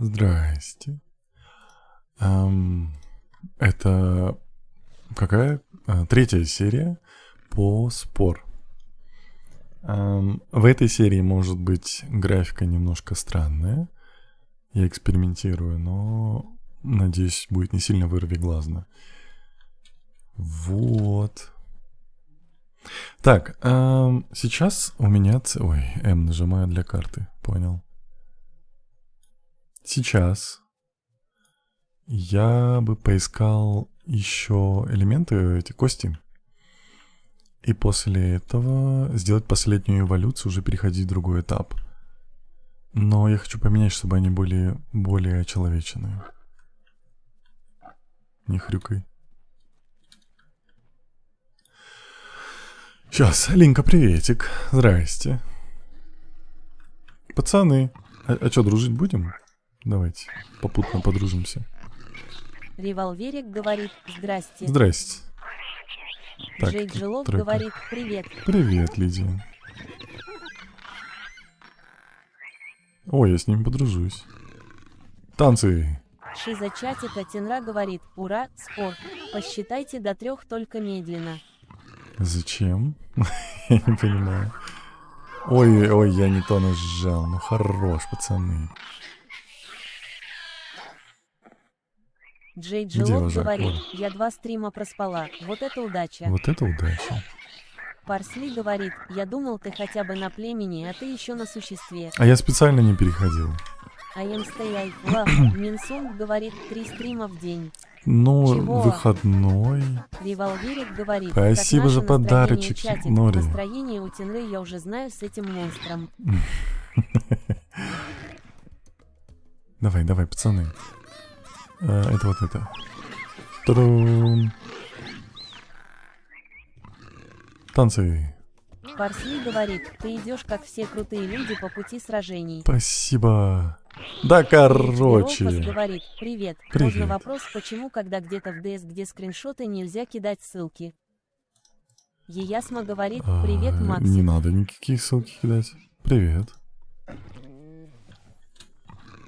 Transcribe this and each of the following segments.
Здрасте. Это какая? Третья серия по спор. В этой серии может быть графика немножко странная. Я экспериментирую, но надеюсь, будет не сильно вырвиглазно. Вот. Так, сейчас у меня... Ой, М нажимаю для карты, понял. Сейчас я бы поискал еще элементы, эти кости. И после этого сделать последнюю эволюцию, уже переходить в другой этап. Но я хочу поменять, чтобы они были более человечные. Не хрюкай. Сейчас, Линка, приветик. Здрасте. Пацаны, а что, дружить будем? Давайте, попутно подружимся. Револьверик говорит «Здрасте». Здрасте. Так, Джей Джилов говорит «Привет». Привет, Лидия. Ой, я с ним подружусь. Танцы. Шиза чатика Тенра говорит «Ура, спор». Посчитайте до 3 только медленно. Зачем? Я не понимаю. Ой, я не то нажал. Ну хорош, пацаны. Джей Где Джилов вожак? говорит Ой. «Я 2 стрима проспала. Вот это удача». Вот это удача. Парсли говорит «Я думал, ты хотя бы на племени, а ты еще на существе». А я специально не переходил. I am stay I love. Минсунг говорит 3 стрима в день. Ну, Чего? выходной. Револьверик говорит Спасибо «Как за наше подарочек, настроение, чатик?» Нори. Настроение у Тенры я уже знаю с этим монстром. Давай, пацаны. Это вот это. Та-дам. Танцы. Парсли говорит, ты идешь как все крутые люди по пути сражений. Спасибо. Да, Ролфас короче. говорит, привет. Привет. Можно вопрос, почему, когда где-то в ДС, где скриншоты, нельзя кидать ссылки? Еясма говорит, привет, Не Максик. надо никаких ссылки кидать. Привет.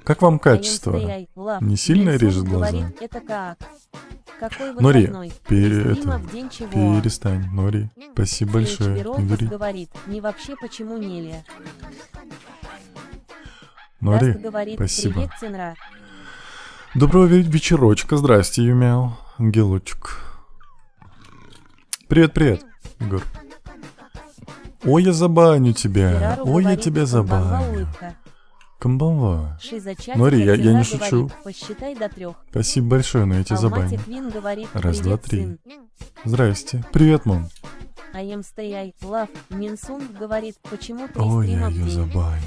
Как вам качество? Не сильно режет глаза? Говорит, это как? Какой Нори, выходной? Три стрима в день чего? перестань, Нори. Спасибо большое. Не дури. говорит, не вообще почему Нелия. Нори, Даст говорит, спасибо. привет, Тенра. Доброго вечерочка. Здрасте, Юмяу. Ангелочек. Привет, Егор. Ой, я забаню тебя. Керару Ой, я говорит, тебя «Комбанва, забаню. улыбка». Комбанва. Шиза чатика Нори, я Тенра не шучу. говорит, посчитай до 3. Спасибо большое, но я тебя забаню. Алматик Вин говорит, Раз, привет, два, три. сын. Здрасте. Привет, мам. I am stay I love. Минсунг говорит, почему 3 Ой, я стрима в ее день? забаню.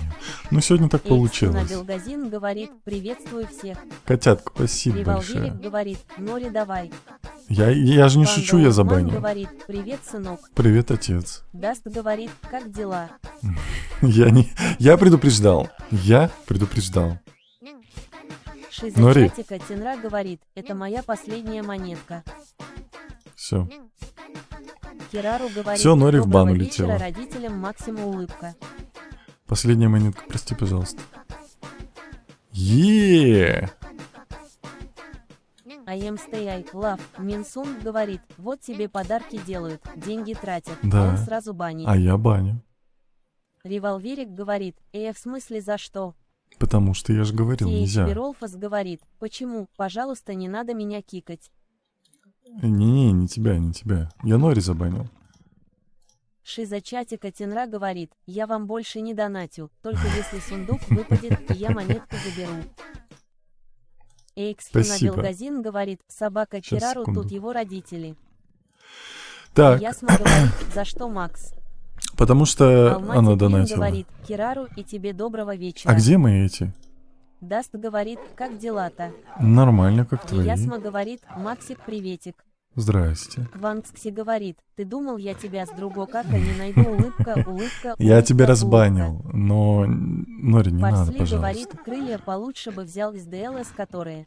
Ну, сегодня так получилось. Белгазин говорит, приветствую всех. Котятка, спасибо Револьверик большое. говорит, Нори давай. Я же не Панда шучу, я Урман забаню. говорит, привет, сынок. Привет, отец. Даст говорит, как дела? Я предупреждал. Шиза Нори. чатика Тенра говорит, это моя последняя монетка. Все. Керару говорит, Всё, Нори в доброго бан вечера улетела. родителям Максима улыбка. Последняя монетка, прости, пожалуйста. Е. I am stay I love. Минсунг говорит, вот тебе подарки делают, деньги тратят, Да. а он сразу банит. А я баню. Револьверик говорит, в смысле за что? Потому что я же говорил, нельзя. Ролфас говорит, почему, пожалуйста, не надо меня кикать. Не тебя. Я Нори забанил. Шиза чатика Тенра говорит, я вам больше не донатю, только если сундук выпадет, и я монетку заберу. Эйксфина Спасибо. Белгазин говорит, собака Щас, Керару, секунду. тут его родители. Так, Ясма говорит, за что, Макс? потому что Алматик она Вин донатила. говорит, Керару, и тебе доброго вечера. А где мои эти? Даст говорит, как дела-то? Нормально, как твои. Ясма говорит, Максик, приветик. Здрасте. Квангскси говорит, ты думал, я тебя с другого кака не найду, улыбка. Я тебя улыбка. разбанил, но Нори, не надо, Парсли говорит, пожалуйста. крылья получше бы взял из ДЛС, которые...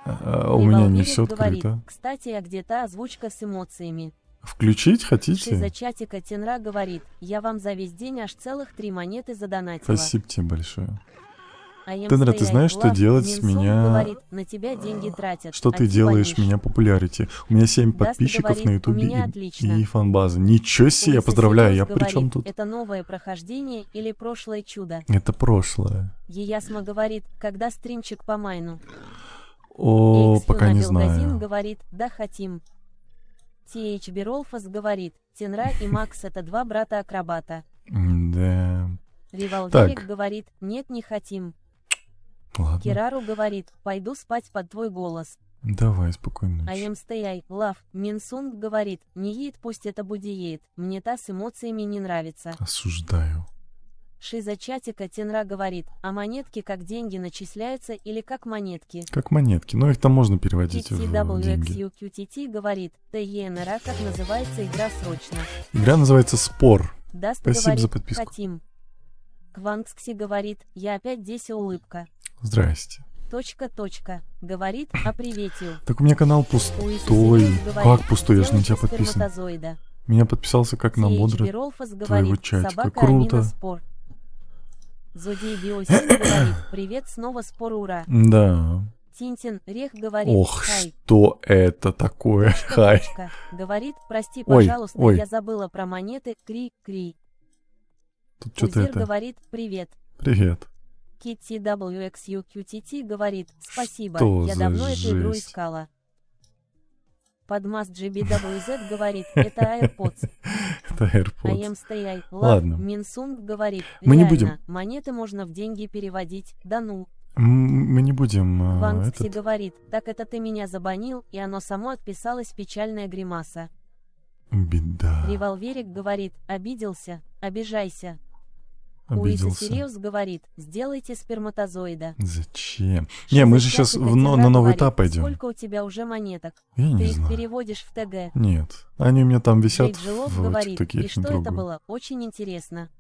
У меня не Револьверик все говорит, открыто. кстати, а где-то озвучка с эмоциями. Включить Шиза хотите? чатика Тенра говорит, я вам за весь день аж целых 3 монеты задонатила. Спасибо тебе большое. Тенра, ты знаешь, что делать с меня... Говорит, на тебя деньги тратят. Что ты делаешь меня популярити? У меня 7 подписчиков говорит, на у ютубе меня отлично. и фан-база. Ничего себе, я Луиса поздравляю, я Сириус при чем говорит, тут? Это новое прохождение или прошлое чудо? Это прошлое. Еясма говорит, когда стримчик по майну? О, Эксфюна пока не Белгазин знаю. говорит, да хотим. TH Беролфас говорит, Тенра и Макс это два брата-акробата. Да. Револверик Так. говорит, нет, не хотим. Ладно. Кирару говорит, пойду спать под твой голос. Давай, спокойно. IMSTI, Love, Минсунг говорит, не едет, пусть это будеет, мне та с эмоциями не нравится. Осуждаю. Шиза чатика Тенра говорит, а монетки как деньги начисляются или как монетки? Как монетки. Ну, их там можно переводить в деньги. TTWXUQTT говорит, ТЕНРА, как называется игра срочно. Игра называется «Спор». Даст Спасибо говорит, за подписку. хотим. Квангскси говорит, я опять здесь улыбка. Здрасте. Точка. Говорит, а приветил. Так у меня канал Уиса пустой. Сириус говорит, Как пустой? Я же на тебя делайте подписан. сперматозоида. Меня подписался как на TH модеры Беролфас твоего говорит, чатика. собака Круто. Амина спор. Зодей Биосин говорит, привет, снова спор, ура. Да. Тинтин Рех говорит, Ох, хай. что это такое? Хай. Точка. Говорит, прости, Ой, пожалуйста, ой. я забыла про монеты, кри. Тут что-то Узир это... говорит, привет. Привет. Kitty WXUQTT говорит, спасибо, Что я за давно эту игру жесть? искала. Подмаз GBWZ говорит, это AirPods. Это AirPods. IMSTI, Ладно. Минсунг говорит, Мы не реально, будем. монеты можно в деньги переводить, да ну. Мы не будем... Вангкси этот... говорит, так это ты меня забанил, и оно само отписалось печальная гримаса. Беда. Револверик говорит, обиделся, обижайся. Уиса Обиделся. Сириус говорит, сделайте сперматозоида. Зачем? Не, мы же сейчас Шиза на Тенра новый говорит, этап пойдем. Сколько у тебя уже монеток? Я Ты не их знаю. переводишь в ТГ. Нет. Они у меня там висят Джейд Жилов в говорит, ТикТоке, я и их не что это трогаю. было? Очень интересно.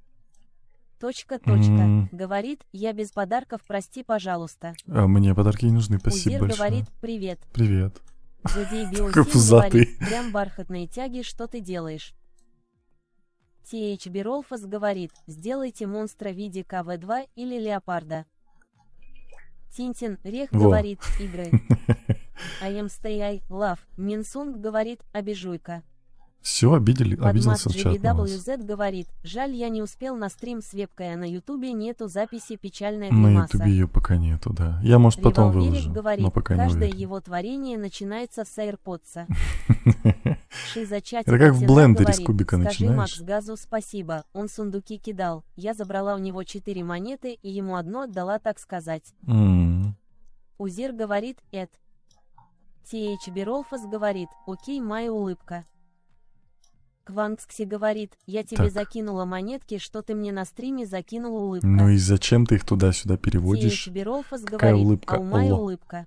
Точка. М. Говорит, я без подарков, прости, пожалуйста. А мне подарки не нужны, спасибо Узир большое. говорит, привет. Привет. Зодей Такой Биосин пузатый. говорит, прям бархатные тяги, что ты делаешь? TH Беролфас говорит, сделайте монстра в виде КВ-2 или Леопарда. Тинтин Рех Во. говорит, игры. IMSTI, Love, Минсунг говорит, обижуйка. Все, Подмаз обиделся в чат на вас. GBWZ говорит, жаль, я не успел на стрим с вебкой, а на ютубе нету записи печальная На гримаса. ютубе ее пока нету, да. Я, может, потом Револверик выложу, говорит, но пока не каждое уверен. его творение начинается с AirPods. Шиза чатика Это как в Тенра блендере с говорит, кубика скажи начинаешь. Макс Газу спасибо, он сундуки кидал, я забрала у него 4 монеты и ему одну отдала, так сказать. М. Узир говорит, Эд. TH Беролфас говорит, окей, моя улыбка. Квангскси говорит, я тебе Так. закинула монетки, что ты мне на стриме закинул улыбка. Ну и зачем ты их туда-сюда переводишь? TH Беролфас Какая говорит, улыбка? а у Майи Алло. улыбка.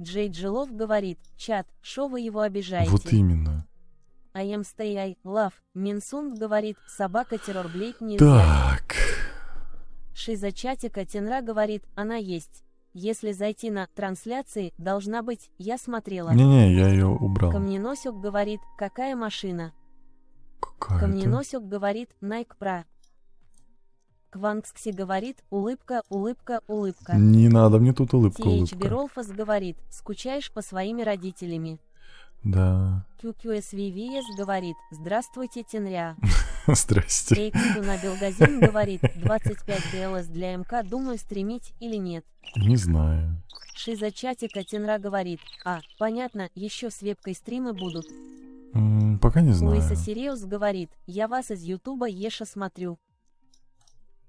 Джей Джилов говорит, чат, шо вы его обижаете? Вот именно. IMSTI, Love, Минсунг говорит, собака террорблейд нельзя. Так. Шиза чатика Тенра говорит, она есть. Если зайти на трансляции, должна быть, я смотрела. Не-не, я ее убрал. Камненосик говорит, какая машина? Какая-то. Камненосик говорит, Nike Pro. Квангскси говорит, улыбка. Не надо мне тут улыбка. TH Беролфас говорит, скучаешь по своими родителями. Да. QQSVVS говорит, здравствуйте, Тенря. Здрасте. Эйксуна Белгазин говорит, 25 ДЛС для МК, думаю, стримить или нет. Не знаю. Шиза чатика Тенра говорит, понятно, еще с вебкой стримы будут. Пока не знаю. Луиса Сириус говорит, я вас из Ютуба Еша смотрю.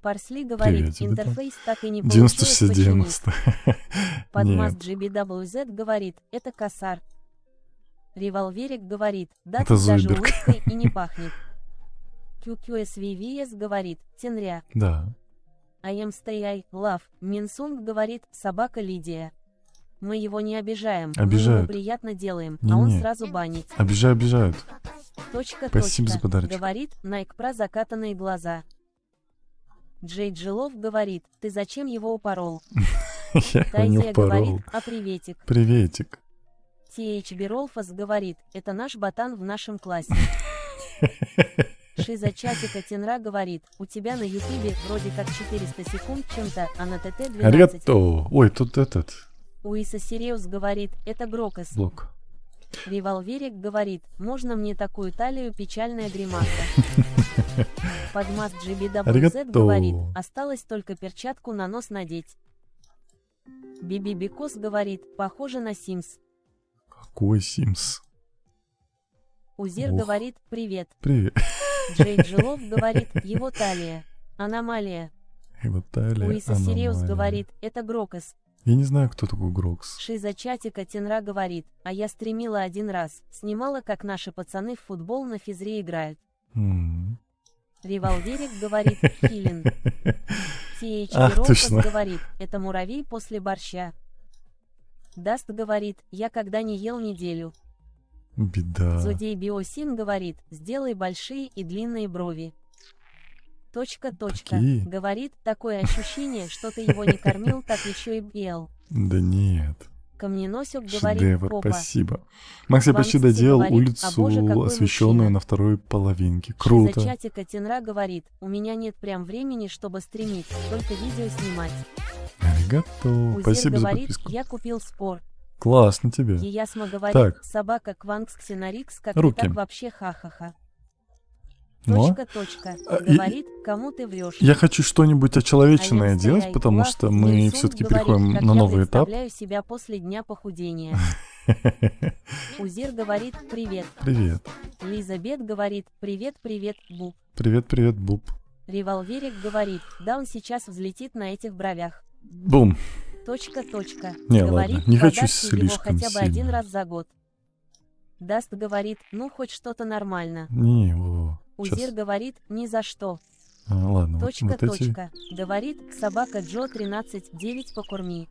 Парсли говорит, Привет тебе, интерфейс так и не получилось починить. 90-60-90. Подмаз Нет. GBWZ говорит, это косар. Револверик говорит, да Это тут даже Зойберг. улыбкой и не пахнет. QQSVVS говорит, Тенря. Да. IMSTI, Love, Минсунг говорит, собака Лидия. Мы его не обижаем, мы Обижают. ему приятно делаем, а он Не-не. сразу банит. Обижают. Точка. Спасибо за подарочек. Говорит, Nike про закатанные глаза. Джей Джилов говорит, ты зачем его упорол? Я его не Тайзия говорит, упорол. а приветик. Приветик. TH Беролфас говорит, это наш ботан в нашем классе. Шиза чатика Тенра говорит, у тебя на ютубе вроде как 400 секунд чем-то, а на ТТ 12. Аригато. Ой, тут этот. Уиса Сириус говорит, это Грокос. Блок. Револверик говорит, можно мне такую талию, печальная гримаса. Подмаст GBWZ Аригато. говорит, осталось только перчатку на нос надеть. Биби Бикос говорит, похоже на Симс. Какой Симс? Узир Ох. говорит, привет. Привет. Джей Джилов говорит, его талия. Аномалия. И вот талия, Уиса Сириус аномалия. говорит, это Грокос. Я не знаю, кто такой Грокс. Шиза чатика Тенра говорит, а я стримила один раз, снимала, как наши пацаны в футбол на физре играют. М. Револверик говорит, Хилин. THB Ах, Ролкос точно. говорит, это муравей после борща. Даст говорит, я когда не ел неделю. Беда. Зодей Биосин говорит, сделай большие и длинные брови. Точка. Какие? Говорит, такое ощущение, что ты его не кормил, так еще и ел. Да нет. Камненосик говорит, Шедевр, попа. спасибо. Макс, я почти Ванкси доделал говорит, улицу, «А боже, какой освещенную мужчина». на второй половинке. Шиза Круто. чатика Тенра говорит, у меня нет прям времени, чтобы стримить, только видео снимать. Аригато. Узир Спасибо за говорит, подписку. я купил спор. Классно тебе. Еясма говорит, Так. собака Квангс Ксенарикс, как Руки. ты так вообще ха-ха-ха. Но Точка. и- Говорит, кому ты врешь. я хочу что-нибудь очеловеченное А я делать, стояй, потому Лав, что мы Минсун все-таки говорит, переходим как на я новый этап. представляю себя после дня похудения. Узир говорит, привет. Привет. Лиза Бет говорит, привет, Буб. Привет, привет, Буб. Револверик говорит, да он сейчас взлетит на этих бровях. Бум. Точка. Не, Говорит, ладно, не хочу подашь его слишком хотя бы один сильно. раз за год. Даст говорит, ну хоть что-то нормально. Не, во. Узир Сейчас. говорит, ни за что. Ладно, вот эти. Говорит, собака Джо 13-9 покорми.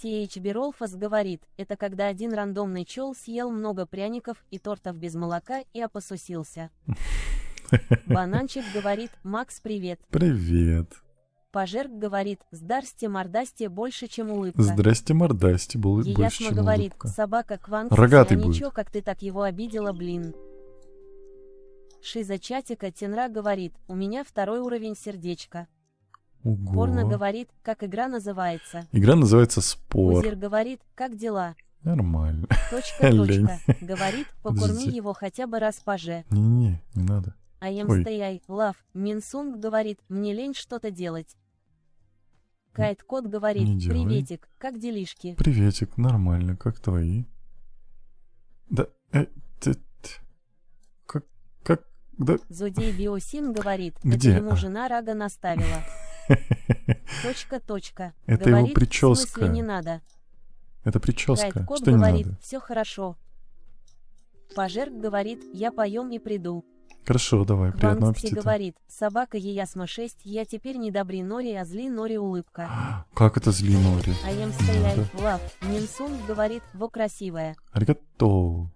THB Ролфас говорит, это когда один рандомный чел съел много пряников и тортов без молока и опосусился. Бананчик говорит, Макс, привет. Привет. Пожерк говорит, здарсте мордасте больше, чем улыбка. Здрасте, мордасти, было больше, Еясма чем говорит, улыбка. собака Кванг, Рогатый а будет. ничего, как ты так его обидела, блин. Шиза чатика Тенра говорит, у меня 2 уровень сердечка. Ого. Порно говорит, как игра называется. Игра называется Спор. Узир говорит, как дела? Нормально. Точка. Лень. Говорит, покорми Подождите. его хотя бы раз паже. Не-не, не надо. А Ой. стояй, лав. Минсунг говорит, мне лень что-то делать. Кайт Кот говорит, Не делай. приветик, как делишки? Приветик, нормально, как твои? Да, как, да, Зодей Биосин говорит, Где? это ему жена рага наставила. Точка. Это его Говорит, в прическа. смысле не надо. это прическа, Кайт Кот что не говорит, надо? все хорошо. Пожерк говорит, я поем и приду. Хорошо, давай, приятного Квангси аппетита. говорит, собака Еясма 6, я теперь не добри нори, а зли нори улыбка. Как это зли Нори? А стояй, Надо. лав. Минсунг говорит, во красивая. Аригато.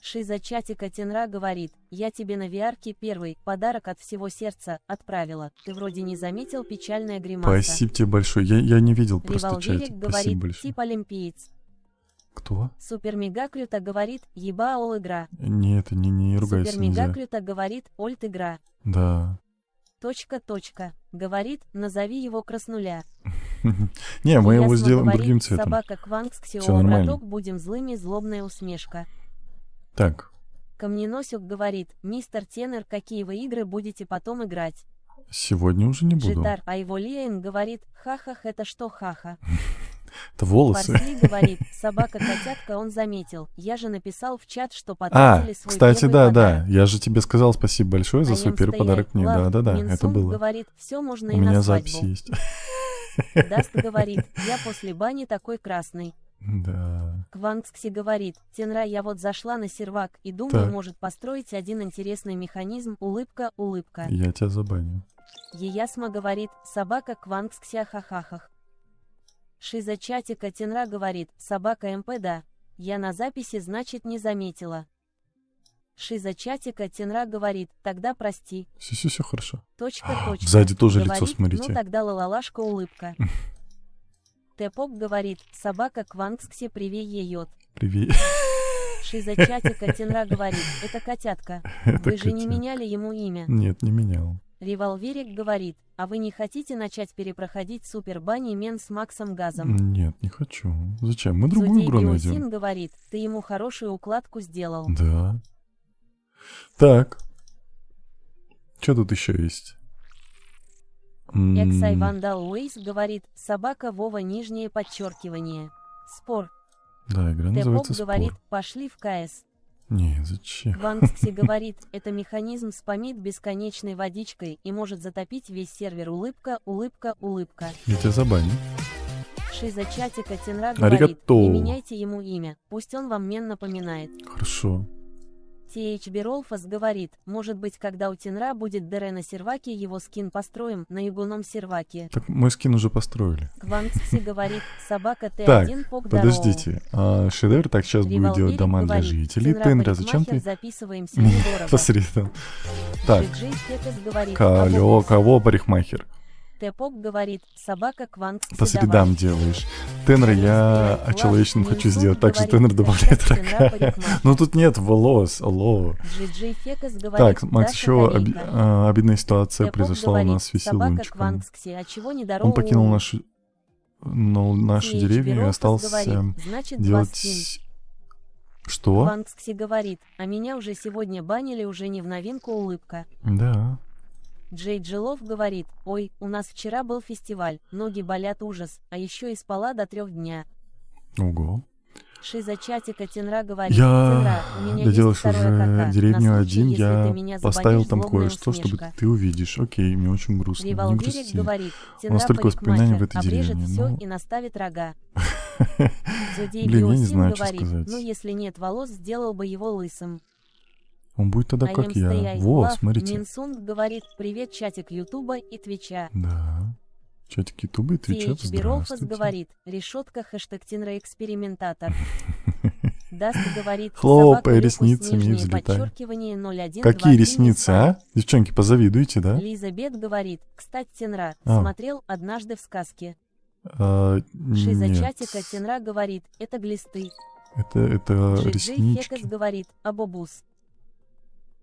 Шиза чатика Тенра говорит, я тебе на VR-ке первый подарок от всего сердца отправила. Ты вроде не заметил, печальная гримаса. Спасибо тебе большое. Я не видел просто Револверик чатик. говорит, Спасибо большое. тип олимпиец. Кто? Супер Мега Крюта говорит, еба ол игра. Не, это не ругайся Супер Мега нельзя. Крюта говорит, ольт игра. Да. Точка. Говорит, назови его краснуля. Не, мы его Ясно сделаем говорит, другим цветом. Собака Квангс Всё Ксиола нормально. браток, будем злыми, злобная усмешка. Так, Камненосик говорит, мистер Тенер, какие вы игры будете потом играть? сегодня уже не буду. Джитар Айволиен говорит, хахах, это что хаха? Это волосы. Парсли говорит, собака-котятка, он заметил. Я же написал в чат, что А, потратили свой кстати, первый да, подарок. я же тебе сказал спасибо большое за А свой ем первый стоять, подарок мне. лав. Да, это Минсунг было. говорит, все можно У и на меня свадьбу. запись есть. Даст говорит, я после бани такой красный. Да. Квангскси говорит, Тенра, я вот зашла на сервак и думаю, Так. может построить один интересный механизм, улыбка. Я тебя забаню. Еясма говорит, собака Квангскси ахахахах. Шиза чатика Тенра говорит, собака МП, да. Я на записи, значит, не заметила. Шиза чатика Тенра говорит, тогда прости. Все хорошо. Точка. Сзади тоже Говорит, лицо, смотрите. Ну тогда лалалашка улыбка. Тэпок говорит, собака Квангскси привей еет. Привет. Шиза-чатика Тенра говорит, это котятка. Это Вы же не котятка. меняли ему имя. Нет, не менял. Револверик говорит, а вы не хотите начать перепроходить Супер Банни Мен с Максом Газом? Нет, не хочу. Зачем? Мы другую Зудей игру Биосин найдем. говорит, ты ему хорошую укладку сделал. Да. Так. Что тут еще есть? Эксай Вандал Уэйс говорит, собака Вова нижнее подчеркивание. Спор. Да, игра Тэпоп называется говорит, «Спор». пошли в КС. Не, зачем? Ванкси говорит, это механизм спамит бесконечной водичкой и может затопить весь сервер. Улыбка, улыбка, улыбка. Я тебя забаню. Шиза чатика Тенра говорит, Аригато. не меняйте ему имя, пусть он вам мен напоминает. Хорошо. THB Ролфас говорит, может быть, когда у Тенра будет ДР на серваке, его скин построим на югуном серваке. Так мы скин уже построили. Кванкси говорит, собака Так, Т1 пок подождите. Шедевр так сейчас будет делать дома для жителей. Тенра, зачем ты записываемся недорого. по средам? Так, Джей Фетес говорит, кого парикмахер? Тэпоп говорит, собака Кванкси По средам делаешь. Тенра я очеловечным хочу сделать, так что Тенр добавляет рога. Но тут нет волос, алло. Джей Фекас говорит, Так, Макс, Даша еще Корейка. обидная ситуация Тэпоп произошла у говорит, нас с собака веселунчиком. Кванкси, а чего не Он покинул нашу THB деревню и Ролфас остался говорит, значит, два скин. делать... Что? Кванкси говорит, а меня уже сегодня банили, уже не в новинку улыбка. Да. Джей Джилов говорит, ой, у нас вчера был фестиваль, ноги болят ужас, а еще и спала до 3 дня. Ого. Шиза чатика Тенра говорит, Я Тенра, у меня доделаешь есть второе уже КК, деревню на случай, один, если ты я меня поставил забанишь, там злобная кое-что, чтобы усмешка. ты увидишь. Окей, мне очень грустно. Не Револверик грусти. говорит, У Тенра нас только воспоминания в парикмахер, этой обрежет деревне. все Ну, и наставит рога. Зудей блин, я не Биосин знаю, что говорит, сказать. ну если нет волос, сделал бы его лысым. Он будет тогда как я. Stay Во, Love смотрите. Минсунг говорит, привет, чатик Ютуба и Твича. Да. Чатик Ютуба и Твича, THB Ролфас здравствуйте. говорит, решетка хэштег Тенра экспериментатор. Даст говорит, Хлопай собака Люкус, ресницами и нижнее взлетай. подчеркивание 01, Какие 23, ресницы, а? Девчонки, позавидуйте, да? Лиза Бет говорит, кстати, Тенра, А. смотрел однажды в сказке. Шиза Нет. чатика Тенра говорит, это глисты. Это Джей Фекас реснички. говорит, абобус.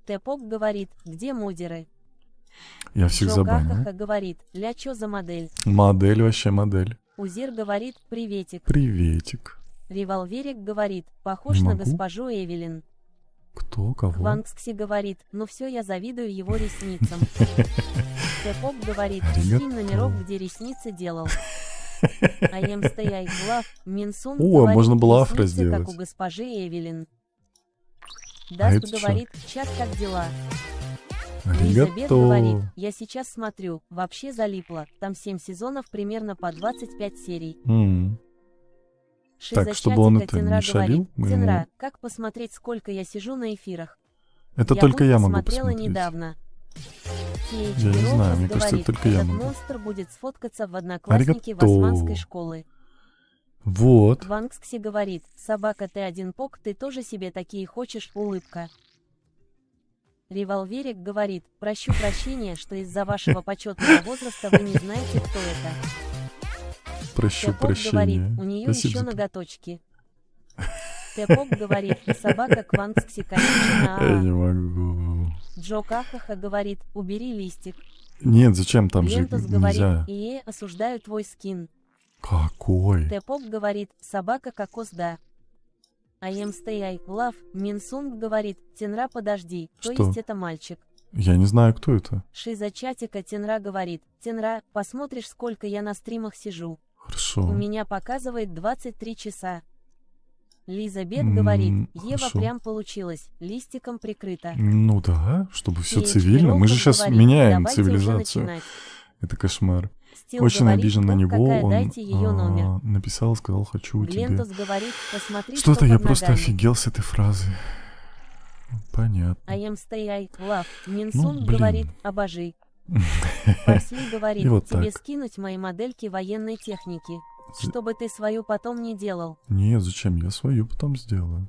Тэпоп говорит, где модеры? Я всех Джо забанил. Кахаха говорит, ля чё за модель? Модель, вообще модель. Узир говорит, приветик. Приветик. Револверик говорит, похож Не на могу. госпожу Эвелин. Кто, кого? Кванкси говорит, ну все, я завидую его ресницам. Тэпоп говорит, Аригато. скинь номерок, где ресницы делал. I am stay love. Минсун О, говорит, можно было афро ресницы, как сделать. у госпожи Эвелин. А Даст это чё? говорит, чат, как дела? Лизабет Аригато. говорит, я сейчас смотрю, вообще залипла, там 7 сезонов примерно по 25 серий. Так, чтобы он это Тенра не шалил, говорит, мы Тенра, ему- как посмотреть, сколько я сижу на эфирах? Это только я могу смотрела посмотреть. недавно. Я не знаю, мне кажется, это только я этот могу. монстр будет сфоткаться в одноклассники Аригато. Васманской школы. Вот. Вангскси говорит, собака Т1 пок, ты тоже себе такие хочешь, улыбка. Револверик говорит, прощу прощения, что из-за вашего почетного возраста вы не знаете, кто это. Прощу Тэпоп говорит, прощения. у нее Спасибо еще за- ноготочки. Тэпоп говорит, собака Квангскси, конечно, Я не могу. Джо Кахаха говорит, убери листик. Нет, зачем там же Лентус говорит, нельзя? осуждаю твой скин. Какой? Тэпоп говорит, собака кокос, да. I am stay love. Минсунг говорит, Тенра, подожди, то Что? есть это мальчик. Я не знаю, кто это. Шиза чатика Тенра говорит, Тенра, посмотришь, сколько я на стримах сижу. У Хорошо. меня показывает 23 часа. Лиза Бет говорит, Ева хорошо. прям получилась, листиком прикрыта. Ну да, чтобы все THB цивильно. Мы же Ролфас сейчас говорит, меняем давайте уже цивилизацию. начинать. Это кошмар. Стил Очень говорит, обижен на «Бог, него. какая, Он дайте ее номер. написал, сказал, хочу у тебя. Глентус говорит, посмотри, Что-то что я под просто ногами. офигел с этой фразы. Понятно. I am stay love. Минсун блин. говорит, обожи. Парсли говорит, И вот тебе так. скинуть мои модельки военной техники, чтобы ты свою потом не делал. Нет, зачем? Я свою потом сделаю.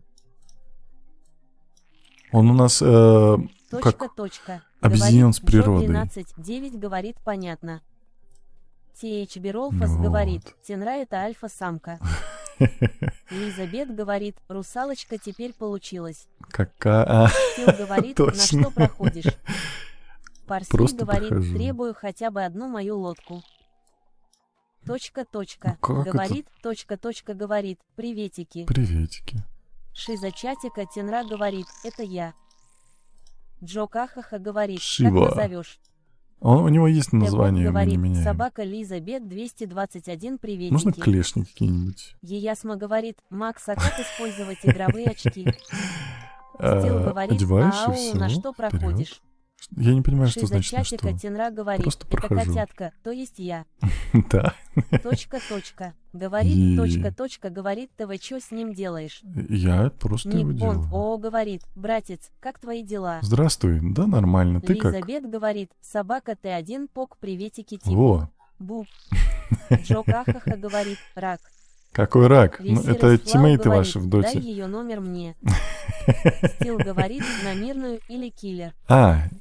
Он у нас Точка, точка. объединен с природой. 12.9 говорит, понятно. THB Ролфас Вот. говорит, Тенра это альфа-самка. Лизабет говорит, русалочка теперь получилась. Какая... Стил говорит, на Точно. что проходишь? Парсли Просто говорит, прохожу. требую хотя бы одну мою лодку. Точка, точка. Как Говорит, точка, точка, говорит, приветики. Приветики. Шиза чатика Тенра говорит, это я. Джо Кахаха говорит, Шива. как назовешь? У него есть название, Тэпоп мы не говорит, меняем. собака Лизабет 221, приветики. Можно клешни какие-нибудь? Еясма говорит, Макс, а как использовать игровые очки? Стил говорит, Одеваешь и ау, все. на что проходишь? Я не понимаю, что Шиза значит на чатика что. Тенра говорит, Просто это прохожу. котятка, то есть я. Да. Точка, точка. Говорит, Е. точка, точка, говорит, ты что с ним делаешь? Я просто его Ник Бонд, делаю. о, говорит, братец, как твои дела? Здравствуй. Да, нормально. Ты как? Лизабет говорит, собака Т1, пок, приветики, типа. Во. Буб. Джо Кахаха говорит, рак. Какой рак? Ну, Ресирос это Флау тиммейты говорит, ваши в дай доте. ее номер мне. Стил говорит, на мирную или киллер.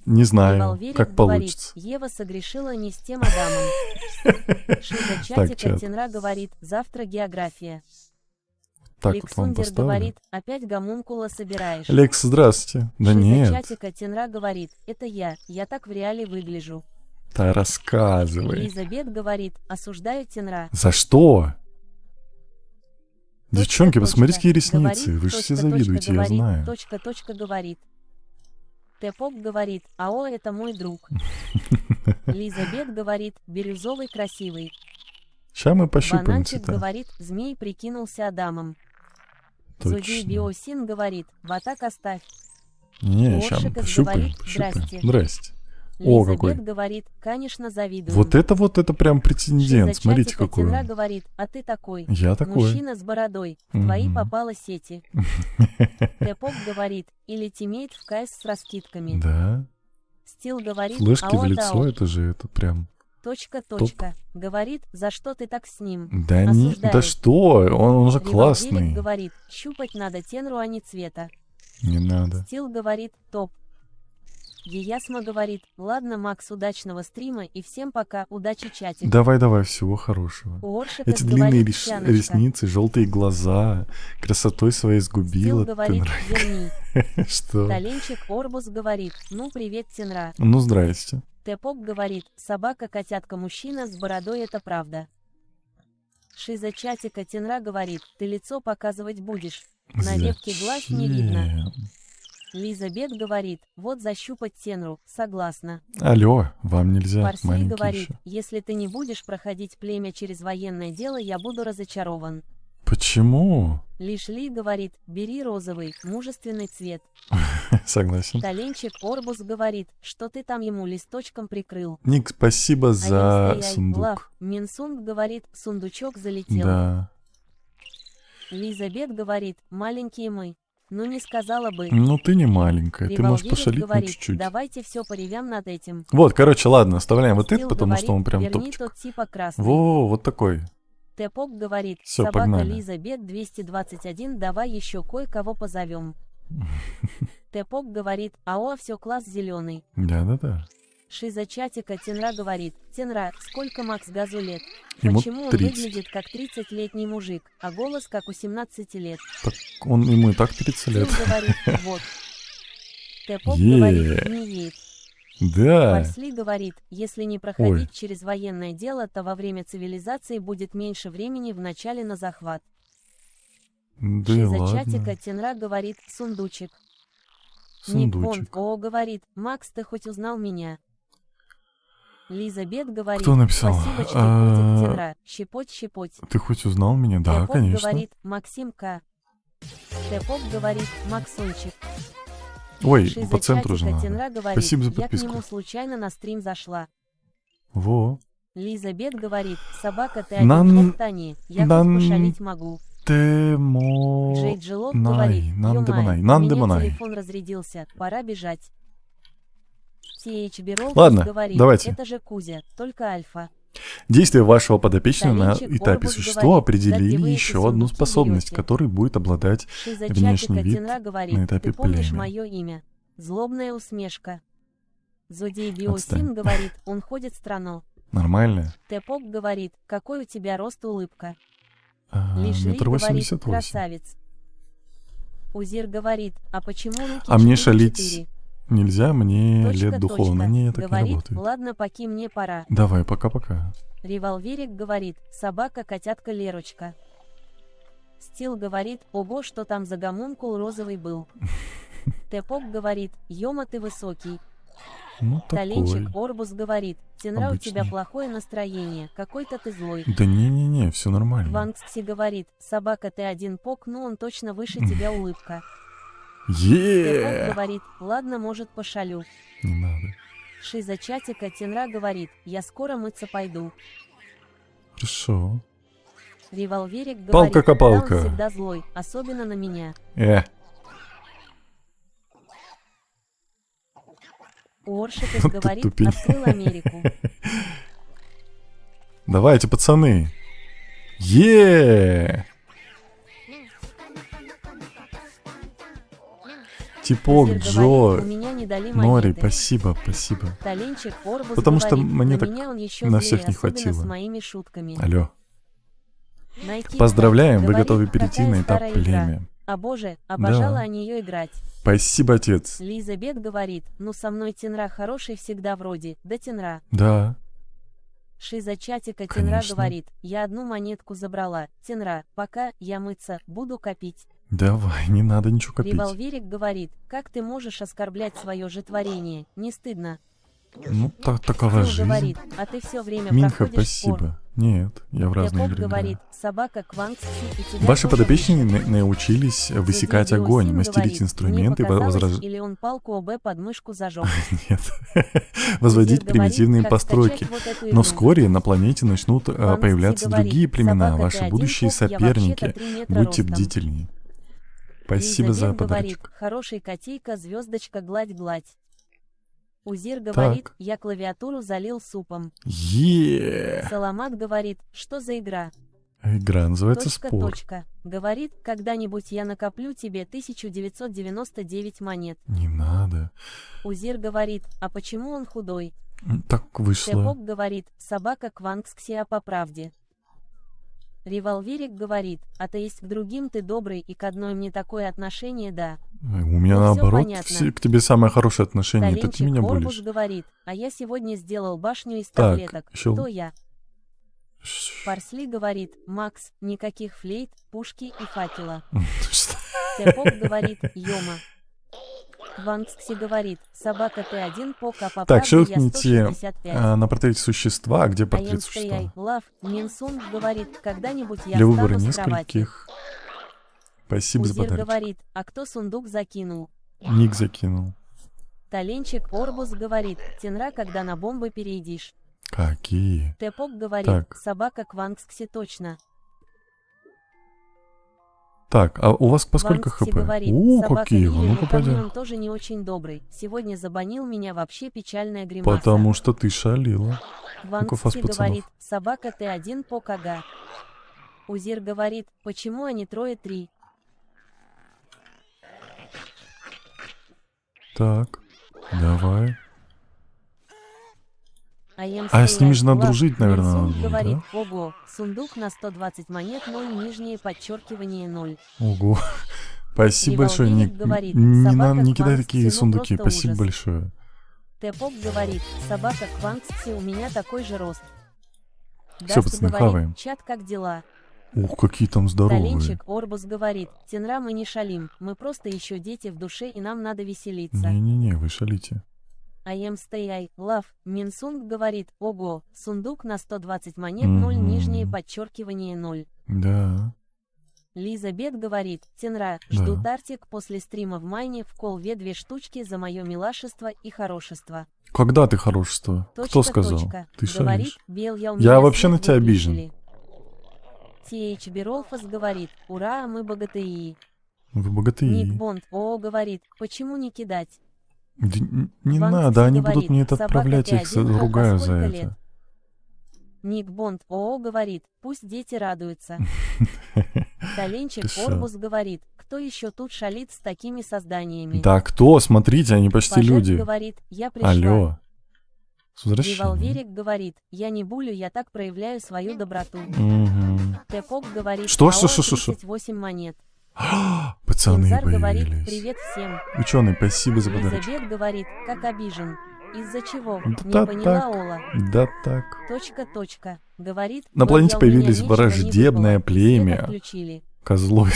Не знаю, Револверик как говорит, получится. Ева согрешила не с тем Адамом. Шиза Так, чатика чат. Тенра говорит, завтра география. Так вот вам Лексундер поставлю. говорит, опять гомункула собираешь. Лекс, здравствуйте. Да Шиза нет, чатика Тенра говорит, это я так в реале выгляжу. да рассказывай. Лизабет говорит, осуждаю Тенра. За что? Точка, Девчонки, точка. посмотрите, какие ресницы. Говорит, Вы же все точка, точка, завидуете, я говорит, знаю. Точка, точка, говорит. Тэпоп говорит, ао, это мой друг. Лизабет говорит, бирюзовый красивый. Сейчас мы пощупаем Бананчик цвета. говорит, змей прикинулся Адамом. Зодей Точно. Биосин говорит, в так оставь. Не, сейчас мы Оршикас пощупаем. говорит, Пощупаем. здрасте. Здрасте. О, Лизабет какой. говорит, конечно, завидую. Вот это прям претендент. Шиза Смотрите, чатика какой Тенра он. говорит, а ты такой. Я такой. Мужчина с бородой, в твои Мгм. попало сети. Тэпоп говорит, или тиммейт в КС с раскидками. Да. Стил говорит, Флешки в ао, лицо, дао. это же это прям... Точка, точка. Говорит, за что ты так с ним? Да не, Осуждаю. да что, он же Револверик классный. говорит, щупать надо тенру, а не цвета. Не надо. Стил говорит, топ. Еясма говорит, ладно, Макс, удачного стрима и всем пока, удачи чатик. Давай, всего хорошего. У Оршикас Эти длинные говорит, Тяночка. ресницы, желтые глаза, красотой своей Стил сгубила. Ты говорит, нравишься. верни. Что? Таленчик Орбус говорит, ну привет, Тенра. Ну, здрасте. Тэпоп говорит, собака, котятка, мужчина с бородой, это правда. Шиза чатика Тенра говорит, ты лицо показывать будешь. На вебке глаз не видно. Зачем? Лизабет говорит, вот защупать тенру, согласна. Алло, вам нельзя, Парсли маленький говорит, еще. если ты не будешь проходить племя через военное дело, я буду разочарован. Почему? Лишь Ли говорит, бери розовый, мужественный цвет. Согласен. Таленчик Орбус говорит, что ты там ему листочком прикрыл. Ник, спасибо за Лав, сундук. Минсунг говорит, сундучок залетел. Да. Лизабет говорит, маленькие мы. Ну не сказала бы. Ну ты не маленькая, ты можешь Револверик пошалить на говорит, чуть-чуть. давайте все поревям над этим. Вот, короче, ладно, оставляем вот Стил это, потому что он говорит, прям верни топчик. тот типа красный. Во, вот такой. Тэпоп говорит, Всё, собака погнали. Лизабет 221, давай еще кое-кого позовем. Тэпоп говорит, ао, все класс зеленый. Да. Шиза чатика Тенра говорит, Тенра, сколько Макс Газу лет? Ему Почему он 30. выглядит как 30-летний мужик, а голос как у 17 лет? Так он ему и так 30 Стил лет. говорит, вот. Тэпоп Е. говорит, не едет. Да. Парсли говорит, если не проходить Ой. через военное дело, то во время цивилизации будет меньше времени в начале на захват. Да и Шиза ладно. чатика Тенра говорит, сундучек. Ник Бонд, Сундучек. о, говорит, Макс, ты хоть узнал меня? Лизабет говорит, Кто написал? спасибочки, котик Тенра, щепоть. Ты хоть узнал меня? Да, Тэпоп конечно. говорит, Максим К. Тэпоп говорит, Максунчик. Ой, Шиза по центру же чатика надо. Тенра говорит, Спасибо за я к подписку. нему случайно на стрим зашла. Во. Лизабет говорит, собака ты Нан- один Топтани, я Нан- хоть пошалить могу. Темо... Джей Джилок Най, говорит, Нандемонай, ё-мае, у Нандемонай. меня телефон разрядился, пора бежать. TH Берол Ладно, говорит, давайте. это же Кузя, только альфа. Действия вашего подопечного на Таленчик этапе Орбус существа говорит, определили да где вы еще эти одну сундуки способность, берете? которой будет обладать Шиза внешний чатика вид Тенра на говорит, этапе ты помнишь племя. мое имя? Злобная усмешка. Зодей Отстань. Биосин говорит, он ходит странно. Нормально? Тэпоп говорит, какой у тебя рост улыбка. Лишли метр говорит, 88. красавец. Узир говорит, а почему руки А мне 4 шалить 4? нельзя, мне Точка, лет духовно. точка. Не, я так не Говорит, работает. ладно, поки мне пора. Давай, пока-пока. Револьверик говорит, собака, котятка Лерочка. Стил говорит, ого, что там за гомункул розовый был. Тэпок говорит, ёма ты высокий. Ну, Таленчик такой. Орбус говорит, Тенра, у тебя Обычный. плохое настроение, какой-то ты злой. Да не-не-не, все нормально. Вангкси говорит, собака ты один пок, ну он точно выше тебя улыбка. Тэпок Е! говорит, ладно, может пошалю. Не надо. Шиза чатика Тенра говорит, я скоро мыться пойду. Хорошо. Револьверик говорит, Палка-копалка. да он всегда злой, особенно на меня. Уоршикес Вот ты говорит, тупень. открыл Америку. Давайте, пацаны. Е! Типок, Узир Джо, говорит, у меня не дали Нори, монеты. спасибо, спасибо. Таленчик Орбус Потому что говорит, мне на так меня он еще на злее, всех не особенно хватило. с моими шутками. Алло. Найти Поздравляем, вы говорит, готовы перейти какая на этап старая игра. племя. А боже, обожала Да. о нее играть. Спасибо, отец. Лиза Бет говорит, ну со мной Тенра хороший всегда вроде, да Тенра. Да. Шиза чатика Тенра Конечно. говорит, я одну монетку забрала, Тенра, пока я мыться, буду копить. Давай, не надо ничего копить. Револьверик говорит, как ты можешь оскорблять свое же творение, не стыдно. Ну, такова Фил жизнь. говорит, а ты все время Минка, проходишь спор. спасибо. Нет, я в разные Тэпок игры говорит, играю. собака Квангкси и тебя Ваши тоже подопечные выше. научились высекать Задидио огонь, Син мастерить говорит, инструменты, мне показалось, возражать. или он палку ОБ под мышку зажег. Нет. Возводить Узир говорит, примитивные как постройки. скачать вот эту Но игру. вскоре на планете начнут Вангкси появляться говорит, другие племена, собака, ваши ты один будущие поп, я вообще-то соперники. 3 метра Будьте ростом. бдительнее. Спасибо Лиза за Бет говорит, подарочек. хороший котейка, звездочка, гладь-гладь. Узир говорит, Так. я клавиатуру залил супом. Е! Саламат говорит, что за игра? Игра называется Точка, спор. точка. Говорит, когда-нибудь я накоплю тебе 1999 монет. Не надо. Узир говорит, а почему он худой? Так вышло. Тэпок говорит, собака Квангксия по правде. Револьверик говорит, а то есть к другим ты добрый и к одной мне такое отношение, да. У меня Ну, всё наоборот понятно. к тебе самое хорошее отношение. Это ты Таленчик меня Орбус булишь. говорит, а я сегодня сделал башню из Так, таблеток. ещё- Кто я? Парсли говорит, Макс, никаких флейт, пушки и факела. Что? Тэпок говорит, ёма. Квангкси говорит, собака ты один пок, а по Так, правде я щелкните 165. на портрете существа. Где А портрет существа? Ай, лав, Минсунг говорит, когда-нибудь я Для выбора встану с кровати. нескольких. Спасибо за Узир подарок. говорит, а кто сундук закинул? Ник закинул. Таленчик Орбус говорит, Тенра, когда на бомбы перейдешь. Какие? Тэпок говорит, Так. собака Квангкси точно. Так, а у вас по сколько Вангкси хп? говорит, Какие собака вы, Лили, ну-ка но ко мне пойдем. он тоже не очень добрый. Сегодня забанил меня вообще печальная гримаса. Потому что ты шалила. Ну-ка, фас, Вангкси пацанов. говорит, собака ты один пок, ага. Узир говорит, почему они трое три? Так, давай. А с ними же надо дружить, наверное, надо будет, говорит, да? ого, сундук на 120 монет, 0, нижнее подчеркивание 0. Ого. Спасибо большое, Револьверик Ник. говорит, Не, собака не кидай Квангкси, такие ну сундуки. просто Спасибо ужас. большое. Тэпок говорит, собака Квангкси, у меня такой же рост. Всё, Даст пацаны, говорит, хаваем. чат, как дела? Ух, какие там здоровые. Таленчик Орбус говорит, Тенра, мы не шалим, мы просто еще дети в душе и нам надо веселиться. Не-не-не, вы шалите. Stay, love. Минсунг говорит, ого, сундук на 120 монет, 0, нижнее подчеркивание 0. Да. Лиза Бет говорит, Тенра, Да. жду тартик после стрима в майне в колве 2 штучки за мое милашество и хорошество. Когда ты хорошество? Кто Точка, сказал? точка. Ты Говорит, шалишь. Бел, я у Я меня вообще на свет тебя выключили. TH Беролфас говорит, ура, мы богатыри. Вы Ник богатыри. Бонд, о, говорит, почему не кидать? Да не Вангкси надо, они говорит, будут мне это собака, отправлять, ты я их один пок, а ругаю за сколько это. лет? Ник Бонд, о, говорит, пусть дети радуются. Таленчик Ты шо? Орбус говорит, кто еще тут шалит с такими созданиями? Да кто? Смотрите, они почти Пажет люди. говорит, я пришла. Алло. С возвращением. Револверик говорит, я не булю, я так проявляю свою доброту. Угу. Тэпок говорит, Что? АО 38 монет. Пацаны Инзар говорит, появились. привет всем. Ученый, спасибо за подарок. Лизабет говорит, как обижен. Из-за чего? Не Да поняла, так. Ола. Да так. Точка. Говорит, На планете «Ладья, у меня появились ничего не враждебное выпало, и свет племя. отключили». Козлоид.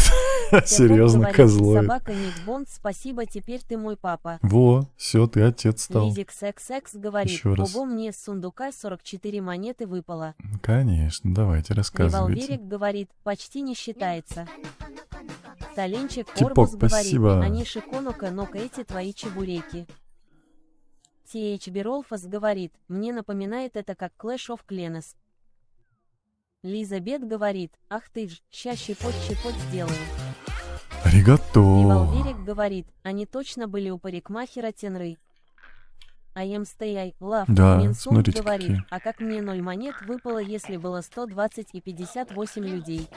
Тэпок Серьезно, говорит, козлоид. собака Ник Бонд, спасибо, теперь ты мой папа. Во, все, ты отец стал. Лизик Секс говорит, Ещё раз. ого, мне с сундука 44 монеты выпало. Конечно, давайте, рассказывайте. Револверик говорит, почти не считается. Таленчик Типок, Орбус говорит, спасибо. они шиконука, но-ка эти твои чебуреки. TH Беролфас говорит, мне напоминает это как Clash of Clans. Лиза Бет говорит, ах ты ж, ща щепот сделаю. Аригато. Револверик говорит, они точно были у парикмахера Тенры. I am stay love. Да, Минсун смотрите говорит, какие. а как мне 0 монет выпало, если было 120 и 58 людей.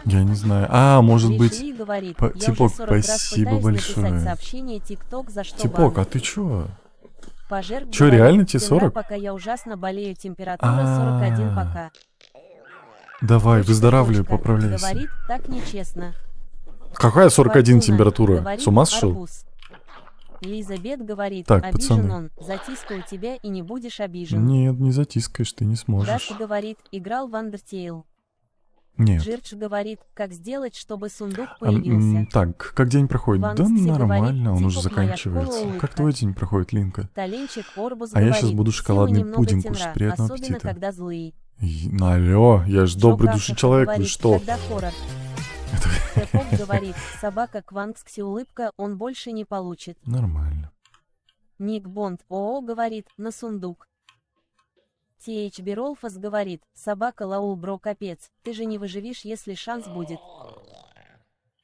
Я не знаю. А, может быть... Ришли говорит, По- я Типок, уже 40 раз спасибо пытаюсь большое. написать сообщение ТикТок, за что Типок, бан. а ты чё? Пожер Чё, говорит, реально тебе «Тенра, 40? пока я ужасно болею, температура 41 пока. Давай, Точка, выздоравливай, точка. поправляйся. Говорит, так нечестно. Какая 41 Фортуна температура? говорит, С ума сошел? арбуз. Лиза Бет говорит, Так, обижен пацаны. он, затискаю тебя и не будешь обижен. Нет, не затискаешь, ты не сможешь. Даст говорит, играл в Undertale. Нет. Джирдж говорит, как сделать, чтобы сундук появился. Так, как день проходит? Да Ванкси нормально, говорит, он уже «Типок, моя заканчивается. школа, Как улыбка». твой день проходит, Линка? Таленчик Орбус А я говорит, щас буду «Силы шоколадный немного пудинг тенра, кушать. Приятного особенно аппетита. когда злые. Алло, я же добрый Джо души Кассов человек, вы говорит, что? когда хоррор. Тэпок говорит, собака Кванкски улыбка, он больше не получит. Нормально. Ник Бонд ООО говорит, на сундук. TH Беролфас говорит, собака Лаул бро капец, ты же не выживешь, если шанс будет.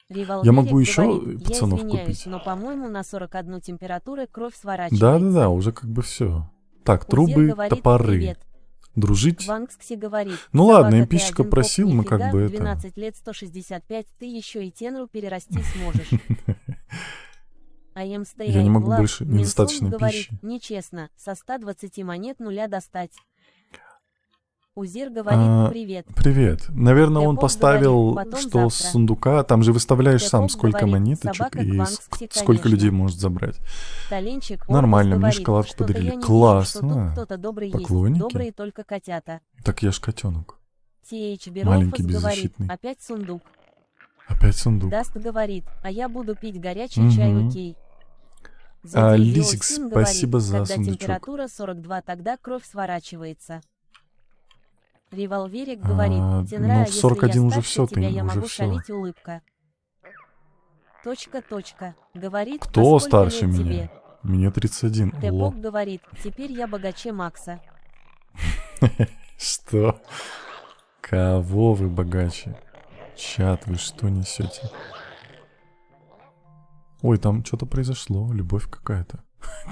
Я могу еще говорит, пацанов я извиняюсь, купить? но по-моему на 41 температуры кровь сворачивается. Да-да-да, уже как бы все. Так, Узир трубы, говорит, топоры. привет. Дружить? Ванкски говорит, Ну ладно, собака, МП-щика ты один просил, поп, мы как нифига, бы в это... 12 лет 165, ты еще и Тенру перерасти сможешь. Я не могу больше, недостаточно говорит, пищи. нечестно, со 120 монет нуля достать. Узир говорит, привет. Привет. Наверное, он Тэпок поставил, говорит, потом что с завтра. сундука, там же выставляешь сам, Тэпок сколько говорит, монеточек собака и Кванкски, сколько конечно. людей может забрать. Таленчик Орбус Нормально, мне говорит, шоколадку что-то подарили. я не вижу, Класс, что тут а, кто-то добрый поклонники? есть, добрые только котята. Так я ж котенок. TH Маленький, Беролфас говорит, беззащитный. опять сундук. Опять сундук. Даст говорит, а я буду пить горячий чай, Мгм. окей. Лизик, Биосин спасибо за когда сундучок. температура 42, тогда кровь сворачивается. Револверик говорит, Тенра, ну, в если 41 я уже старше всё, тебя, ты я уже могу всё. шалить, улыбка. Точка. Говорит, Кто а сколько старше лет меня? тебе? Мне 31. Ло. Тэпок говорит, теперь я богаче Макса. Что? Кого вы богаче? Чат, вы что несете? Ой, там что-то произошло, любовь какая-то.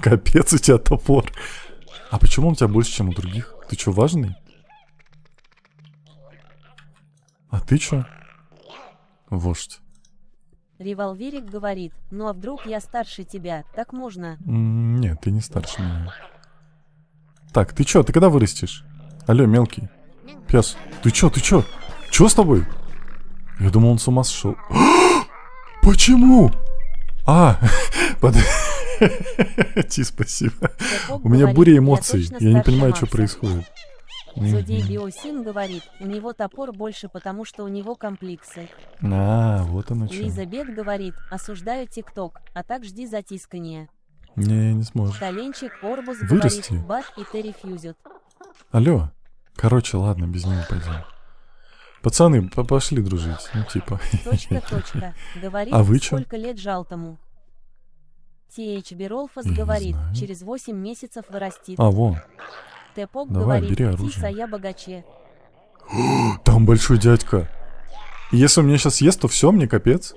Капец, у тебя топор. А почему он у тебя больше, чем у других? Ты что, важный? А ты что? Вождь. Револверик говорит, ну а вдруг я старше тебя, так можно? Нет, ты не старше меня. Так, ты чё, ты когда вырастешь? Алло, мелкий. Пес, ты чё? Чё с тобой? Я думал, он с ума сошел. Почему? Ти, спасибо. Тэпок У меня говорит, буря я эмоций. точно Я не старше понимаю, что Макса. происходит. Злодей Биосин говорит, у него топор больше, потому что у него комплексы. Вот оно что. Лиза Бет говорит, осуждаю ТикТок, а так жди затискания. Не сможешь. Таленчик Орбус Вырасти. говорит, бат и Терри фьюзят. Алло. Короче, ладно, без него пойдем. Пацаны, пошли дружить. Ну, типа. Точка. Говорит, А вы чё? сколько лет жалтому. TH Беролфас Я не говорит, знаю. через 8 месяцев вырастит. Во. Тэпок Давай, говорит, бери оружие. птица, я богаче. Там большой дядька. И если он меня сейчас ест, то все, мне капец.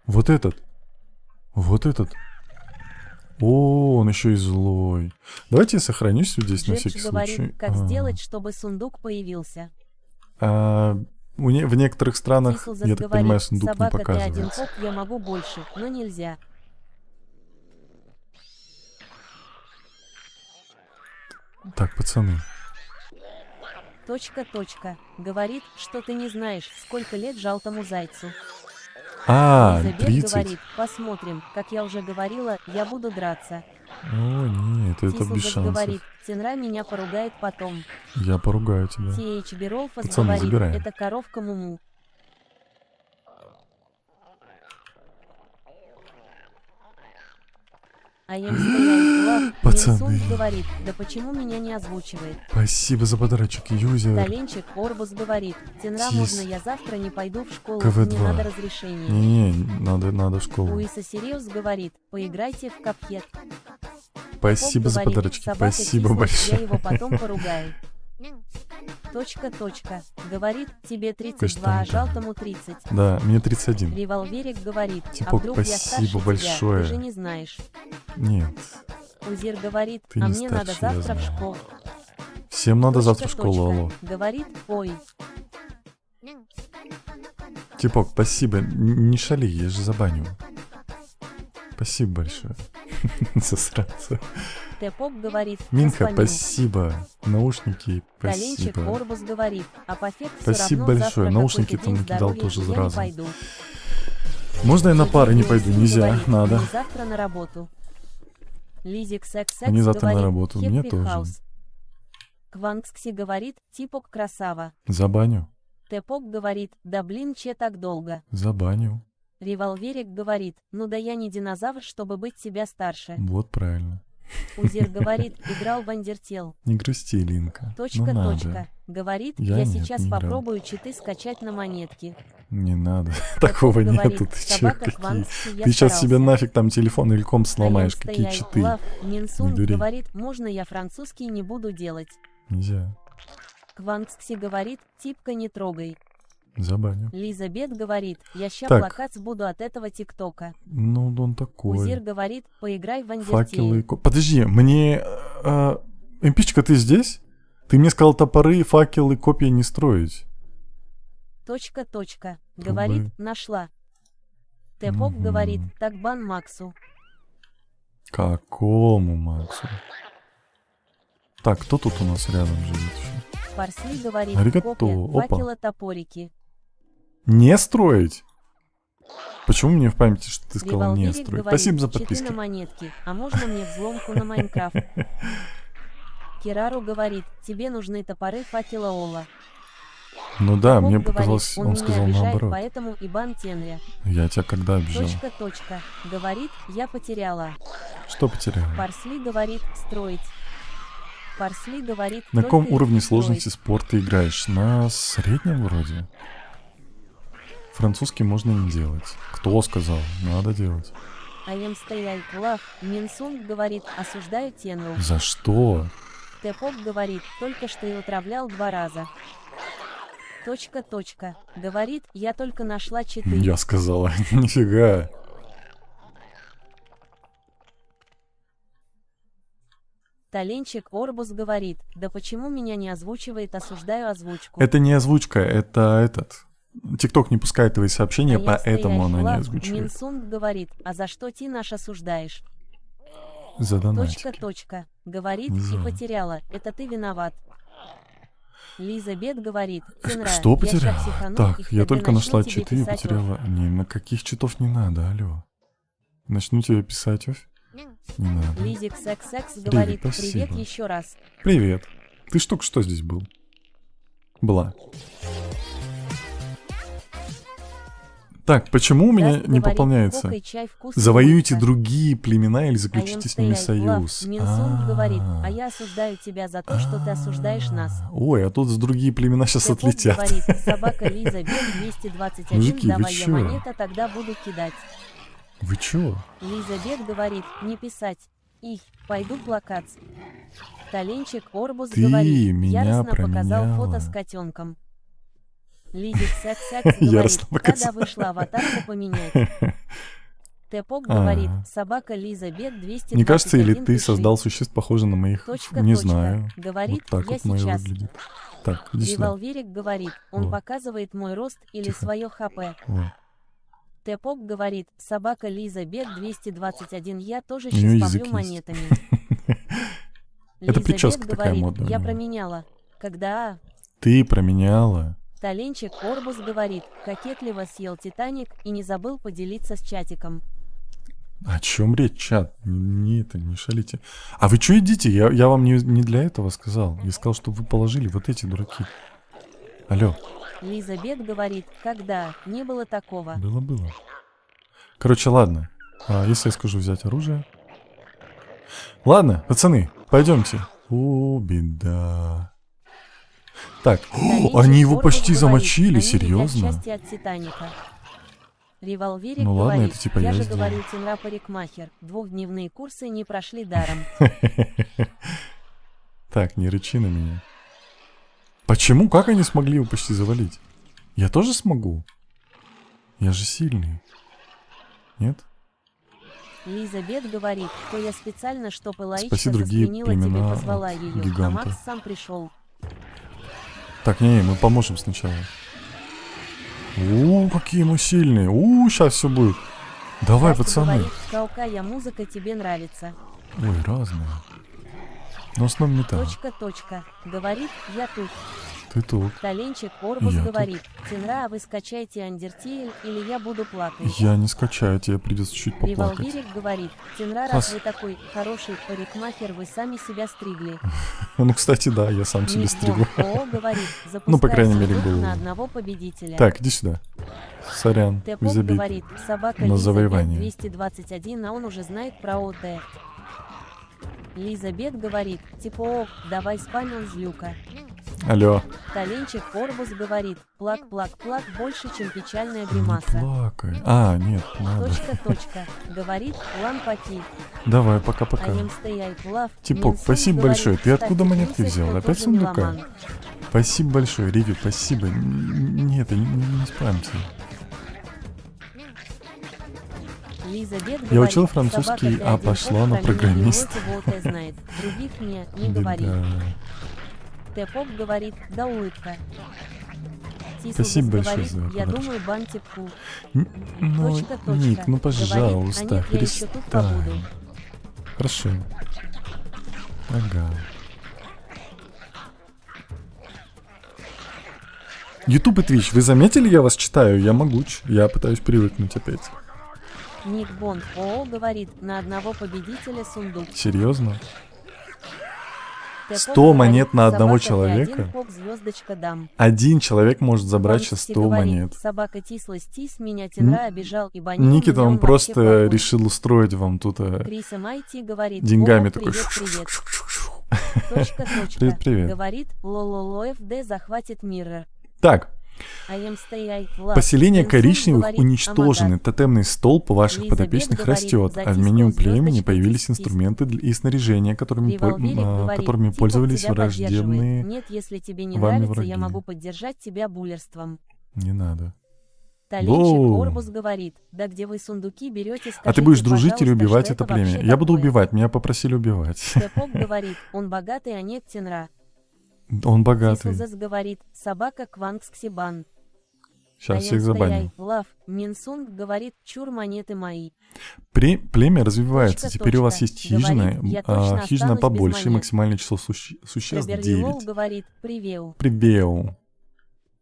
Вот этот. О, он еще и злой. Давайте я сохранюсь здесь на Джердж всякий говорит, случай. как сделать, чтобы сундук появился. В некоторых странах, Тислзас я так говорит, понимаю, сундук не собака, ты один показывается. поп, я могу больше, но нельзя. Так, пацаны. Точка. Говорит, что ты не знаешь, сколько лет жалтому зайцу. А, Лизабет 30. говорит, посмотрим, как я уже говорила, я буду драться. О, нет, это без Тисулгас шансов. говорит, Тенра меня поругает потом. Я поругаю тебя. TH Беролфас Пацаны, говорит, забираем. это коровка Муму. Пацаны. Минсун говорит, да почему меня не озвучивает? Спасибо за подарочек, юзер. Таленчик Орбус говорит, Тенра, Тис. можно я завтра не пойду в школу, КВ2. мне надо разрешение. Не, надо в школу. Уиса Сириус говорит, поиграйте в капхет. Спасибо за подарочки, собака спасибо киснет, большое. я его потом поругаю. Точка. Говорит, тебе 32, а Каштанка. жалтому 30. Да, мне 31. Револьверик говорит, Типок, а вдруг я спасибо старше большое. тебя, ты же не знаешь. Нет, Узир говорит, Ты а не мне надо старше, я завтра в знаю. школу. всем надо завтра в Точка. школу, алло. Говорит, ой. Типок, спасибо, не шали, я же забаню. Спасибо большое. Засранца. Тэпок говорит, Минка, «Воспомнил». спасибо. Наушники, Таленчик спасибо. Орбус говорит, а пофиг Спасибо все равно большое. завтра Наушники какой-то там день накидал здоровья, тоже я не сразу. пойду. Можно я на пары не Евгений пойду? Син Нельзя, говорит, надо. «Мне завтра на работу. Лизик Секс Мне завтра на говорит, работу, мне «Happy тоже. House». Квангскси говорит, Типок красава. Забаню, Тэпок говорит, да блин, че так долго. забаню. Револьверик говорит, ну да я не динозавр, чтобы быть себя старше. Вот правильно. Узир говорит, играл в Андертел. Не грусти, Линка. Ну надо. Говорит, Я я нет, сейчас не играл. попробую читы скачать на монетки. Не надо. Такого Говорит, нету, ты чё, собака какие? Квангский, я Ты сейчас старался. себе нафиг там телефон или комп А я сломаешь, какие стоял, читы. Лав, Минсун Не дури. говорит, можно я французский не буду делать. Нельзя. Квангский говорит, типка не трогай. Забаню. Лизабет говорит, я ща Так. плакать буду от этого тиктока. Ну, он такой. Узир говорит, поиграй в Факелы. Андертейл. Подожди, мне... Эмпичка, ты здесь? Ты мне сказал топоры, факелы, копии не строить. Точка. Говорит, нашла. Тэпок Мгм. говорит, так бан Максу. Какому Максу? Так, кто тут у нас рядом живет еще? Парсли говорит, Аригато, копия, опа. факела топорики. Не строить? Почему мне в памяти, что ты сказал не Револьверик строить? говорит, Спасибо за читы подписки. на монетки, а можно мне взломку на Майнкрафт? Кирару говорит, тебе нужны топоры факела Ола. Ну да, Бог мне говорит, показалось, он меня сказал обижает, наоборот. поэтому и бан Тенря. Я тебя когда обижал? Точка. Говорит, я потеряла. Что потерял? Парсли говорит, строить. Парсли говорит, На только каком их уровне строить. сложности спорта играешь? На среднем вроде. Французский можно не делать. Кто сказал? Надо делать. I am stay love. Минсун говорит, осуждаю Тенру. За что? Тэпок говорит, только что и отравлял 2 раза. Точка. Говорит, я только нашла читы. Я сказала, нифига. Таленчик Орбус говорит, да почему меня не озвучивает, осуждаю озвучку. Это не озвучка, это этот. ТикТок не пускает твои сообщения, I am поэтому stay она не love. озвучивает. Минсун говорит, а за что ты наш осуждаешь? За донатик. Точка. Говорит, Не и знаю. потеряла, это ты виноват. Лизабет говорит, Тенра, Что я потеряла? ща психану, и Так, в я ТГ только начну нашла тебе читы и писать потеряла. Не, на каких читов не надо, алло. Начну тебе писать, офь? Не надо. Лизик Секс говорит, привет спасибо. еще раз. Привет. Ты ж только что здесь был? Была. Так, почему у меня Даст не говорит, пополняется? «Кока и чай вкусный Завоюйте будет». другие племена или I am заключите с ними stay love. союз. Минсун говорит, а я осуждаю тебя за то, что ты осуждаешь нас. Ой, а тут с другие племена сейчас Тэпок отлетят. говорит, собака Лиза Бен 221, Мужики, вы давай я чё? монета, тогда буду кидать. Вы чё? Лиза Бет говорит, не писать. Их, пойду плакать. Таленчик Орбус Ты говорит, меня яростно показал променяла. фото с котенком. Лизик Секс говорит, Яростно когда показал. вышла аватарку поменять. Тэпок говорит, собака Лиза Бет 221. Мне кажется, или ты пиши. создал существ, похожих на моих? Точка. Не знаю. Говорит, Вот так я вот мое сейчас. выглядит. Так, иди сюда. Револьверик говорит, он Во. показывает мой рост или Тихо. свое ХП. Во. Тэпок говорит, собака Лиза Бет 221, я тоже У неё сейчас язык помлю есть. монетами. Это Лиза прическа Бек такая говорит, модная. я у него. променяла. Когда Ты променяла. Таленчик Орбус говорит, кокетливо съел Титаник и не забыл поделиться с чатиком. О чем речь, чат? Не это, не шалите. А вы что едите? Я вам не для этого сказал. Я сказал, что вы положили вот эти дураки. Алло. Лиза Бек говорит, когда не было такого. Было. Короче, ладно. Если я скажу взять оружие. Ладно, пацаны, пойдемте. О, беда. Так, Таленчик они его Орбус почти говорит, замочили, они серьезно? едят счастье от Титаника. Револьверик Ну ладно, говорит, это типа я я же сделал. говорю, Тенра парикмахер, двухдневные курсы не прошли даром. Так, не рычи на меня. Почему? Как они смогли его почти завалить? Я тоже смогу? Я же сильный. Нет? Лиза Бет говорит, что я специально, чтоб Элаичка Спаси другие заслюнила тебе, племена позвала от ее, гиганта. а Макс сам пришел. Так, не, мы поможем сначала. Какие мы сильные. Сейчас все будет. Давай, Настя пацаны. говорит, какая музыка тебе нравится. Ой, разные. Но в основном металл. Точка. Говорит, я тут. Ты тут. Таленчик Орбус Я говорит, Тенра, а вы скачайте Андертейл, или я буду плакать. Я не скачаю, тебе придется чуть поплакать. Револьверик говорит, Тенра, Класс. раз вы такой хороший парикмахер, вы сами себя стригли. Ну, кстати, да, я сам себе Ник стригу. Бон ООО говорит, Ну, по крайней мере, запускай голову. на одного победителя. Так, иди сюда. Сорян, Тэпоп без обид. говорит, собака на Лиза завоевание. Бет 221, а он уже знает про ОТ. Лиза Бет говорит, типа, давай спамил злюка. Алло. Таленчик Орбус говорит, плак, больше, чем печальная Не гримаса. плакай. Нет, надо. Точка. Говорит, лампаки. Давай, пока-пока. I am stay I love. Типок, Минсун спасибо говорит, большое. Ты откуда кстати, монетки Принцесс, взял? ты Опять тоже сундука? меломан. Спасибо большое, Риви, спасибо. Нет, не спамьте. Лиза Бет Я говорит, учил французский, собака, ты один пошла бог, на Калина программиста. Милоти знает. Других не говори. Беда. Тэпоп говорит, да улыбка. Тисус Спасибо большое говорит, за я подарок. думаю, бантипку. Ну, Точка. Ник, ну Говорит, пожалуйста, а нет, я еще тут побуду. перестань. Хорошо. Ага. YouTube и Twitch, вы заметили, я вас читаю? Я могуч. Я пытаюсь привыкнуть опять. Ник Бонд ООО говорит, на одного победителя сундук. Серьезно? Тэпоп 100 говорит, монет на одного собака, ты человека? один поп, звездочка дам. Один человек может забрать сейчас Банкси 100 говорит, монет. собака тислась тис, меня Тенра обижал и банил. Никита, меня он вообще просто плохой. решил устроить вам тут Криса Майти говорит, деньгами «О, такой. привет. Точка. Привет. Говорит, лололо ФД захватит мир. Так, I am stay I love. поселение Минсун коричневых говорит, уничтожены. «Амагат». Тотемный столб ваших Лиза подопечных Бет говорит, растет, а в меню затиснул племени звездочкой появились тис-тис. инструменты и снаряжение, которыми Револьверик говорит, которыми «Типок пользовались тебя поддерживает. враждебные. Нет, если тебе не вами нравится, враги. я могу поддержать тебя буллерством. Не надо. Таленчик Воу. Орбус говорит, да где вы сундуки берете, скажите, А ты будешь дружить или пожалуйста, убивать что это вообще племя? Я буду такое?» убивать, меня попросили убивать. Тэпоп говорит, он богатый, а нет Тенра. Он богатый. Тисузас говорит, собака Квангсксибан. Сейчас всех забаню. Лав. Минсунг говорит, чур монеты мои. Племя развивается. Теперь у вас есть хижина, Говорит, я точно хижина останусь без побольше, и монет. максимальное число существ Траберлилоу 9. говорит, привеу. Прибеу.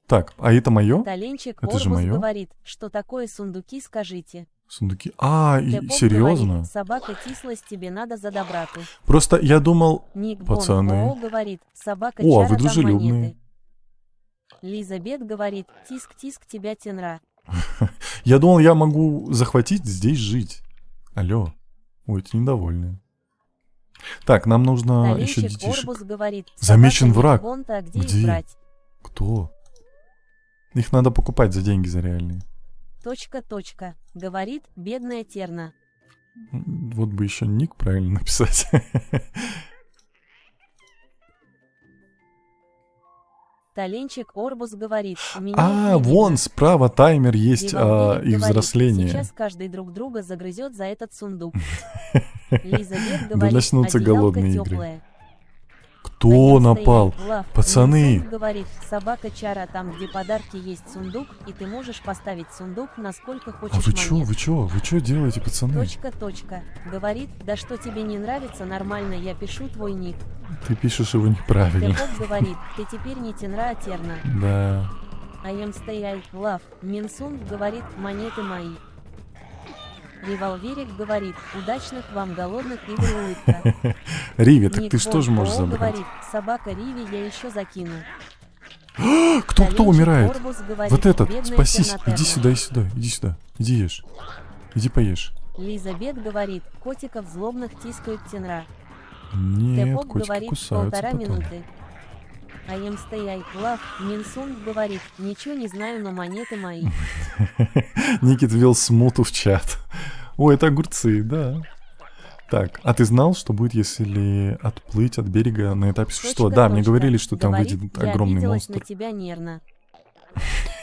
Так, а это мое? Таленчик Это же Орбус моё? говорит, что такое сундуки, скажите. Сундуки. Тэпоп Серьезно? говорит, собака тислась, тебе надо за добрату. Просто я думал... Ник Бон Пацаны. ООО говорит, собака О, а Чара вы дам дружелюбные. монеты. Лиза Бет говорит, тиск тебя Тенра. Я думал, я могу захватить, здесь жить. Алло. Ой, это недовольные. Так, нам нужно еще Таленчик детишек. Орбус говорит, Замечен собака враг. Ник Бонта, а где Где? их брать? Кто? Их надо покупать за деньги, за реальные. Точка. Говорит, бедная Терна. Вот бы еще ник правильно написать. Таленчик Орбус говорит, у меня их не Вон видно. справа таймер есть Револьверик их говорит, взросления. сейчас каждый друг друга загрызет за этот сундук. Лиза Бет Да говорит, начнутся одеялко голодные игры. теплое. Кто напал? Пацаны! Говорит, собака Чара, там, где подарки есть сундук, и ты можешь поставить сундук на сколько хочешь А монет. вы чё делаете, пацаны? Точка. Говорит, да что тебе не нравится, нормально, я пишу твой ник. Ты пишешь его неправильно. Тэпок говорит, ты теперь не Тенра, а Терна. Да. I am stay love. Минсунг говорит, монеты мои. Револьверик говорит, удачных вам голодных игр, улыбка. Риви, так Ник ты что же Бон можешь О забрать? говорит, собака Риви я еще закину. Кто Коленчик умирает? Корбус говорит, Вот этот, бедная спасись. Тернатерна. Иди сюда. Иди ешь. Иди поешь. Лизабет говорит, котиков злобных тискают Тенра. Нет, Тэпок котики говорит, кусаются 1,5 потом. минуты. I am stay love. Минсунг говорит, ничего не знаю, но монеты мои. Никит ввел смуту в чат. Ой, это огурцы, да. Так, а ты знал, что будет, если отплыть от берега на этапе существа? Да, мне говорили, что там Говорит, выйдет я огромный обиделась монстр. на тебя нервно.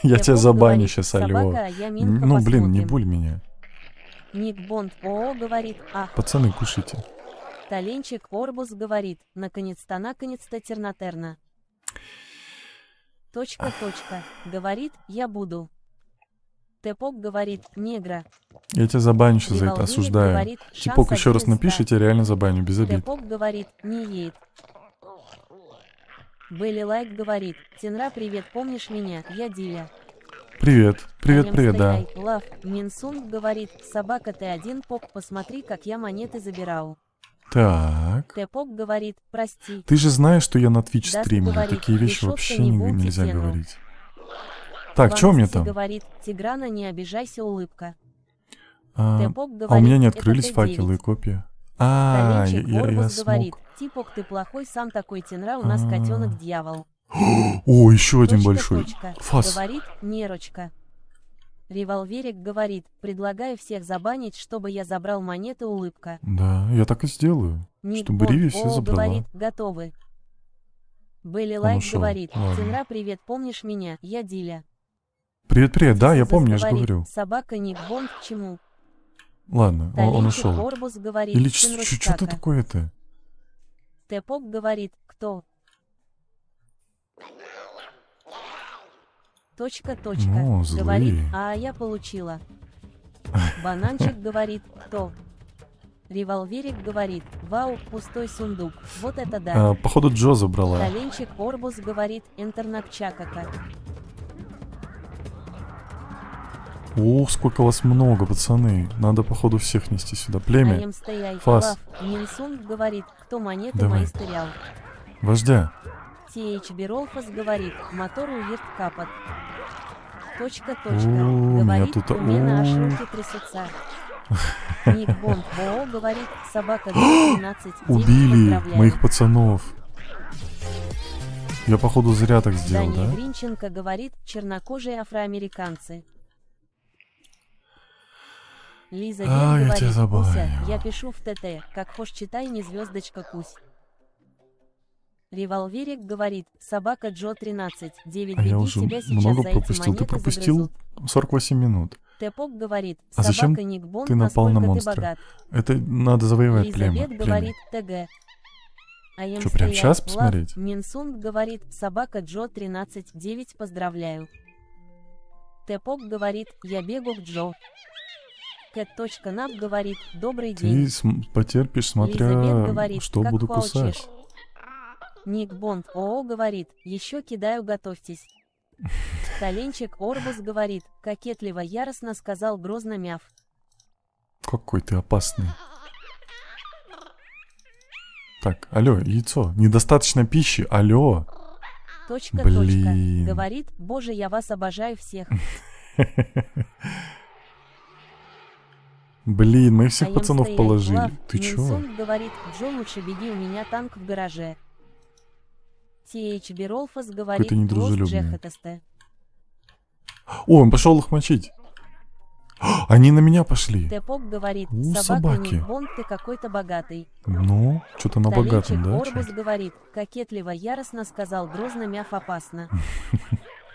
Я тебя Тэпок забаню говорит, сейчас, собака, алло. а я Минка, Ну, блин, не посмотрим. буль меня. Ник Бонд ООО говорит, ах. Пацаны, кушайте. Таленчик Орбус говорит, наконец-то Тернатерна. Точка. Говорит, я буду. Тэпок говорит, негра. Я тебя забаню сейчас за это, Револьверик осуждаю. говорит, Типок, шанс еще раз 1 из 100. напишите, реально забаню, без обид. Тэпок говорит, не едет. Белли Лайк говорит, Тенра, привет, помнишь меня? Я Диля. Привет, да. Лав. Минсунг говорит, собака ты один, Пок, посмотри, как я монеты забирал. Так. Тэпок говорит, прости. Ты же знаешь, что я на Twitch Даст стримлю. говорит, Такие вещи решетка вообще не будет нельзя Тенру. говорить. Так, что мне Ванкси там? говорит, Тиграна, не обижайся, улыбка. А Тэпок у говорит, меня не это открылись Т9. факелы и копия. А, Таленчик я Орбус смог. говорит, Типок, ты плохой, сам такой Тенра, у нас А. котенок дьявол. О, еще один большой. Фас. Говорит, нерочка. Револьверик говорит, предлагаю всех забанить, чтобы я забрал монеты, улыбка. Да, я так и сделаю. Ник Чтобы Бонд Риви все ООО забрала. говорит, готовы. Белли Он Лайк ушел. говорит, Ладно. Тенра, привет, помнишь меня? Я Диля. Привет, да, я Тизис помню, я же говорит, говорю. собака Ник Бонд к чему? Ладно, он Таленчик ушел. Орбус говорит, Или Тенру что Чкака. такое-то? Тэпок говорит, кто? Точка. Ну, злые. Говорит, а я получила. Бананчик говорит, кто? Револьверик говорит, вау, пустой сундук. Вот это да. Походу Джо забрала. Таленчик Орбус говорит, Интернакчакака. Ох, сколько вас много, пацаны. Надо, походу, всех нести сюда. Племя. Фас. Минсунг говорит, кто монеты Давай. мои стрелял. Вождя. TH Беролфас говорит, мотор уверт капот. Точка. О, меня Говорит, тут- у меня аж о. руки трясутся. Ник Бонд ООО говорит, собака 12. Убили моих пацанов. Я, походу, зря так сделал, Дания да? Гринченко говорит, чернокожие афроамериканцы. Лиза А, я говорит, тебя забаню. Куся, я пишу в ТТ, как хошь читай, не звездочка Кусь. Револьверик говорит, собака Джо 13, 9, А я беги, уже тебя сейчас много за эти пропустил. Ты монеты пропустил загрызут. 48 минут. Тэпок говорит, А зачем собака Ник Бонд, ты напал на насколько ты монстра? богат. Это надо завоевать племя. Лизабет говорит, ТГ. Чё, прям сейчас посмотреть? Минсунг говорит, собака Джо 13, 9, поздравляю. Тэпок говорит, я бегу к Джо. Кэт.нап говорит, добрый день. Ты потерпишь, Лизабет смотря говорит, что как буду хочешь. кусать. Ник Бонд ООО говорит, еще кидаю, готовьтесь. Таленчик Орбус говорит, кокетливо яростно сказал грозно мяв. Какой ты опасный. Так, алло, яйцо. Недостаточно пищи, алло. Точка. Блин. Говорит, боже, я вас обожаю всех. Блин, моих всех I am пацанов stay положили. love. Ты чё? Минсунг говорит, Джо, лучше беги, у меня танк в гараже. TH Беролфас говорит, Какой-то недружелюбный. Джехатесте. О, он пошел их мочить. Они на меня пошли. Тэпок говорит, У, собака собаки. Ник Бонд, ты какой-то богатый. Ну, что-то на Таленчик богатом, да? Орбус чё? говорит, кокетливо яростно сказал грозно мяв опасно.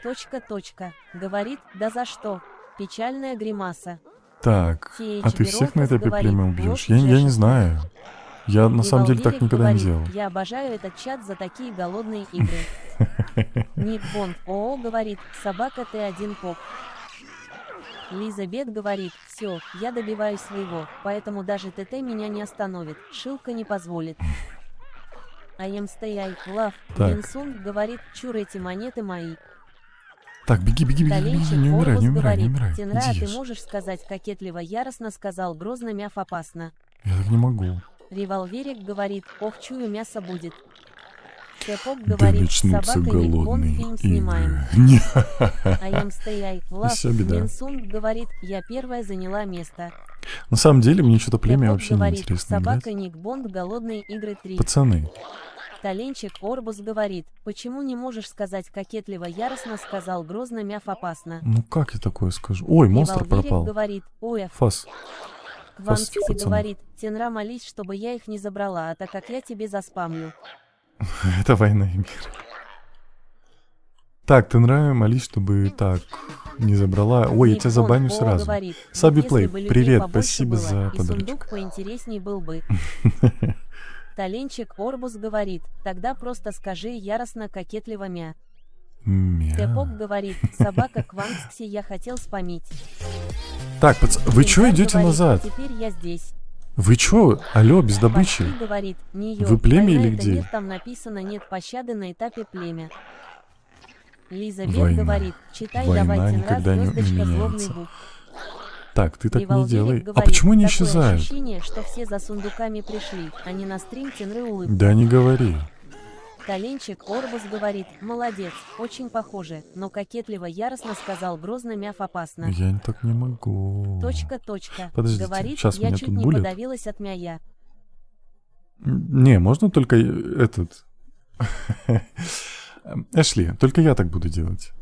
Точка. Говорит, да за что? Печальная гримаса. Так, TH а ты всех на Беролфас этапе говорит, племя «Ложь убьешь? Я не Джешет». знаю. Я на самом деле так Револверик никогда не говорит, делал. я обожаю этот чат за такие голодные игры. Ник Бонд ООО говорит, собака ты один поп. Лиза Бет говорит, все, я добиваюсь своего, поэтому даже ТТ меня не остановит, шилка не позволит. I am stay I love. Так. Минсунг говорит, чур эти монеты мои. Так, беги, беги, беги, беги, Таленчик не умирай, Орбус не умирай, не говорит, умирай. Тенра, а Иди ты ешь. можешь сказать кокетливо яростно, сказал грозно, мяв опасно. Я так не могу. Револверик говорит, ох, чую, мясо будет. Тэпок Да говорит, начнутся собака Ник Бонд, голодные фильм игры. снимаем. Не. I am stay I love. Всё, беда. Минсунг говорит, я первая заняла место. На самом деле, мне что-то племя Тэпок вообще не говорит, интересно собака играть. Ник Бонд, голодные игры 3. Пацаны, Таленчик Орбус говорит, почему не можешь сказать кокетливо яростно, сказал грозно, мяв опасно. ну как я такое скажу? Ой, монстр Револверик пропал. говорит, ой, Фас. Кванкси пацаны. говорит, Тенра, молись, чтобы я их не забрала, а так как я тебе заспамлю. Это война и мир. Так, ты нравится, молись, чтобы так не забрала. Ой, я Ник тебя Бонд забаню ООО сразу. говорит, Саби если Плей, бы людей привет, побольше спасибо было, за и сундук подарочек. поинтересней был бы. Таленчик Орбус говорит, тогда просто скажи яростно, кокетливо мя. Тэпок Мя. говорит, собака Кванкси, я хотел спамить. Так, вы чё Тенра идете говорит, назад? теперь я здесь. Вы чё? Алло, без добычи. Пашки говорит, не ё, Вы племя война или это где? мир, там написано нет пощады на этапе племя. Лиза Бет Война. говорит, читай Война давай, Тенра, никогда не звездочка, злобный меняется. бук. Так, ты так не Револверик делай. А говорит, почему они такое исчезают? ощущение, что все за сундуками пришли, а не на стрим Тенры улыбку. Да не говори. Таленчик Орбус говорит, молодец, очень похоже, но кокетливо яростно сказал грозно, мяв опасно. Я так не могу. Точка. Подождите, Говорит, сейчас я меня чуть тут не булят. подавилась от мяя. Не, можно только этот... Эшли, только я так буду делать.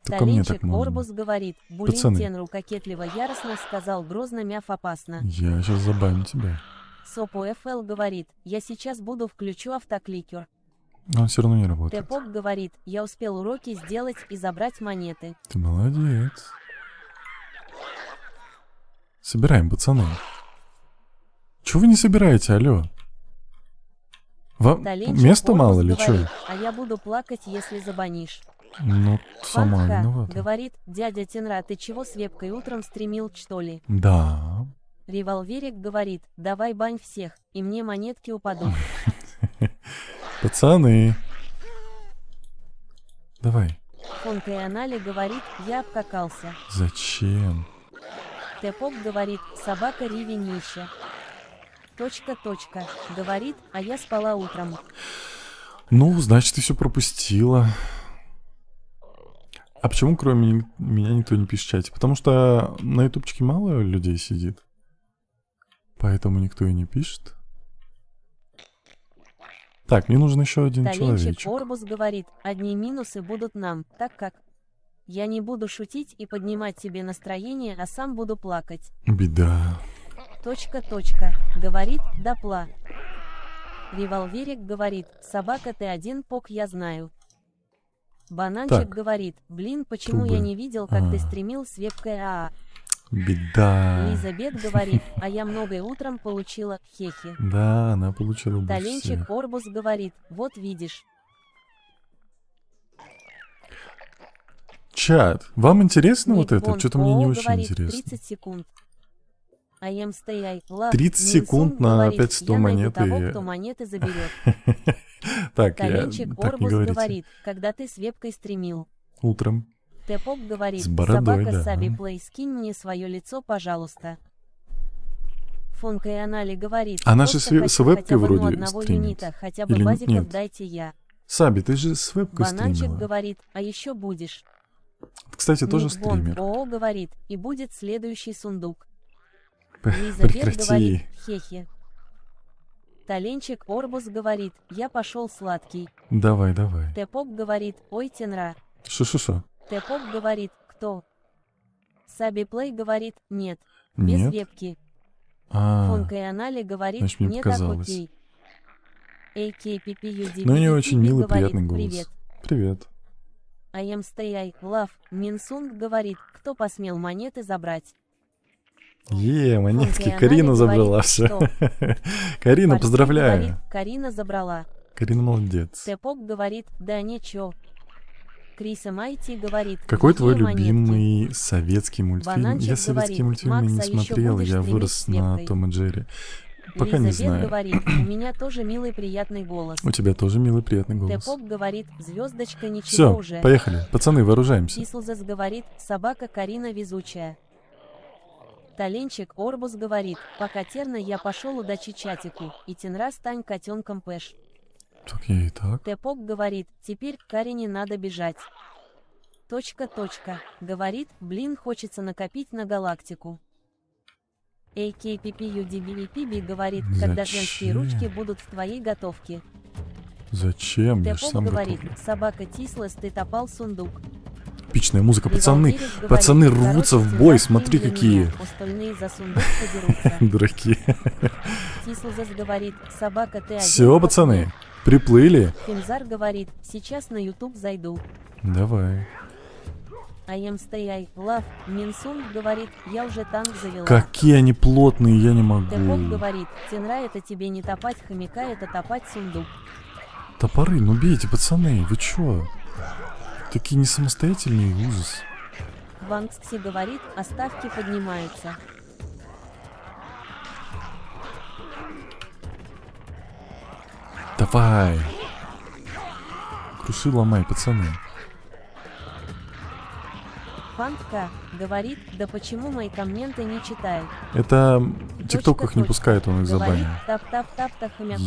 Только мне так Таленчик можно. Орбус говорит, булин Пацаны. Тенру кокетливо яростно сказал грозно, мяв опасно. Я сейчас забаню тебя. Сопу ФЛ говорит, я сейчас буду включу автокликер. Но он все равно не работает. Тэпок говорит, я успел уроки сделать и забрать монеты. Ты молодец. Собираем, пацаны. Чего вы не собираете, алло? Вам Таленчик места Орбус мало или говорит, что? а я буду плакать, если забанишь. Ну, сама Фанха виновата. говорит, дядя Тенра, ты чего с вебкой утром стримил, что ли? Да. Револверик говорит, давай бань всех, и мне монетки упадут. Пацаны. Давай. Фонка и Анали говорит, я обкакался. Зачем? Тэпок говорит, собака Риви нища. Точка. Говорит, а я спала утром. Ну, значит, ты все пропустила. А почему кроме меня никто не пишет в чате? Потому что на ютубчике мало людей сидит. Поэтому никто и не пишет. Так, мне нужен еще один Таленчик человечек. Орбус говорит, одни минусы будут нам, так как я не буду шутить и поднимать тебе настроение, а сам буду плакать. Беда. Точка. Говорит, допла. Револверик говорит, собака ты один пок, я знаю. Бананчик Так. говорит, блин, почему Трубы. я не видел, как ты А. стримил с вебкой АА. Беда. Лиза Бет говорит, а я многое утром получила, хехи. Да, она получила бы Таленчик всех. Орбус говорит, вот видишь. Чат, вам интересно вот Ник это? Бонд Что-то мне не ООО очень говорит, интересно. 30 секунд. I am stay I love. 30 секунд Минсунг на говорит, опять 100 я найду монет того, и- кто монеты заберет. Так, я... Таленчик Так не Орбус говорите. говорит, когда ты с вебкой стримил. Утром. Тэпок говорит, С бородой, собака да. Саби Плей, скинь мне свое лицо, пожалуйста. Фонка и Анали говорит, Она же просто с хочу вебкой хотя бы, вроде одного стримит. юнита, хотя бы Или базиков нет? дайте я. Саби, ты же с вебкой Бананчик стримила. говорит, а еще будешь. Кстати, тоже Ник Бонд стример. ООО говорит, и будет следующий сундук. Лиза Бет говорит, Прекрати. хехе. Таленчик Орбус говорит, я пошел сладкий. Давай, давай. Тэпок говорит, ой, Тенра. Шо-шо-шо? Тэпок говорит, кто? Саби Плей говорит, нет, без Нет? вебки. А, Фонка и Анали говорит, значит, мне мне так показалось. окей. AKPPUDP ну, у нее очень милый, говорит, приятный голос. привет. Привет. I am stay I love. Минсунг говорит, кто посмел монеты забрать. Монетки, Фонтеанале Карина говорит, забрала все. что? Карина, Фарси поздравляю. говорит, Карина забрала. Карина молодец. Тэпок говорит, да ничего. Криса Майти говорит, Какой твой «Какие монетки?» любимый советский мультфильм? Бананчик Я советские говорит, мультфильмы не «Макс, а ещё смотрел, будешь я стримить вырос с на Пепкой?» Том и Джерри. Пока не Лизабет знаю. говорит, у меня тоже милый приятный голос. У тебя тоже милый приятный голос. Тэпок говорит, звездочка ничего Все, уже. поехали. Пацаны, вооружаемся. Тислзас говорит, собака Карина везучая. Таленчик Орбус говорит, пока терно я пошел удачи чатику, и тенра стань котенком пэш. Так я и так. Тэпок говорит, теперь к Карине надо бежать. Говорит, блин, хочется накопить на галактику. AKPPUDBPB говорит, когда женские Зачем? ручки будут в твоей готовке. Зачем? Я же Тэпок сам говорит, готовлю. собака Тислас, ты топал сундук. Эпичная музыка. Пацаны, Револверик говорит, пацаны рвутся короче, в бой. тенра Смотри, скинь для какие. меня, остальные за сундук подерутся. Дураки. Тислзас говорит, собака ты один. Все, пацаны, приплыли. Финзар говорит, сейчас на YouTube зайду. Давай. I am stay love. Минсун говорит, я уже танк завела. Какие они плотные, я не Тэпок могу. говорит, тенра это тебе не топать хомяка, это топать сундук. Топоры, ну бейте, пацаны, вы чё? Такие не самостоятельные, ужас. Вангскси говорит, а ставки поднимаются. Давай. Круши, ломай, пацаны. Фантка говорит, да почему мои комменты не читают? Это ТикТок их не пускает, он их Говорит, забанил. тап-тап-тап-та хомяку.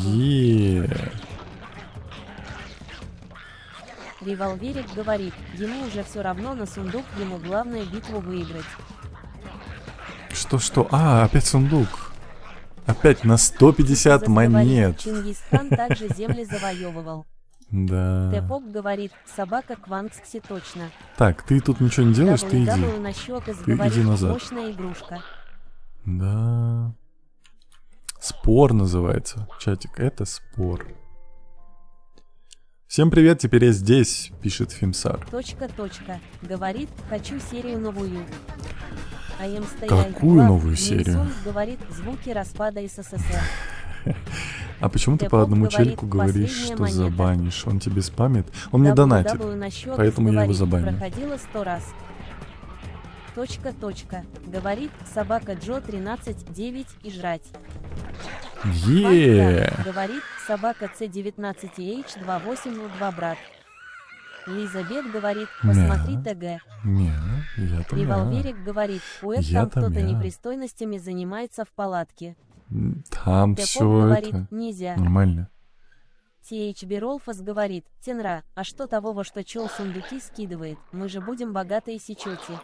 Револверик говорит, ему уже все равно на сундук, ему главное битву выиграть. Что? А, опять сундук. Опять на 150 Тислзас монет. говорит, Чингисхан также земли завоевывал. Да. Тэпок говорит, собака Квангскси точно. Так, ты тут ничего не делаешь, ты иди. WW на щекас Ты говорит, иди назад. мощная игрушка. Да. Спор называется. Чатик, это спор. Всем привет, теперь я здесь, пишет Фимсар. Говорит, хочу серию новую. Какую новую серию? Минсун говорит, звуки распада СССР. А почему ты по Тэпок одному говорит, челику говоришь, последняя что монета. забанишь? Он тебе спамит? Он мне донатит. WW на щекас поэтому я его говорит, забаню. проходила 100 раз. Говорит, собака Джо 13-9 и жрать. Е. Говорит, собака C19H2802 брат. Лизабет говорит, посмотри ТГ. Не, я там. Револверик говорит, Я там кто-то там, я. непристойностями занимается в палатке. Там Тэпок все говорит, это нельзя. нормально. THB Ролфас говорит, тенра, а что того, что чел сундуки скидывает, мы же будем богатые сечете.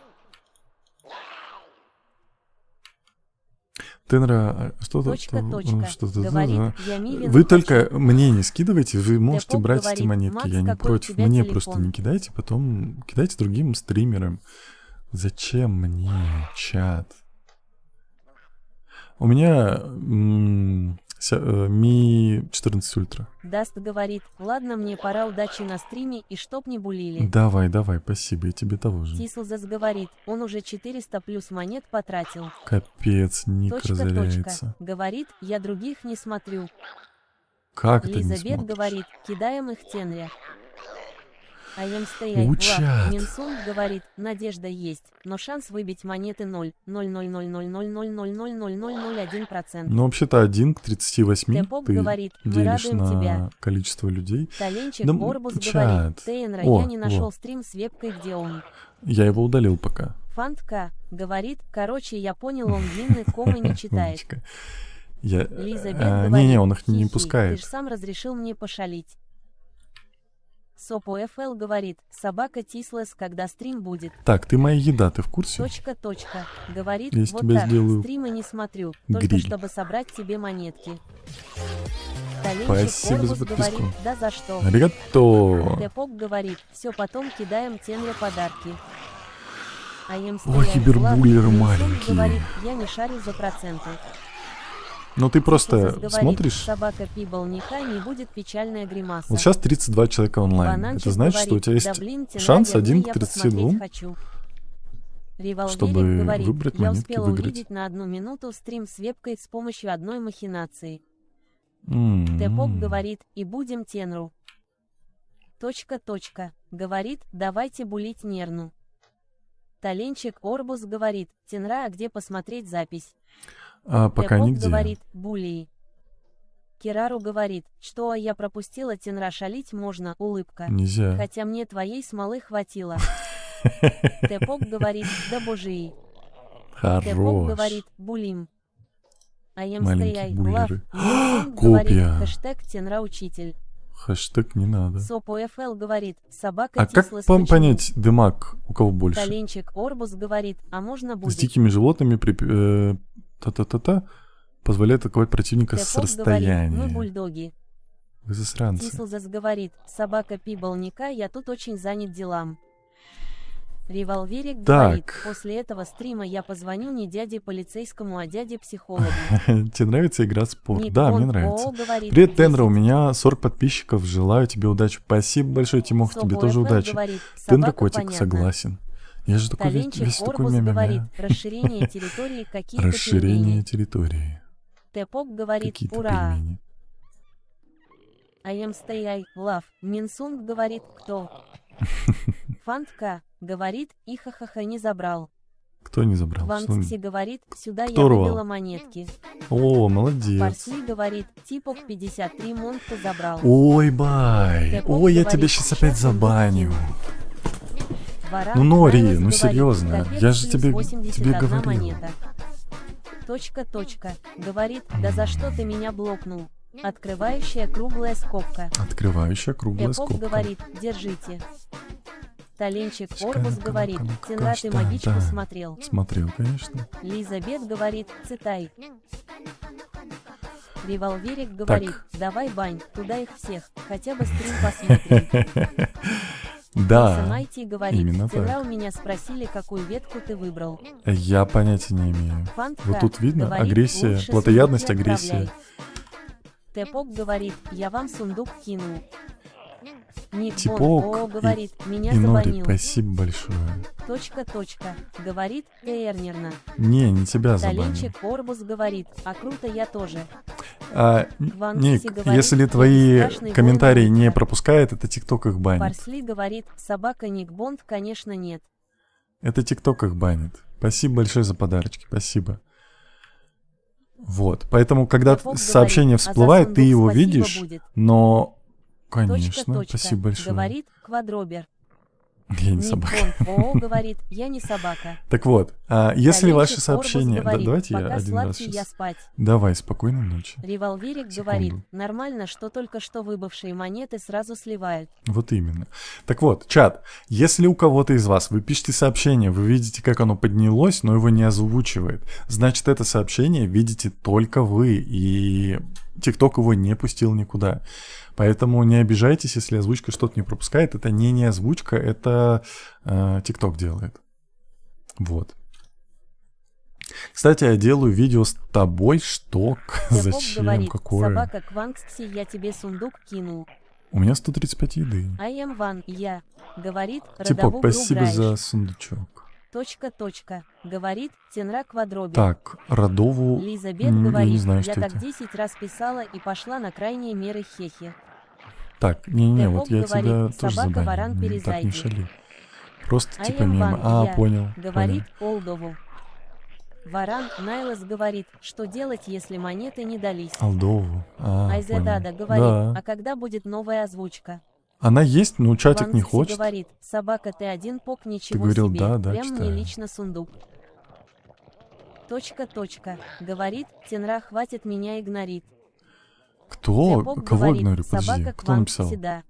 Тенра, что-то, что-то, Говорит, да. я Мивин Вы хочу. только мне не скидывайте, вы можете Тэпок брать говорит, эти монетки, Макс, я не какой у против. тебя Мне телефон? просто не кидайте, потом кидайте другим стримерам. Зачем мне чат? У меня Mi 14 Ультра. Даст говорит, ладно, мне пора, удачи на стриме и чтоб не булили. Давай, спасибо, и тебе того же. Тислзас говорит, он уже 400 плюс монет потратил. Капец, ник разоряется. Говорит, я других не смотрю. Как это не Лизабет смотришь? говорит, кидаем их тенре. Учат. Минсун говорит, надежда есть, но шанс выбить монеты 0. 0,00000000001%. Ну, вообще-то 1 к 38 Тэпок ты говорит, мы делишь радуем на тебя. количество людей. Таленчик Да, Орбус чат. говорит, Тейнра, О, я не нашел во. стрим с вебкой, где он. Я его удалил пока. Фантка говорит, короче, я понял, он длинный, комы не читает. Умничка. Я... Лизабет не, говорит, он их не «Хи-хи, пускает. ты ж сам разрешил мне пошалить. Сопо ФЛ говорит, собака Тислес, когда стрим будет. Так, ты моя еда, ты в курсе? Говорит, Я из вот тебя так, сделаю стримы не смотрю, только гриль. чтобы собрать тебе монетки. Таленчик Спасибо за Орбус подписку. говорит, да за что. Аригато. Тэпок говорит, все потом кидаем тенре подарки. Ой, кибербуллеры маленькие. Говорит, я не шарю за проценты. Ну ты просто Говорит, смотришь. собака Пибл нихай не будет печальная гримаса. Вот сейчас 32 человека онлайн. Бананчик Это значит, что у говорит, тебя есть да блин, тенра, шанс я 1 к посмотреть 32. хочу. Револверик говорит, выбрать я монетки, успела выиграть. увидеть на 1 минуту стрим с вебкой с помощью одной махинации. М-м-м. Тэпок говорит, и будем тенру. Говорит, давайте булить нерну. Таленчик Орбус говорит, тенра, а где посмотреть запись? Пока Тэпок нигде. говорит, булии. Кирару говорит, что я пропустила тенра, шалить можно, улыбка. Нельзя. Хотя мне твоей смолы хватило. Тэпок говорит, да божии. Тэпок Хорош. говорит, булим. Маленькие Love. буллеры. Говорит, Копия. хэштег тенра учитель. Хэштег не надо. СОПОФЛ говорит, собака А как тислась, вам почему? понять, дымак у кого больше? Таленчик Орбус говорит, а можно С будет? дикими животными позволяет атаковать противника с Тэпок говорит, мы расстояния. бульдоги. Вы засранцы. Тислзас говорит, собака пиболника, я тут очень занят делам. Револверик говорит, Так. после этого стрима я позвоню не дяде полицейскому, а дяде психологу. Тебе нравится игра спорт? Ник Да, Бон мне нравится. ООО говорит, Привет, Тенра, 10. у меня 40 подписчиков, желаю тебе удачи. Спасибо большое, Тимох, тебе Сопо тоже ФМ удачи. говорит, Тенра собака котик, понятно. согласен. Я же такой Таленчик весь такой Орбус говорит, мя-мя-мя. расширение территории, какие-то Расширение пельмени. территории. Тэпок говорит, Какие-то ура. пельмени. I am stay love. Минсунг говорит, кто? Фантка говорит, и ха-ха-ха не забрал. Кто не забрал? Вангси говорит, сюда Кто я рвал? выбила монетки. О, молодец. Парсли говорит, типок 53 монтка забрал. Ой, бай. Тэпок Ой, я говорит, тебя сейчас опять щас он забаню. Варан Ну, Нори, Найлс ну, говорит, серьезно, капец, я же плюс тебе 81 говорил. монета. Говорит, да за что ты меня блокнул? Открывающая круглая скобка. Открывающая круглая Тэпок скобка. говорит, держите. Таленчик Чекай, Орбус ну-ка, говорит, ну-ка, ну-ка, Тенра, ты что? магичку Да. смотрел. Смотрел, конечно. Лизабет говорит, цитай. Револверик говорит, давай бань, туда их всех, хотя бы стрим посмотрим. Да, Самайти говорит, именно Тенра, так. у меня спросили, какую ветку ты выбрал. Я понятия не имею. Фантка Вот тут видно говорит, агрессия, лучше плотоядность, сундук не агрессия. отправляй. Тэпок говорит, я вам сундук кинул. Ник Типок Бон говорит, меня И Нори, забанил. спасибо большое. Говорит, Тернерна. Не тебя забанил. Таленчик Орбус говорит, а круто я тоже. Ник, Ванкси говорит, если я твои бесстрашный комментарии воин не Ника. пропускает, это ТикТок их банит. Парсли говорит, собака Ник Бонд, конечно нет. Это ТикТок их банит. Спасибо большое за подарочки, спасибо. Вот, поэтому, когда Тэпок сообщение говорит, а за всплывает, ты сундук его спасибо видишь, будет. но, конечно, спасибо большое. Говорит, Квадробер. Я не Ник собака. Бонд ООО говорит, я не собака. Так вот, если ваши Таленчик Орбус сообщения... говорит, давайте я пока один раз сладкий, я сейчас. спать. Давай, спокойной ночи. Револверик Секунду. говорит, нормально, что только что выбывшие монеты сразу сливают. Вот именно. Так вот, чат, если у кого-то из вас вы пишете сообщение, вы видите, как оно поднялось, но его не озвучивает, значит, это сообщение видите только вы, и ТикТок его не пустил никуда. Поэтому не обижайтесь, если озвучка что-то не пропускает. Это не озвучка, это ТикТок делает. Вот. Кстати, я делаю видео с тобой, что, Тэпок зачем, говорит, какое. собака Квангкси, я тебе сундук кинул. У меня 135 еды. I am one, я. Говорит, Типок, родовую игру спасибо играешь. за сундучок. Говорит, Тенра Квадробер. Так, родову... Лизабет я не говорит, знаю, я что так это. 10 раз писала и пошла на крайние меры хехи. Так, не-не, Тэпок вот я говорит, тебя тоже собака, забаню. варан, Так не перезайди. шали. Просто I типа am мимо. one, я. Понял. Говорит, Олдову. Варан Найлас говорит, что делать, если монеты не дались. Алдову. Айзедада понял. говорит, Да. а когда будет новая озвучка? Она есть, но чатик не Ванкси хочет. говорит, собака ты один пок, ничего говорил, себе, да, прям читаю. мне лично сундук. Говорит, Тенра хватит меня игнорит. Кто? Тэпок Кого говорит, игнорю? Подожди, собака кто Кванкси, написал? да.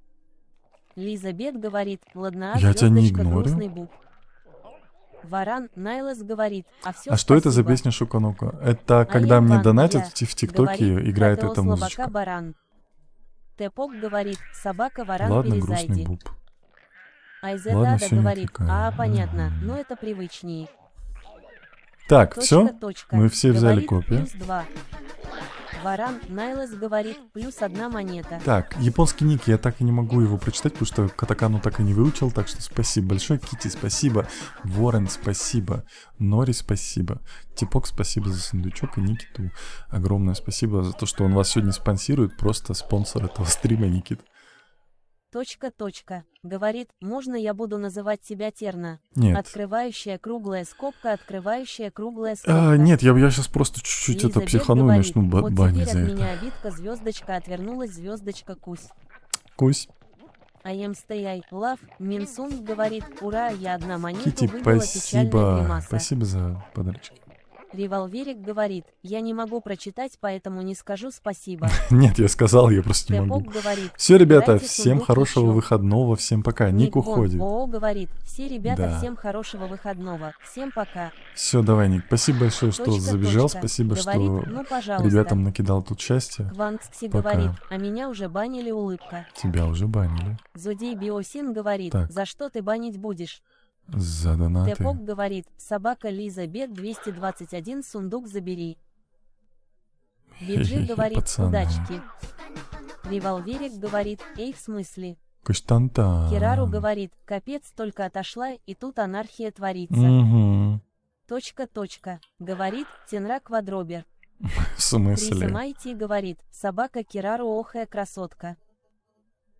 Лизабет говорит, ладно, Я тебя не звездочка, игнорю. грустный буб. Варан Найлас говорит, а все А что это за песня Шуканука? Это когда мне донатят в ТикТоке, играет эта музычка. Баран. Тэпок говорит, собака Варан, Ладно, грустный перезайди. буб. Ладно, Айзедада всё, не говорит, отвлекаю. понятно, но это привычнее. Так, все? Точка. Мы все взяли Говорит, копию. +2. Варан Найлес говорит, +1 монета. Так, японский ник, я так и не могу его прочитать, потому что катакану так и не выучил, так что спасибо большое. Кити, спасибо. Ворон, спасибо. Нори, спасибо. Типок, спасибо за сундучок. И Никиту огромное спасибо за то, что он вас сегодня спонсирует. Просто спонсор этого стрима, Никит. Говорит, можно я буду называть тебя Терна? Нет. Открывающая круглая скобка, открывающая круглая скобка. Нет, я сейчас просто чуть-чуть это Лизабет психану и говорит, начну вот банить теперь за от это. меня обидка, звездочка отвернулась, звездочка кусь. Кусь. I am stay love, Минсунг говорит, ура, я одна монету Кити, выбила, печальная спасибо. гримаса. Спасибо за подарочки. Револьверик говорит, я не могу прочитать, поэтому не скажу спасибо. Нет, я сказал, я просто не могу. Тэпок говорит, Все, ребята, дайте всем сундук хорошего еще. выходного, всем пока. Ник уходит. ООО говорит, все ребята, Да. всем хорошего выходного, всем пока. Все, давай, Ник. Спасибо большое, что забежал. Точка. Спасибо, Говорит, что ну пожалуйста. ребятам накидал тут счастье. Кванкси Пока. говорит, а меня уже банили, улыбка. Тебя уже банили. Зодей Биосин говорит, Так. за что ты банить будешь? За донаты. Тэпок говорит, собака Лиза Бет 221, сундук забери. Биджи Хе-хе-хе, говорит, пацаны. удачки. Револьверик говорит, эй, в смысле? Каштанта. Керару говорит, капец, только отошла, и тут анархия творится. Угу. Говорит, Тенра Квадробер. В Криса смысле? Майти говорит, собака Керару охая красотка.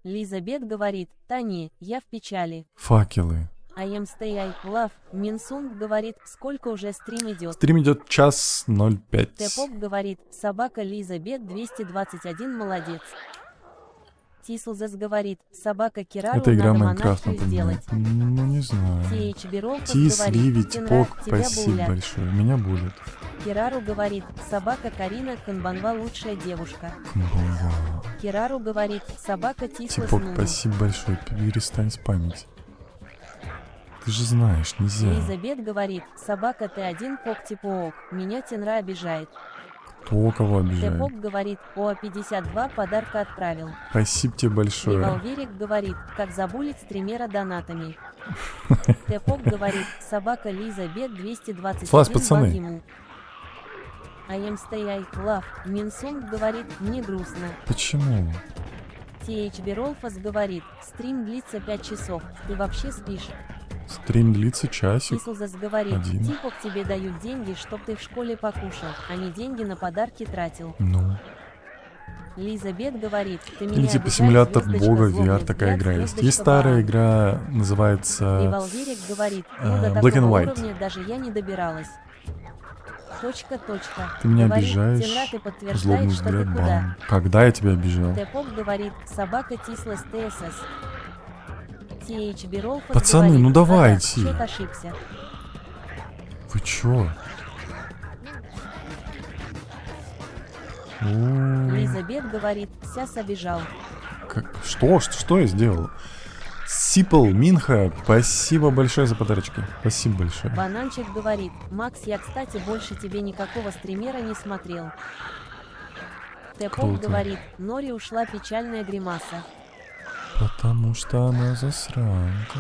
Лиза Бет говорит, Тани, я в печали. Факелы. I am stay love. Минсунг говорит, сколько уже стрим идет. Стрим идет час 05. Тэпок говорит, собака Лиза Бет 221, молодец. Тислзес говорит, собака Керару Это игра надо Майнкрафт, монархию напоминает. сделать. Ну, не знаю. TH Беролфас Тис, говорит, Ливи, Тенра, Типок, тебя спасибо буля. большое. Меня будет. Керару говорит, собака Карина Канбанва лучшая девушка. Бомба. Керару говорит, собака Тислас Типок, Нуну. спасибо большое. Перестань спамить. Ты же знаешь, нельзя. Лизабет говорит, собака Т1 Пок-Типоок, меня Тенра обижает. Кто кого обижает? Тэпок говорит, ОА-52 подарка отправил. Спасибо тебе большое. Револьверик говорит, как забулить стримера донатами. Тэпок говорит, собака Лиза Бет 221 Фас, пацаны. бан ему. I am stay love. Минсунг говорит, мне грустно. Почему? TH Беролфас говорит, стрим длится 5 часов, ты вообще спишь? Стрим длится часик. Тислзас говорит, Один. Типок тебе дают деньги, чтоб ты в школе покушал, а не деньги на подарки тратил. Ну. Лиза Бет говорит, ты меня Или типа обижаешь, симулятор звездочка, бога, злобный VR такая взгляд, игра есть. звездочка, Есть старая баран. игра, называется... Револьверик говорит, ну до Black and такого White. уровня даже я не добиралась. Ты меня Говорит, обижаешь. Тенра, ты Злобный подтверждаешь, что ты взгляд, куда? бам. Когда я тебя обижал? Тэпок говорит, собака Тислас ТСС. TH Беролфас Пацаны, говорит, ну давайте. Чё-то ошибся. Вы чё? О, Лизабет говорит, Сяс обижал. Что я сделал? Сипл, Минха, спасибо большое за подарочки. Спасибо большое. Бананчик говорит, Макс, я, кстати, больше тебе никакого стримера не смотрел. Тэпок Круто. говорит, Нори ушла печальная гримаса. Потому что она засранка.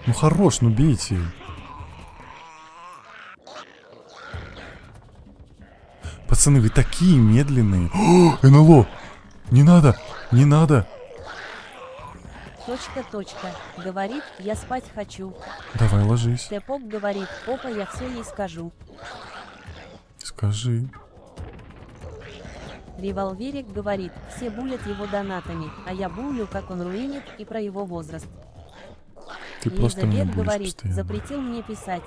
Ну хорош, ну бейте. Пацаны, вы такие медленные. О, НЛО! Не надо! Не надо! Говорит, я спать хочу. Давай, ложись. Тэпок говорит, опа, я все ей скажу. Скажи. Револьверик говорит, все булят его донатами, а я булю, как он руинит, и про его возраст. Ты просто меня Лизабет будешь говорит, постоянно. запретил мне писать.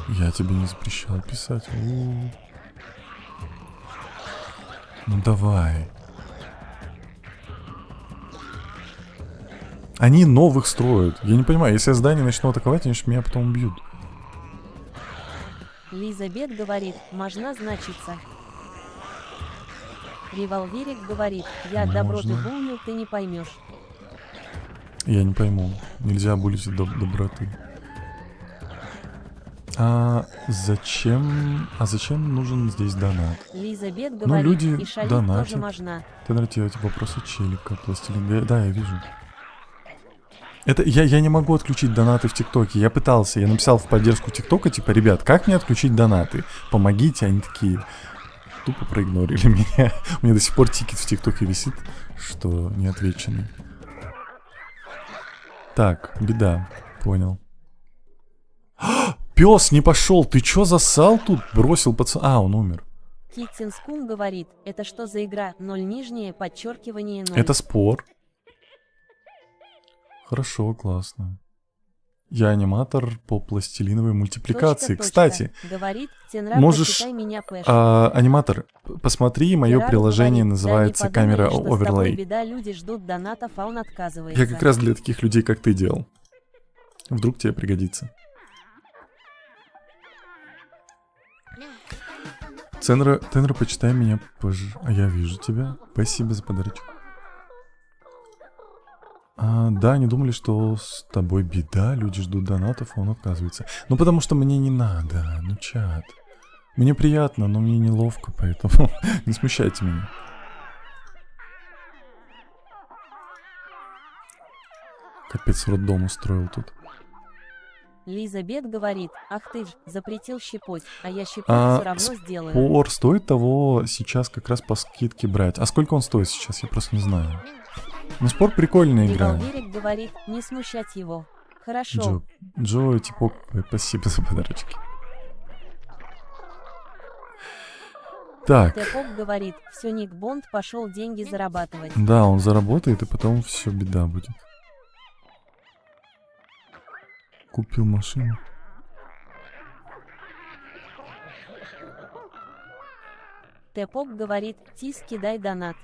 Я тебе не запрещал писать. Ну давай. Они новых строят. Я не понимаю, если я здание начну атаковать, они же меня потом убьют. Лизабет говорит, можно значится. Револьверик говорит, я добро ты Можно. булю, ты не поймешь. Я не пойму. Нельзя булить доброты. А зачем нужен здесь донат? Лизабет говорит, люди и шалить донатят. тоже можно. Ты, наверное, эти вопросы челика, пластилин. Да, я вижу. Это я не могу отключить донаты в ТикТоке. Я пытался, я написал в поддержку ТикТока, типа, ребят, как мне отключить донаты? Помогите, они такие. тупо проигнорили меня. У меня до сих пор тикет в ТикТоке висит, что неотвеченный. Так, беда. Понял. Пес не пошел. Ты чё засал тут? Бросил пацан. А, он умер. Китсинскун говорит, это что за игра? 0 нижнее подчеркивание 0. Это спор. Хорошо, классно. Я аниматор по пластилиновой мультипликации. Кстати, говорит, Тенра, можешь, меня аниматор, посмотри, мое Герару приложение говорит, называется да, не камера подумали, что с тобой оверлей. беда, люди ждут донатов, а он отказывается. Я как раз для таких людей, как ты, делал. Вдруг тебе пригодится. Тенра, почитай меня позже. А я вижу тебя. Спасибо за подарочек. Да, они думали, что с тобой беда, люди ждут донатов, а он отказывается. Ну, потому что мне не надо, ну, чат. Мне приятно, но мне неловко, поэтому не смущайте меня. Капец, роддом устроил тут. Лизабет говорит, ах ты ж, запретил щепоть, а я щепоть все равно сделаю. Спор стоит того сейчас как раз по скидке брать. А сколько он стоит сейчас, я просто не знаю. Ну, спор прикольная игра. Револверик говорит, не смущать его. Хорошо. Джо, типа, спасибо за подарочки. Так. Тэпок говорит, все, Ник Бонд пошел деньги зарабатывать. Да, он заработает, и потом все беда будет. Купил машину. Тэпок говорит, Тис, кидай донат.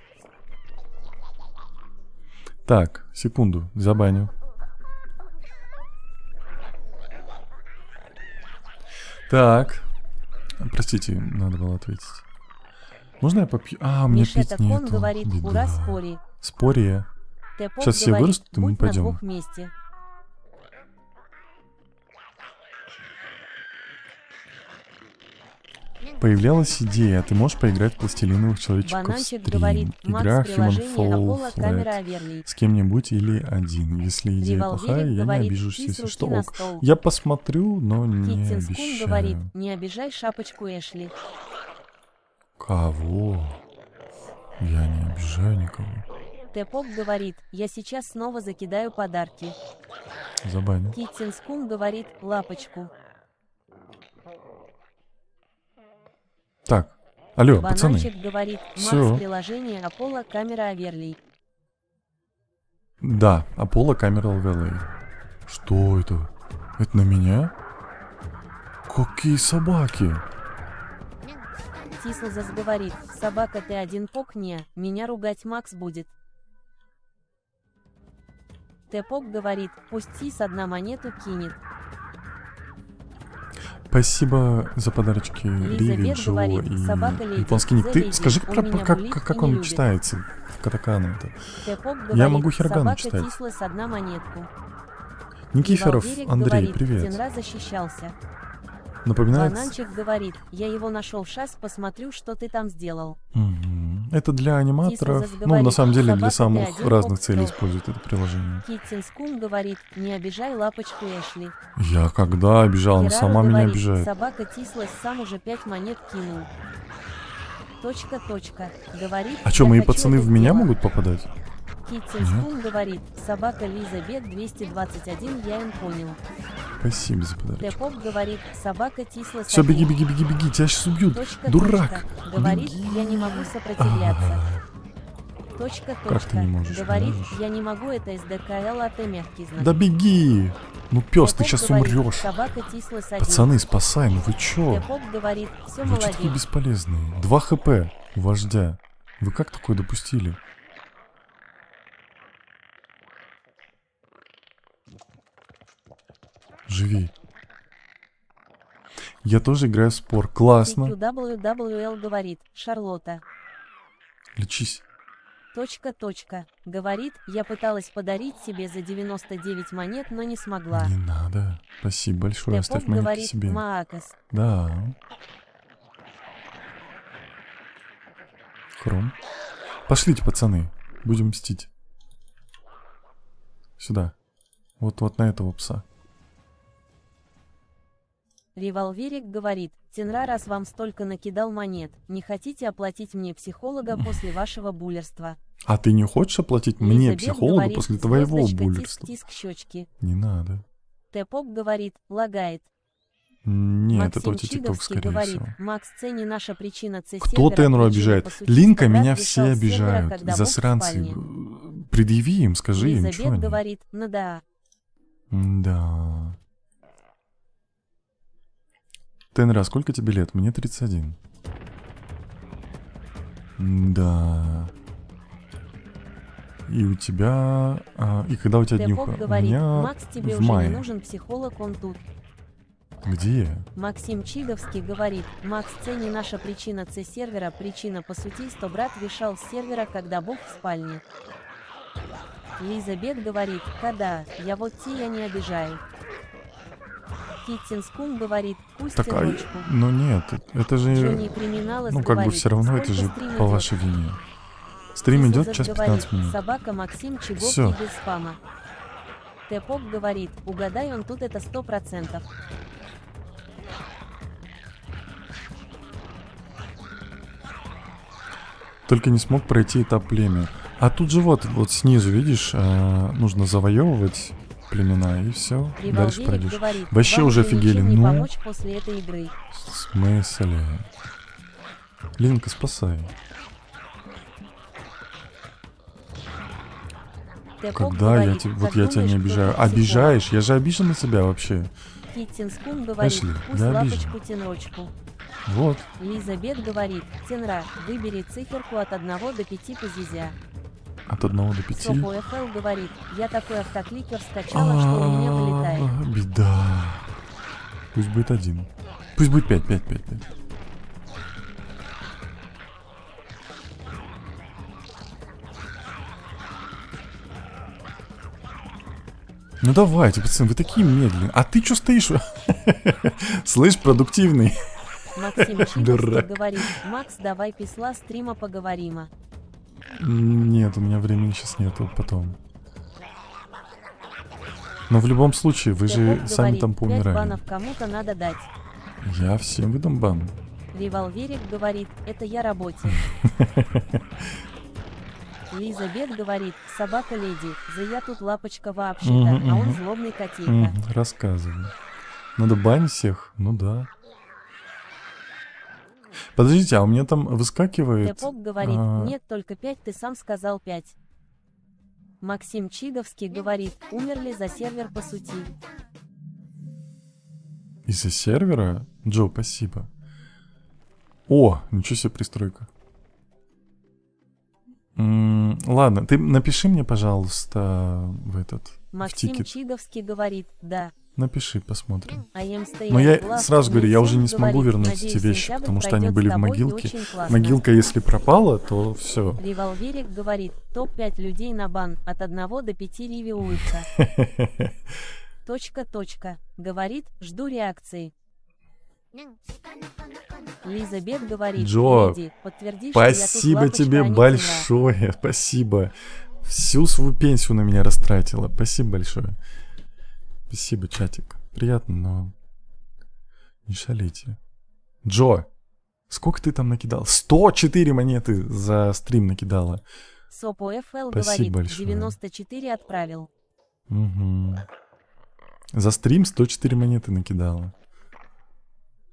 Так, секунду, забаню. Так. Простите, надо было ответить. Можно я попью? У меня пить нету. Мишета говорит, беда. ура, спори. Спори. Тэпок Сейчас все говорит, вырастут, и мы будь пойдем. на двух месте. Появлялась идея, ты можешь поиграть в пластилиновых человечков Бананчик стрим. говорит, Игра Макс, приложение Human Fall Apollo, камера Flat. Аверли. С кем-нибудь или один. Если идея Револверик плохая, я не говорит, обижусь, «Тис, если руки что. на Ок. стол». Я посмотрю, но не Китсинскун обещаю. говорит, не обижай шапочку Эшли. Кого? Я не обижаю никого. Тэпок говорит, я сейчас снова закидаю подарки. Забаню. Китсинскун говорит, лапочку. Так, алло, пацаны. Бананчик говорит, Всё. Макс, приложение Apollo, камера Аверли. Да, Apollo камера LVLA. Что это? Это на меня? Какие собаки? Тислзас говорит, собака ты один пок не, меня ругать Макс будет. Тэпок говорит, пусть Тис одна монету кинет. Спасибо за подарочки Риви, Элизабет Джо говорит, и собака леди, японский ник. Ты Зеледи, скажи, он меня булит и как не он любит. читается? Катакана это. Тэпок Я говорит, могу хирогану собака читать. Тислас одна монетку. Никифоров Револверик Андрей, говорит, привет. Тенра защищался. Напоминает... Бананчик говорит, я его нашел, шас, посмотрю, что ты там сделал. Мгм. Это для аниматоров. Тислзас Ну, на говорит, самом деле, для собака ты самых один разных пок целей стол. используют это приложение. Китсинскун говорит, не обижай лапочку Эшли. Я когда обижал, она Герару сама меня говорит, обижает. собака Тислас сам уже 5 монет кинул. Точка. Говорит, А что, я мои хочу пацаны это в меня сделать. могут попадать? Китсинскун говорит, собака Лизабет 221, я им понял. Спасибо за подарочек. Тэпок говорит, собака Тислас Все, беги, один. беги, тебя сейчас убьют. Точка. Дурак. Говорит, Беги. я не могу сопротивляться. Точка. Как ты не можешь, Говорит, можешь? я не могу, это СДКЛ, а ты мягкий знак. Да беги. Ну, пес, ты Тэпок сейчас говорит, умрешь. собака Тислас один. Пацаны, спасай, ну вы чё? Тэпок говорит, все Вы чё такие молодец. бесполезные? 2 хп у вождя. Вы как такое допустили? Живи. Я тоже играю в спор. Классно. QWWL говорит, Шарлотта. Лечись. Точка. Говорит, я пыталась подарить себе за 99 монет, но не смогла. Не надо. Спасибо большое. Тэпок Оставь монетки говорит, себе. Маакас. Да. Хром. Пошлите, пацаны. Будем мстить. Сюда. Вот на этого пса. Револьверик говорит, Тенра, раз вам столько накидал монет, не хотите оплатить мне психолога после вашего буллерства? А ты не хочешь оплатить мне Лизабет психолога говорит, после твоего звездочка, буллерства? тиск щечки. Не надо. Тэпок говорит, лагает. Нет, это Максим у тебя ТикТок, Чидовский скорее говорит, всего. Макс Ц не наша причина Ц Кто сервера, Тенру причина обижает? посудить, Линка, брат меня решал все сервера, обижают. когда бог в Засранцы. спальне. Предъяви им, скажи им, что Лизабет они. говорит, ну да. Да. Тенра, сколько тебе лет? Мне 31. Да. И у тебя... и когда у тебя днюха? Тэпок У говорит, меня Макс, тебе в уже мае. не нужен психолог, он тут. Где? Максим Чидовский говорит, Макс Ц не наша причина Ц сервера, причина по сути, что брат вешал с сервера, когда бог в спальне. Лизабет говорит, когда, я вот те я не обижаю. Киттинскун говорит, пусть Такая... ручку. Ну нет, это же... Джонни Криминалос Ну как бы говорит, все равно это сколько же стрим по идет? вашей вине. Стрим идет Исузет час говорит, 15 минут. Собака Максим Чиговский Всё. без спама. Тэпок говорит, угадай, он тут это 100%. Только не смог пройти этап племя. А тут же вот снизу, видишь, нужно завоевывать племена, и все. Дальше Револьверик пройдешь. говорит, Вообще вам уже уже офигели. ничем не Ну, помочь после этой игры. в смысле? Линка, спасай. Тэпок Когда я говорит, тебя... как Вот я тебя не думаешь, кто обижаю. тут психолог? Обижаешь? Я же обижен на тебя вообще. Киттинскун говорит, Эшли, пусть я лапочку тенрочку. Вот. Лизабет говорит, Тенра, выбери циферку от 1 до 5 по зизя. От 1 до 5. Сопу ФЛ говорит, я такой автокликер скачала, что у меня вылетает. Беда. Пусть будет 1. Пусть будет 5, 5, 5, 5. Ну давайте, пацаны, вы такие медленные. А ты что стоишь? Слышь, продуктивный. Максим Чидовский Дурак. говорит, Макс, давай писла стрима поговорим. Нет, у меня времени сейчас нету потом. Но в любом случае, вы же Тэпок сами говорит, там 5 поумирали. банов кому-то надо дать. Я всем выдам бан. Револьверик говорит, это я работе. Лизабет говорит, собака леди, за я тут лапочка вообще-то, Мгм, а он мгм. злобный котейка. Рассказывай. Надо банить всех? Ну да. Подождите, а у меня там выскакивает... Тэпок говорит, а, нет, только 5, ты сам сказал 5. Максим Чидовский говорит, умерли за сервер по сути. Из-за сервера? Джо, спасибо. О, ничего себе пристройка. Ладно, ты напиши мне, пожалуйста, в этот... Максим тикет. Чидовский говорит, да. Напиши, посмотрим. Но я сразу говорю, я уже не смогу вернуть эти вещи, потому что они были в могилке. Могилка, если пропала, то все. Револьверик говорит, топ-5 людей на бан, от 1 до 5 риви улыбка. Точка. Говорит, жду реакции. Лизабет говорит, Джо, леди, подтверди, что я тут Спасибо лапочка, тебе а не большое, спасибо. Всю свою пенсию на меня растратила. Спасибо большое. Спасибо, чатик. Приятно, но не шалите. Джо, сколько ты там накидал? 104 монеты за стрим накидала. Сопо ФЛ Спасибо говорит, большое. 94 отправил. Угу. За стрим 104 монеты накидала.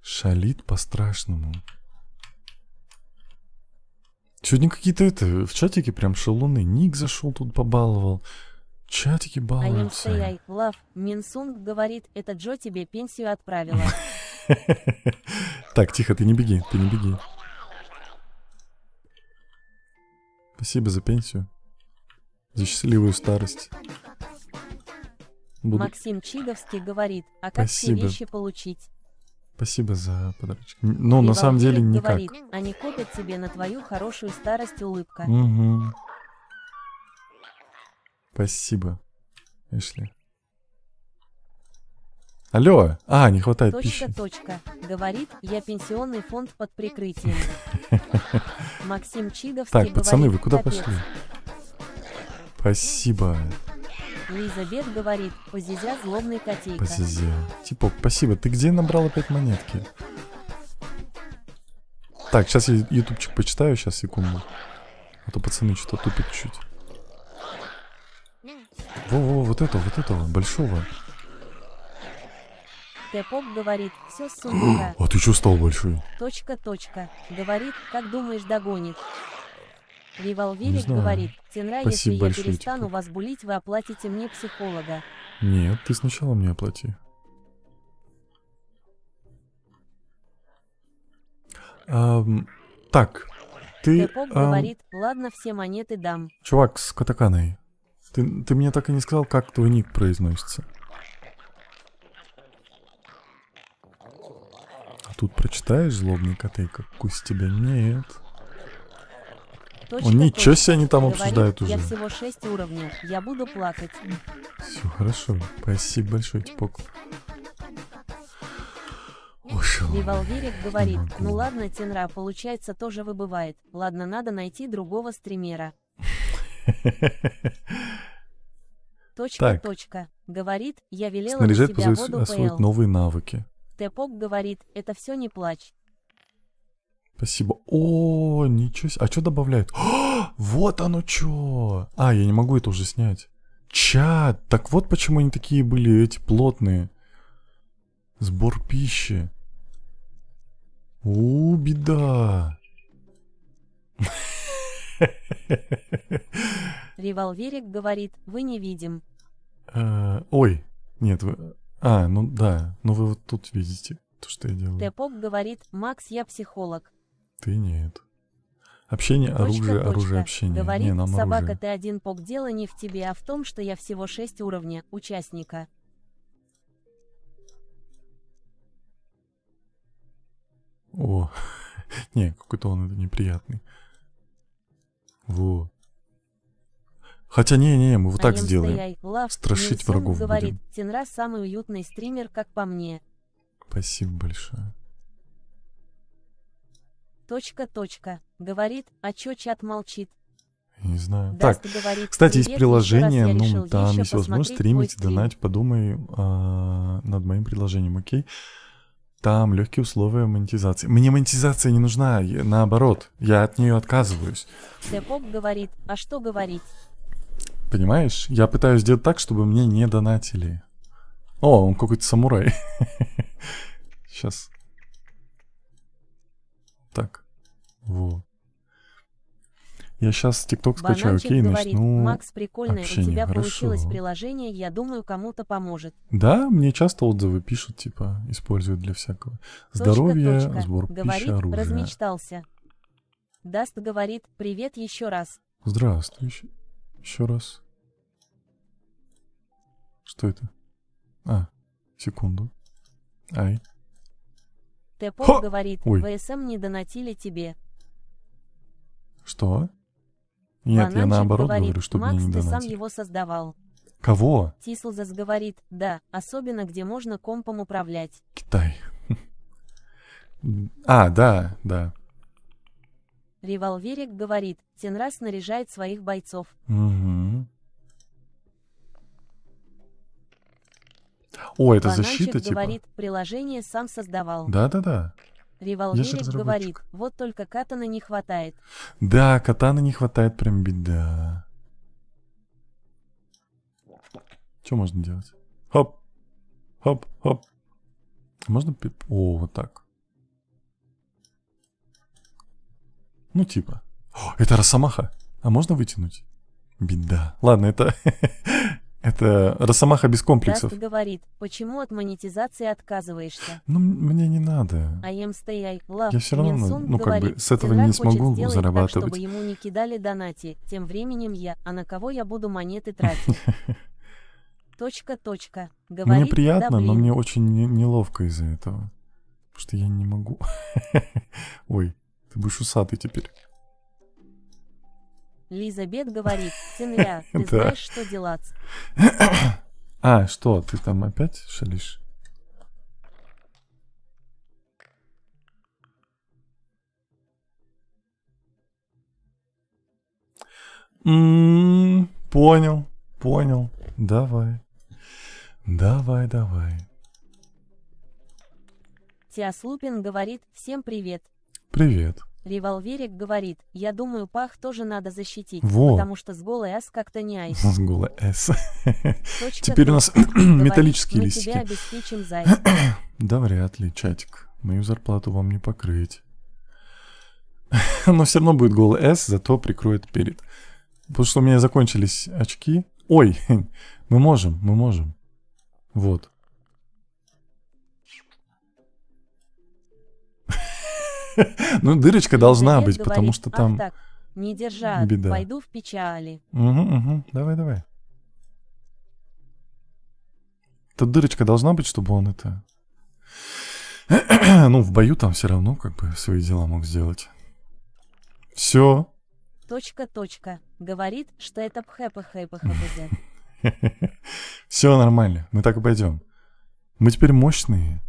Шалит по-страшному. Сегодня какие-то в чатике прям шалуны. Ник зашел тут побаловал. Чатики балуются. IMCI, Love, Минсунг говорит, это Джо тебе пенсию отправила. Так, тихо, ты не беги. Спасибо за пенсию. За счастливую старость. Буду... Максим Чидовский говорит, а как все Спасибо. вещи получить? Спасибо за подарочек. Ну, на самом деле, Револьверик никак. говорит, они купят тебе на твою хорошую старость улыбка. Угу. Спасибо, Эшли. Алло! Не хватает пищи. Точка. Говорит, я пенсионный фонд под прикрытием. Максим Чидовский Так, говорит, пацаны, вы куда капец. пошли? Спасибо. Лизабет говорит, позизя злобный котейка. Позизя. Типок, спасибо. Ты где набрал опять монетки? Так, сейчас я ютубчик почитаю, сейчас, секунду. А то пацаны что-то тупят чуть. Во-во, вот этого, большого. Тэпок говорит, все с сундука. А ты что стал большой? Точка. Говорит, как думаешь, догонит. Не Револьверик знаю. говорит, Тенра, если Спасибо я большое, перестану типа. вас булить, вы оплатите мне психолога. Нет, ты сначала мне оплати. Так, ты... Тэпок говорит, ладно, все монеты дам. Чувак с катаканой, ты мне так и не сказал, как твой ник произносится. А тут прочитаешь злобный котейка? Вкус тебя нет. О, ничего себе они там Говорит, обсуждают уже. я всего 6 уровней, я буду плакать. Все хорошо. Спасибо большое, Типок. Ушел. Револьверик говорит, могу. ну ладно, Тенра, получается тоже выбывает. Ладно, надо найти другого стримера. Так. Говорит, я велела на Снаряжать себя позволит воду освоить ПЛ. новые навыки. Тэпок говорит, это все не плачь. Спасибо. О, ничего себе. А что добавляет? О, вот оно что. А, я не могу это уже снять. Чат. Так вот почему они такие были, эти плотные. Сбор пищи. Беда. Револьверик говорит, вы не видим. Ой, нет, вы... А, ну да, ну вы вот тут видите то, что я делаю. Тэпок говорит, Макс, я психолог. Ты нет. Общение, оружие, оружие, общение. Говорит, Не, нам собака, оружие. ты один пок, дело не в тебе, а в том, что я всего 6 уровня участника. О, не, какой-то он неприятный. Во. Хотя не, мы вот так сделаем. Страшить врагов говорит, будем. Тенра самый уютный стример, как по мне. Спасибо большое. Говорит, а чё чат молчит? Я не знаю. Даст Так, говорит, кстати, есть привет, приложение, еще раз я ну, решил там еще есть возможность посмотреть твой стримить, стрим. донать, подумай над моим предложением, окей? Там легкие условия монетизации. Мне монетизация не нужна, наоборот, я от нее отказываюсь. Тэпок говорит, а что говорить? Понимаешь? Я пытаюсь сделать так, чтобы мне не донатили. О, он какой-то самурай. Сейчас. Так. Во. Я сейчас ТикТок скачаю, Бананчик окей, говорит, начну Макс, прикольное, у общение. тебя Хорошо. получилось приложение, я думаю, кому-то поможет. Да, мне часто отзывы пишут, типа, используют для всякого. Здоровье, сбор пищи, Говорит, оружие. размечтался. Даст говорит, привет еще раз. Здравствуй. Еще раз. Что это? А, секунду. Ай. Тэпок говорит, Ой. ВСМ не донатили тебе. Что? Нет, Бананчик я наоборот говорит, говорю, чтобы Макс, мне не ты сам донатили. его создавал. Кого? Тислзас говорит, да, особенно где можно компом управлять. Китай. А, да, да. Револьверик говорит, Тенра снаряжает своих бойцов. Угу. О, это Бананчик защита, типа? говорит, приложение сам создавал. Да-да-да. Револьверик разработчик. говорит, вот только катана не хватает. Да, катана не хватает, прям беда. Что можно делать? Хоп. Хоп, хоп. Можно... О, вот так. Ну, типа. О, это Росомаха. А можно вытянуть? Беда. Ладно, это... Это Росомаха без комплексов. Даст говорит, почему от монетизации отказываешься? Ну, мне не надо. Я всё равно, Минсун ну, как говорит, бы, с этого Тенра не хочет смогу сделать зарабатывать. Так, чтобы ему не кидали донати. Тем временем а на кого я буду монеты тратить? Говорит, Мне приятно, да, но блин. мне очень неловко из-за этого. Потому что я не могу. Ой, ты будешь усатый теперь. Лизабет говорит, Тенря, ты Да. знаешь, что делать? А, что, ты там опять шалишь? Понял. Давай. Давай, давай. Тиаслупин говорит, всем привет. Привет. Револьверик говорит, я думаю, пах тоже надо защитить, Во. потому что с голой ас как-то не айс. С голой S. Точка, Теперь у нас точка. Говорит, металлические мы тебя листики. обеспечим, зай. Да вряд ли, чатик. Мою зарплату вам не покрыть. Но все равно будет голый S, зато прикроет перед. Потому что у меня закончились очки. Ой, мы можем. Вот. Ну, дырочка должна быть, Елизавет потому говорит, что ах там... так, не держа, беда. пойду в печали. Угу. Давай. Тут дырочка должна быть, чтобы он это... Ну, в бою там все равно как бы свои дела мог сделать. Все. Точка. Говорит, что это пхэпа-хэпа-хэпа. Все нормально. Мы так и пойдем. Мы теперь мощные.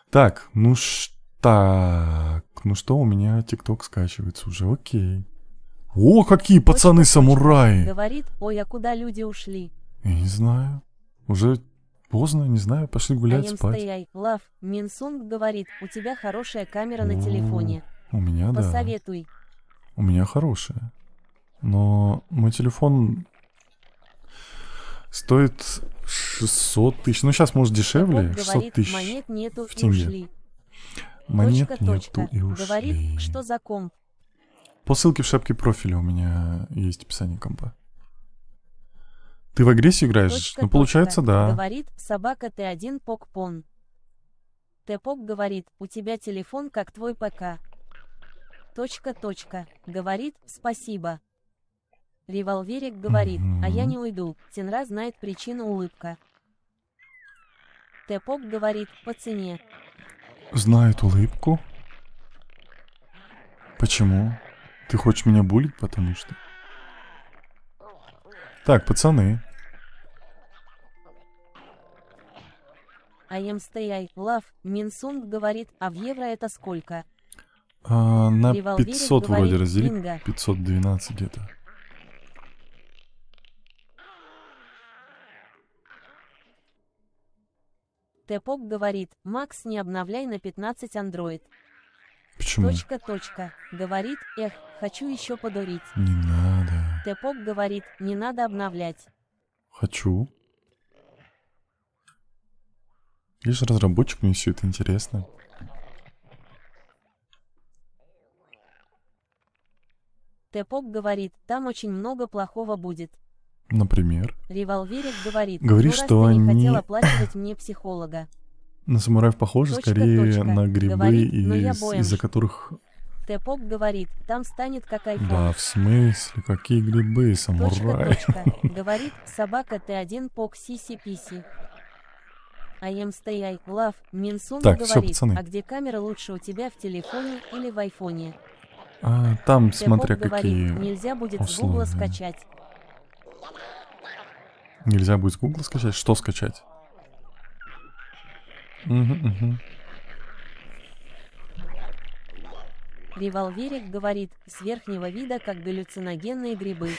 Так, ну что, у меня ТикТок скачивается уже, окей. О, какие пацаны-самураи! Говорит, ой, а куда люди ушли? Я не знаю. Уже поздно, не знаю, пошли гулять, спать. Стояй, Лав, Минсунг говорит, у тебя хорошая камера на телефоне. У меня, да. Посоветуй. У меня хорошая. Но мой телефон стоит 600 тысяч. Ну, сейчас, может, дешевле. 600 тысяч монет нету в и тенге. ушли. Монет нету и ушли. Говорит, что за комп? По ссылке в шапке профиля у меня есть описание компа. Ты в агрессию играешь? Ну, получается, да. Говорит, собака Т1 Покпон. Тэпок говорит, у тебя телефон как твой ПК. Точка. Говорит, спасибо. Револьверик говорит, а я не уйду. Тенра знает причину, улыбка. Тэпок говорит, по цене. Знает улыбку. Почему? Ты хочешь меня булить, потому что? Так, пацаны. Стояй, Лав, Минсунг говорит, а в евро это сколько? На Револьверик 500 говорит, вроде разделить. бинго. 512 где-то. Тэпок говорит, Макс, не обновляй на 15 Android. Почему? Точка. Говорит, эх, хочу еще подурить. Не надо. Тэпок говорит, не надо обновлять. Хочу. Я же разработчик, мне все это интересно. Тэпок говорит, там очень много плохого будет. Например? Револьверик говорит, Говорит, ну, раз что ты не они- хотел оплачивать мне психолога. На самураев похоже скорее на грибы, Говорит, но я из-за которых... Тэпок говорит, там станет как айфон. Да, в смысле? Какие грибы, самурай? Говорит, собака Т1 Пок Сиси-Писи. Стояй, Лав, Минсун Так, всё, говорит, пацаны. а где камера лучше у тебя в телефоне или в айфоне? Там, Тэпок смотря говорит, какие нельзя будет с Гугла условия. скачать. Нельзя будет с Гугла скачать? Что скачать? Угу. Револьверик говорит, с верхнего вида как галлюциногенные грибы.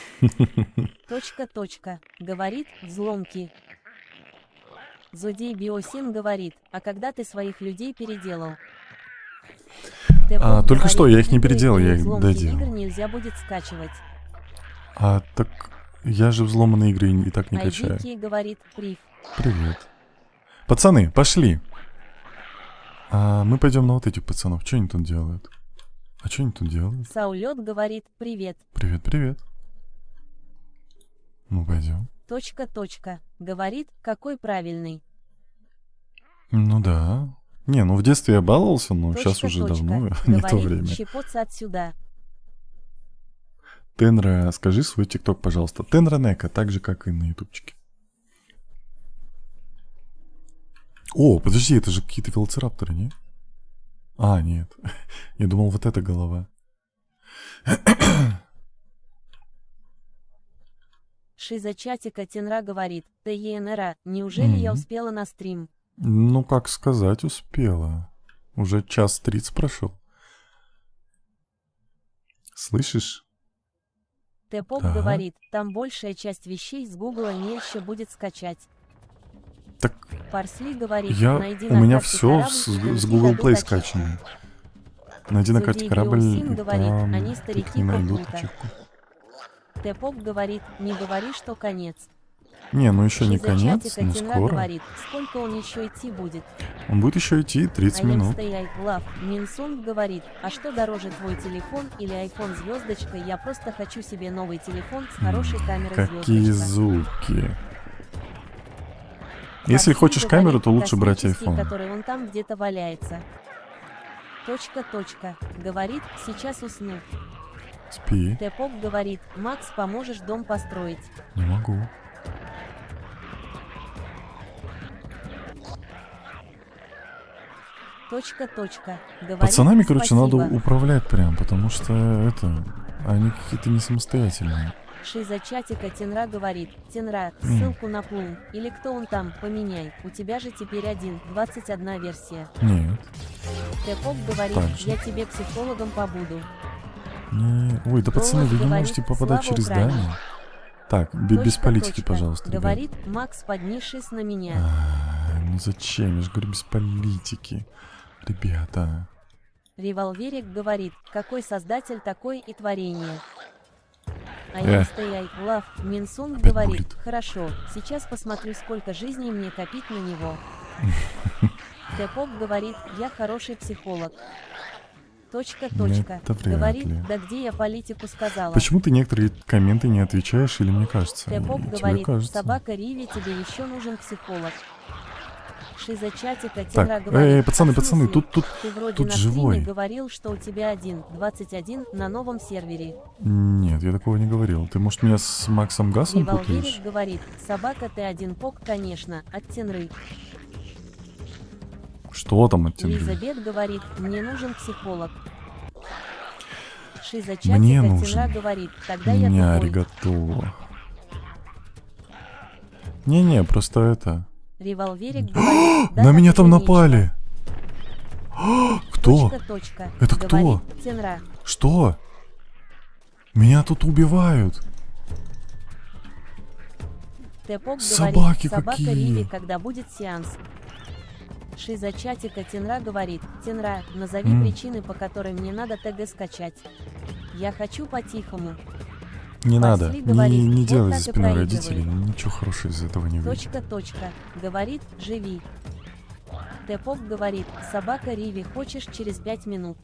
Точка. Говорит, взломки. Зодей Биосин говорит, а когда ты своих людей переделал? Тэпок только говорит, что, я их не игры переделал, и я их взломки доделал. игр нельзя будет скачивать. Так я же взломанные игры и так не качаю. Айдики говорит, прив. Привет. Пацаны, пошли. Мы пойдем на вот этих пацанов. Что они тут делают? А что они тут делают? Саулет говорит, привет. Привет. Ну, пойдем. Точка. Говорит, какой правильный. Ну да. Не, ну в детстве я баловался, но сейчас уже давно не то Говорит, время. щепоться отсюда. Тенра, скажи свой тикток, пожалуйста. Тенра Нека, так же, как и на ютубчике. О, подожди, это же какие-то велоцирапторы, не? Нет. Я думал, вот эта голова. Шиза чатика Тенра говорит, ТЕНРА, неужели я успела на стрим? Ну, как сказать, успела. Уже 1:30 прошел. Слышишь? Тэпоп Да. говорит, там большая часть вещей с Гугла нельзя будет скачать. Так Парсли говорит, найди у на меня карте все корабль, с в Google году Play точек. скачано. Найди на карте Зудей корабль, Биосин и говорит, там они тут старики не найдут круто. ачивку. Тэпоп говорит, не говори, что конец. Не, ну еще не Шиза конец, чатика но Тинра скоро. говорит, сколько он еще идти будет. Он будет еще идти 30 минут. Стоять Лав. Минсунг говорит, а что дороже твой телефон или iPhone звездочка? Я просто хочу себе новый телефон с хорошей камерой Какие звездочка. звуки. Если Парсли хочешь говорит, камеру, то лучше брать космический, iPhone. который он там где-то валяется. Точка. Говорит, сейчас усну. Спи. Тэпоп говорит, Макс, поможешь дом построить. Не могу. Точка. Говорит, Пацанами, короче, надо спасибо. управлять прям, потому что они какие-то не самостоятельные. Шиза чатика Тинра говорит, Тинра, ссылку на Плум, или кто он там, поменяй, у тебя же теперь 1.21 версия. Нет. Тэпоп говорит, Так же. я тебе психологом побуду. Не. Ой, да пацаны, вы не говорит, можете попадать слава через Украине. здание. Так, без Точка. политики, пожалуйста, ребят. Говорит, Макс, поднишись на меня. Ну зачем? Я же говорю, без политики. Ребята. Револверик говорит, какой создатель, такой и творение. Стоять Лав. Минсунг Опять говорит, булит. хорошо, сейчас посмотрю, сколько жизней мне копить на него. Тэпоп говорит, я хороший психолог. Точка. Это вряд Говорит, ли. да где я политику сказала. Почему ты некоторые комменты не отвечаешь, или мне кажется? Тэпоп Тебе говорит, кажется. собака Риви, тебе еще нужен психолог. Шиза чатика Так, Тинра говорит, пацаны, «А в смысле? тут Ты вроде тут на живой. стриме говорил, что у тебя 1.21 на новом сервере. Нет, я такого не говорил. Ты, может, меня с Максом Гасом путаешь? Револверик говорит, собака ты один пок, конечно, от Тинры. Что там от тебя? Лизабет говорит, мне нужен психолог. Шиза Мне чатика нужен. Тинра говорит, тогда я Не, тупой. аригато. Не, просто это... Револверик говорит, да На меня так там тебе напали! Кто? Точка. Это кто? Говорит Тинра. Что? Меня тут убивают. Тэпоп Собаки говорит, собака какие. Риви, когда будет сеанс. Шиза чатика Тинра говорит, Тинра, назови причины, по которой мне надо ТГ скачать. Я хочу по-тихому. Не надо. Парсли говорит, Не вот делай так за и спиной проигрывай. родителей. Ничего хорошего из этого не выйдет. Точка. Говорит, живи. Тэпоп говорит, собака Риви, хочешь через 5 минут.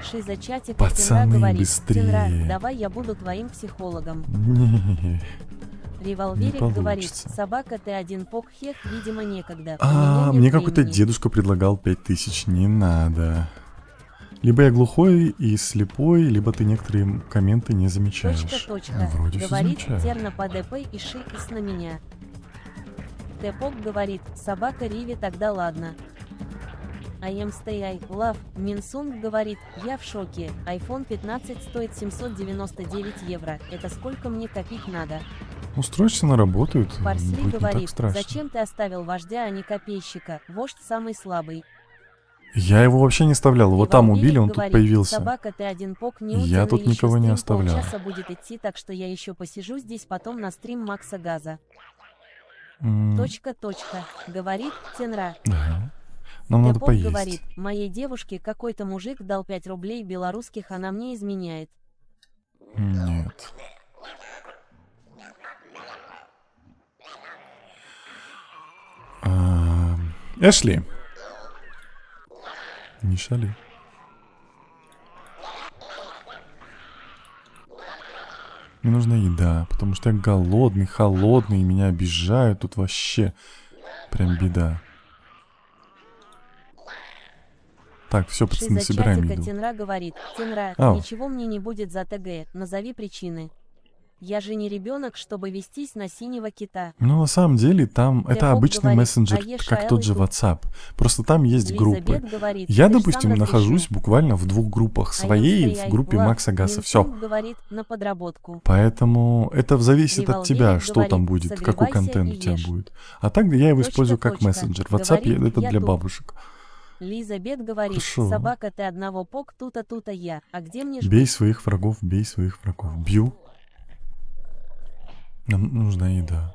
Шиза чатика Тинра Пацаны, говорит, быстрее. Тинра, давай я буду твоим психологом. Не. Револверик Не говорит, получится. собака ты один пок, хех, видимо, некогда. У меня нет Мне какой-то времени. дедушка предлагал 5000. Не надо. Либо я глухой и слепой, либо ты некоторые комменты не замечаешь. Точка. Вроде все Говорит, замечаю. терна по ДП и ши из на меня. Тэпок говорит, собака Риви, тогда ладно. Стоять Лав. Минсунг говорит, я в шоке. iPhone 15 стоит 799 евро. Это сколько мне копить надо? Устроишься на работу, это Парсли будет не так говорит, страшно. зачем ты оставил вождя, а не копейщика? Вождь самый слабый. Я его вообще не оставлял. Его там Револверик убили, он тут говорит, появился. собака ты один пок, не Я утиный, тут еще никого не стрим оставлял. полчаса будет идти, так что я еще посижу здесь потом на стрим Макса Газа. Точка. Говорит Тинра. Да. Нам надо Тэпоп поесть. говорит, моей девушке какой-то мужик дал 5 рублей белорусских, она мне изменяет. Нет. Эшли. Не шали. Мне нужна еда, потому что я голодный, холодный, и меня обижают. Тут вообще прям беда. Так, все, пацаны, Шиза собираем чатика еду. Тинра говорит, Тинра, Ау. ничего мне не будет за ТГ, назови причины. Я же не ребенок, чтобы вестись на синего кита. Ну, на самом деле, там это Тэпоп обычный говорит, мессенджер, а ешь как тот же Айлы тут. WhatsApp. Просто там есть группы. Лизабет говорит, Я, ты ж допустим, сам нахожусь разрешил. буквально в 2 группах. Своей и в Стоять, группе Лав. Макса Гаса. Все. Минсунг говорит, на подработку. Поэтому это зависит от тебя, Револверик что говорит, там будет, какой согревайся контент и у тебя ешь. будет. А так я его использую как Точка. мессенджер. WhatsApp Говорит, это я для тут. бабушек. Лиза Бет говорит, Хорошо. собака ты одного пок, тута я, а где мне ж... Бей своих врагов, бей своих врагов. Бью. Нам нужна еда.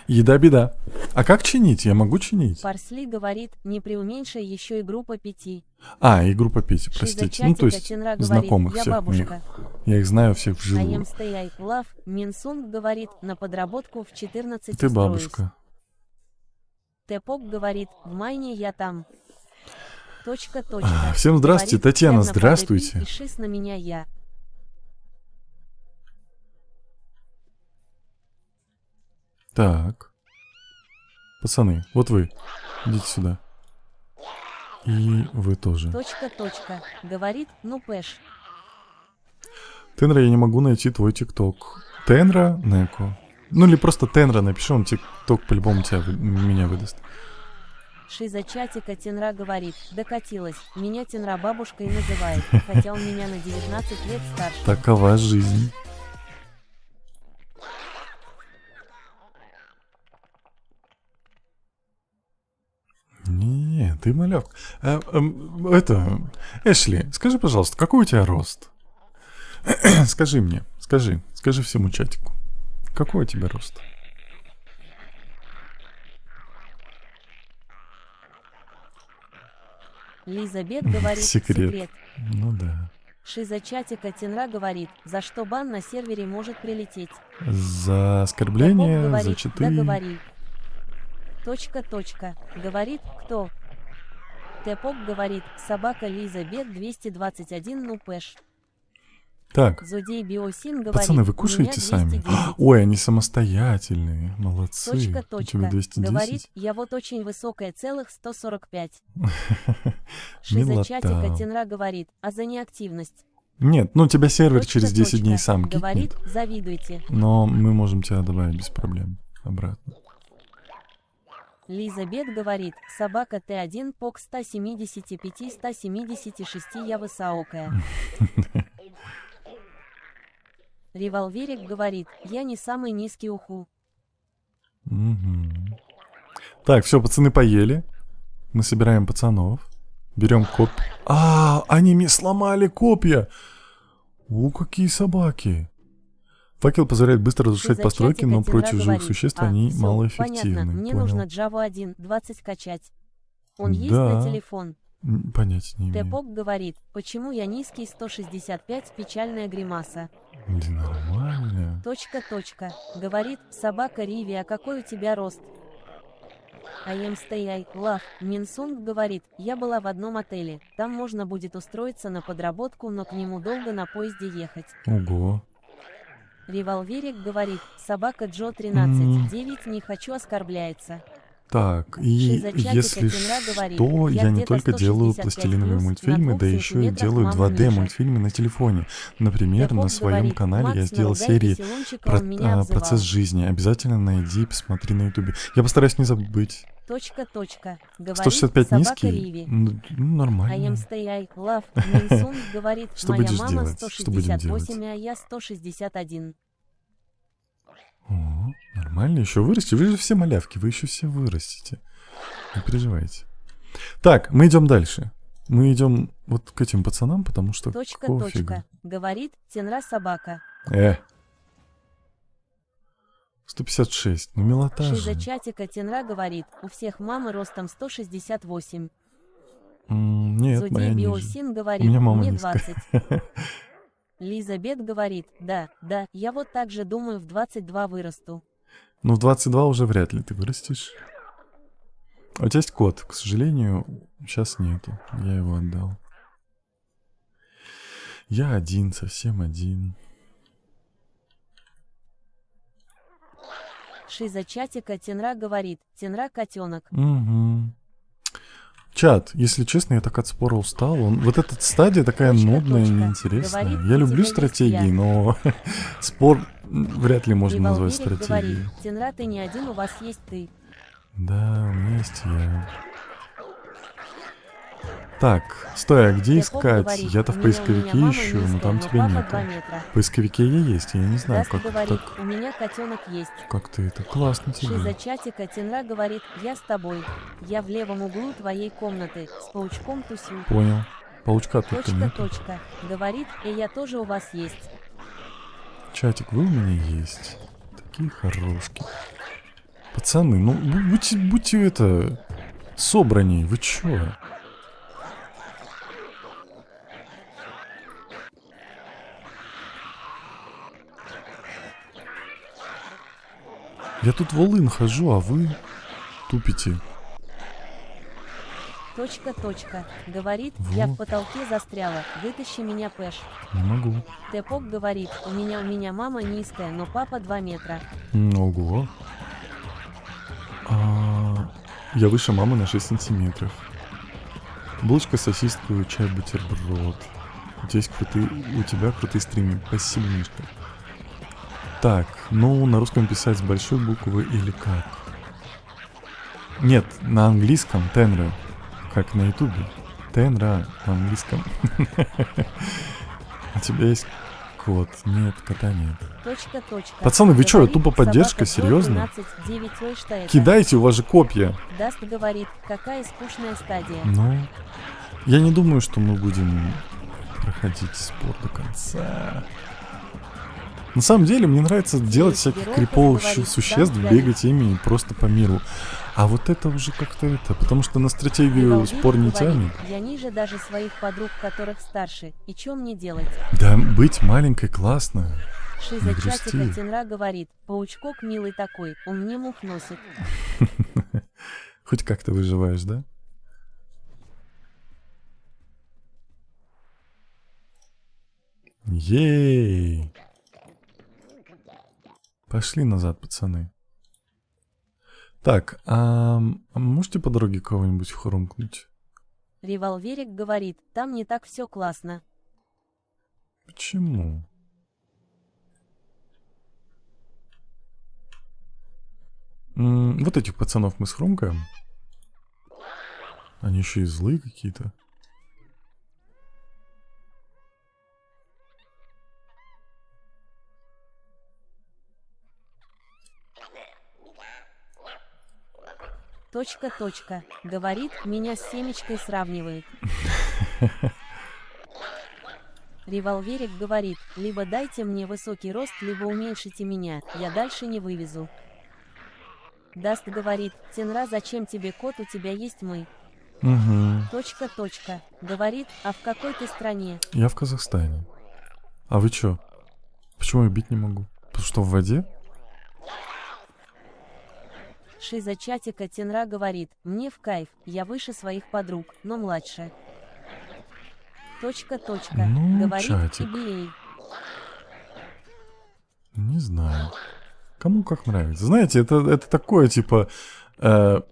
Еда-беда. А как чинить? Я могу чинить? Парсли говорит, не преуменьшай еще и группа 5. А, и группа 5, простите. Ну, то есть Тенра говорит, знакомых я всех моих. бабушка. Я их знаю всех I вживую. am stay I love. Минсунг говорит, на подработку в 14 Ты устроюсь. бабушка. Тэпок говорит, в майне я там. Точка. Всем здравствуйте, Говорит, Татьяна, «Верно, здравствуйте. подойди и шиз на меня я. Так. Пацаны, вот вы. Идите сюда. И вы тоже. Точка. Говорит, ну пэш. Тенра, я не могу найти твой ТикТок. Тенра, Неко. Ну или просто Тенра напиши, он ТикТок по-любому меня выдаст. Шиза чатика Тенра говорит, докатилась. Меня Тенра бабушкой называет, хотя он меня на 19 лет старше. Такова жизнь. Не, ты малявка. Эшли, скажи, пожалуйста, какой у тебя рост? Скажи мне, скажи всему чатику. Какой у тебя рост? Лиза Бет говорит, Секрет. Ну да. Шиза чатика Тенра говорит, за что бан на сервере может прилететь. За оскорбление, говорит, за читы. да говори. Точка. Говорит, кто? Тэпок говорит, собака Лиза Бет 221, ну пэш. Так, Зодей Биосин говорит, пацаны, вы у кушаете меня сами? 210. Ой, они самостоятельные, молодцы. Точка. У тебя 210? Говорит, я вот очень высокая, целых 145. Шиза Милота. чатика Тенра говорит, а за неактивность. Нет, ну тебя сервер Точка. через 10 дней сам Говорит, кикнет. завидуйте. Но мы можем тебя добавить без проблем обратно. Лиза Бет говорит, собака Т1 пок 175-176, я высокая. Револьверик говорит, я не самый низкий уху. Мгм. Так, все, пацаны поели. Мы собираем пацанов. Берем коп. Они мне сломали копья. Какие собаки. Факел позволяет быстро разрушать Шиза постройки, чатика но Тенра против живых говорит, существ а, они всё, малоэффективны. Понятно, мне Понял. нужно Java 1, 20 качать. Он есть Да. на телефон. Понятия не имею. Тэпок говорит, почему я низкий 165, печальная гримаса. Да нормально. Точка. Говорит, собака Риви, а какой у тебя рост? I am stay I love. Минсунг говорит, я была в одном отеле. Там можно будет устроиться на подработку, но к нему долго на поезде ехать. Ого. Револьверик говорит, собака Джо 13, 9 не хочу оскорбляется. Так, и Шиза чатика если Тенра говорит, что, я я не где-то только делаю 165 пластилиновые плюс, мультфильмы, на да 2 еще и сантиметрах делаю мамы 2D ниже. мультфильмы на телефоне. Например, Тэпок на своем говорит, канале я Макс, сделал дай серии веселунчика, он меня обзывал. процесс жизни. Обязательно найди, посмотри на ютубе. Я постараюсь не забыть. Точка. Говорит, 165 собака низкий? Риви. Ну, I нормально. am stay I love. Минсунг говорит, Что моя будешь мама делать? Что будем 168, а я 161. О, нормально, еще вырасти. Вы же все малявки, вы еще все вырастете. Не переживайте. Так, мы идем дальше. Мы идем вот к этим пацанам, потому что Точка. какого фига? Говорит, Тенра собака. 156, ну милота Шиза же. чатика Тенра говорит, у всех мамы ростом 168. Нет, Зодей моя ниже. Биосин говорит, У меня мама мне низкая. 20. Лиза Бет говорит, да, я вот так же думаю, в 22 вырасту. Ну, в 22 уже вряд ли ты вырастешь. А у тебя есть кот, к сожалению, сейчас нету. Я его отдал. Я один, совсем один. Шиза чатика Тенра говорит, Тенра котенок. Угу. Чат, если честно, я так от спора устал. Вот эта стадия такая нудная и неинтересная. Говорит, Я у люблю тебя есть стратегии, я. но спор вряд ли можно назвать Револьверик стратегией. говорит, Тенра ты не один, у вас есть ты. Да, у меня есть я. Так, стой, а где Тэпок искать? говорит, Я-то в у меня поисковике мама ищу, но низкая, там но тебя папа нету. 2 метра. В поисковике я есть, я не знаю, Даст как говорит, так. у меня котенок есть. Как ты это? Классно Шиза тебе. чатика Тенра говорит, я с тобой. Я в левом углу твоей комнаты, с паучком тусю. Понял. Паучка только Точка, нету. точка. Говорит, и я тоже у вас есть. Чатик, вы у меня есть. Такие хорошки. Пацаны, ну будьте это... собранней, вы чё? Я тут волын хожу, а вы тупите. Точка, точка. Говорит, Во. я в потолке застряла, вытащи меня, Пэш. Не могу. Тэпок говорит, у меня мама низкая, но папа 2 метра. Ого. Я выше мамы на 6 сантиметров. Булочка, сосиску, чай, бутерброд. У тебя крутые стримы. Спасибо, Мишка. Так, ну на русском писать с большой буквы или как? Нет, на английском Тенра. Как на ютубе. Тенра на английском. У тебя есть кот? Нет, кота нет. Точка, точка. Пацаны, вы чё, Говорит, тупо поддержка? собака Серьезно? 12-9, ой, что это? Кидайте, у вас же копья. Даст говорит, какая скучная стадия. Ну, я не думаю, что мы будем проходить спор до конца. На самом деле, мне нравится делать всяких криповых существ, бегать ими просто по миру. А вот это уже как-то это, потому что на стратегию Револвер спор не говорит, тянет. я ниже даже своих подруг, которых старше. И чё мне делать? Да, быть маленькой классно. Шиза Не чатика грусти. Тенра говорит, паучкок милый такой, он мне мух носит. Хоть как-то выживаешь, да? Ей! Пошли назад, пацаны. Так, можете по дороге кого-нибудь хрумкнуть? Револверик говорит, там не так все классно. Почему? Вот этих пацанов мы схрумкаем. Они еще и злые какие-то. Точка, точка. Говорит, меня с семечкой сравнивает. Револверик говорит, либо дайте мне высокий рост, либо уменьшите меня, я дальше не вывезу. Даст говорит, Тенра, зачем тебе кот, у тебя есть мы. Угу. Точка, точка. Говорит, а в какой ты стране? Я в Казахстане. А вы чё? Почему я бить не могу? Потому что в воде? Шиза чатика Тенра говорит, мне в кайф, я выше своих подруг, но младше. Точка, точка. Ну, Говорит, чатик. EBA. Не знаю. Кому как нравится. Знаете, это такое, типа,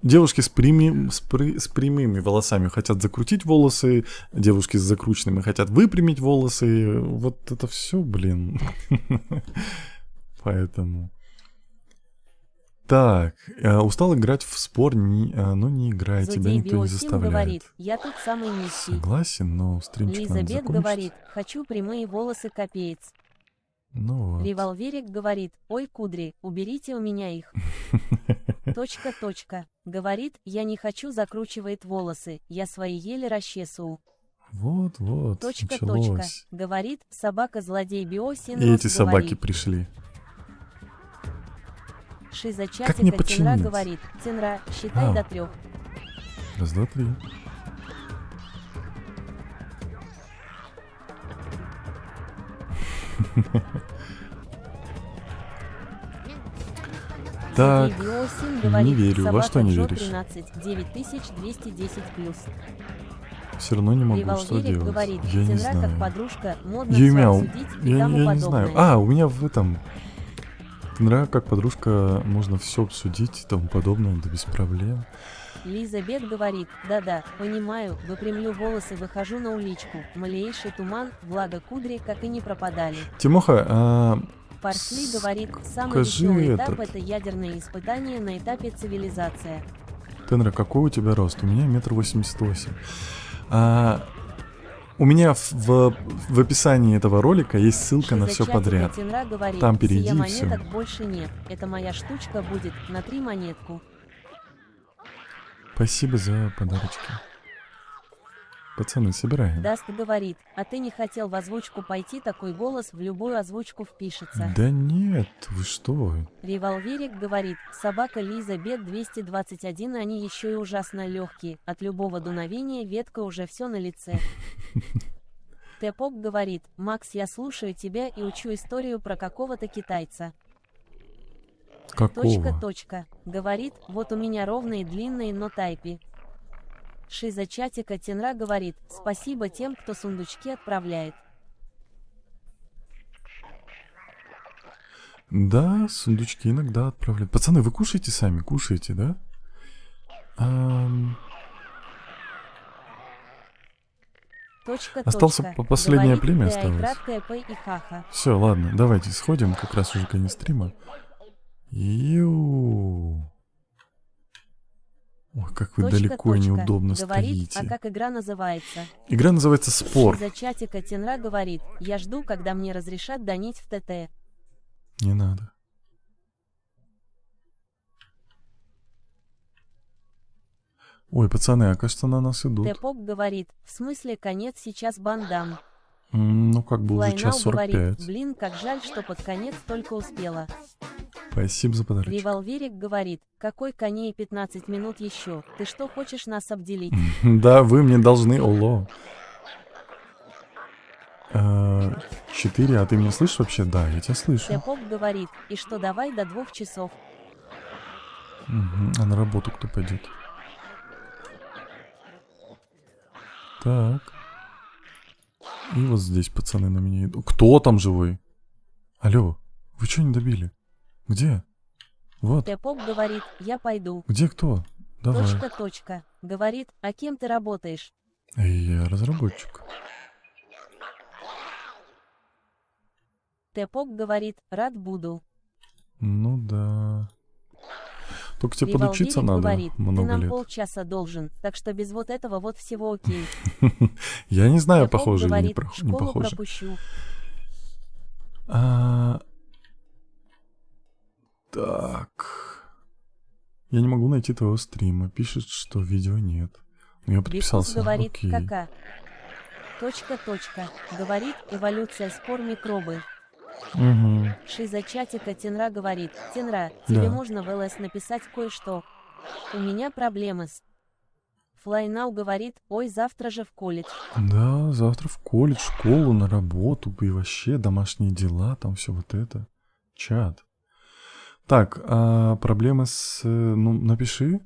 девушки с прямыми волосами хотят закрутить волосы, девушки с закрученными хотят выпрямить волосы. Вот это все, блин. Поэтому... Так, устал играть в спор, но не играй, тебя Зодей никто не Биосим заставляет. говорит, я тут самый низкий. Согласен, но стримчик надо Лизабет закончить. говорит, хочу прямые волосы копеец. Ну вот. Револверик говорит, ой, кудри, уберите у меня их. Точка, точка. Говорит, я не хочу, закручивает волосы, я свои еле расчесываю. Вот, Точка, точка. началось. Говорит, собака-злодей Биосин. И эти собаки пришли. Шиза Как мне чатика Тенра починить? говорит, Тенра, считай до 3. Раз, два, три. Так, Зодей Биосин не говорит, верю. Во собака что не Джо веришь? 13, 9210 плюс. Все равно не могу, что Револверик делать? говорит, Я не Тенра как знаю. подружка, модно Юмяу. все обсудить и Я тому не подобное. знаю. У меня в этом... Тенра как подружка, можно все обсудить и тому подобное, да без проблем. Лизабет говорит, да-да, понимаю, выпрямлю волосы, выхожу на уличку, малейший туман, благо кудри, как и не пропадали. Тимоха, Парсли говорит, самый скажи веселый этап этот. это ядерное испытание на этапе цивилизация. Тенра, какой у тебя рост? У меня 1,88 м. У меня в описании этого ролика есть ссылка на все подряд. Говорит, там перейди и монеток все. больше нет. Это моя штучка будет на 3 монетку. Спасибо за подарочки. Пацаны, собираем. Даст говорит, а ты не хотел в озвучку пойти, такой голос в любую озвучку впишется. Да нет, вы что? Револьверик говорит, собака Лиза бег 221, они еще и ужасно легкие, от любого дуновения ветка уже все на лице. Тэпоп говорит, Макс, я слушаю тебя и учу историю про какого-то китайца. Какого? Говорит, вот у меня ровные длинные, но тайпи. Шиза чатика Тенра говорит, спасибо тем, кто сундучки отправляет. Да, сундучки иногда отправляют. Пацаны, вы кушаете сами? Кушаете, да? Остался последнее племя осталось. Все, ладно, давайте сходим, как раз уже конец стрима. Ой, как вы далеко и неудобно говорит, стоите. А как игра называется? Игра называется Спор. Шиза чатика Тенра говорит, я жду, когда мне разрешат донить в ТТ. Не надо. Ой, пацаны, а кажется, на нас идут. Тэпоп говорит, в смысле конец сейчас бандам. Ну, как бы уже час 45. Говорит, блин, как жаль, что под конец только успела. Спасибо за подарок. Револьверик говорит, какой коней 15 минут еще, ты что хочешь нас обделить? Да, вы мне должны, оло. 4, а ты меня слышишь вообще? Да, я тебя слышу. Тэпоп говорит, и что давай до 2 часов. А на работу кто пойдет? Так. И вот здесь пацаны на меня идут. Кто там живой? Алло, вы что не добили? Где? Вот. Тэпоп говорит, я пойду. Где кто? Давай. Говорит, а кем ты работаешь? Я разработчик. Тэпоп говорит, рад буду. Ну да. Только тебе подучиться надо говорит, много ты нам лет. Полчаса должен, так что без вот этого вот всего окей. Я не знаю, Тэпоп похоже или говорит, не школу похоже. пропущу. Так. Я не могу найти твоего стрима. Пишет, что видео нет. Но я подписался. Бифус говорит, окей. кака. Говорит, эволюция спор микробы. Угу. Шиза чатика Тенра говорит, Тенра, тебе Да. можно в ЛС написать кое-что. У меня проблемы с... Флайнау говорит, ой, завтра же в колледж. Да, завтра в колледж, школу, на работу и вообще домашние дела, там все вот это. Чат. Так, а проблемы с... Ну, напиши.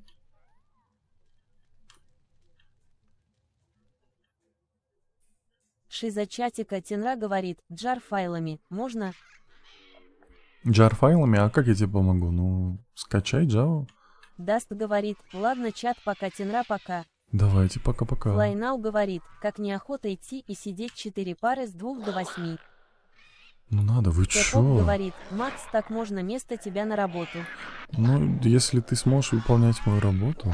Шиза чатика Тенра говорит, джар файлами, можно? Jar файлами, а как я тебе помогу? Ну, скачай Java. Даст говорит, ладно, чат, пока, Тенра, пока. Давайте, пока-пока. Флайнау говорит, как неохота идти и сидеть 4 пары с 2 до 8. Ну надо, вы Тэпоп чё? говорит, Макс, так можно место тебя на работу. Ну, если ты сможешь выполнять мою работу.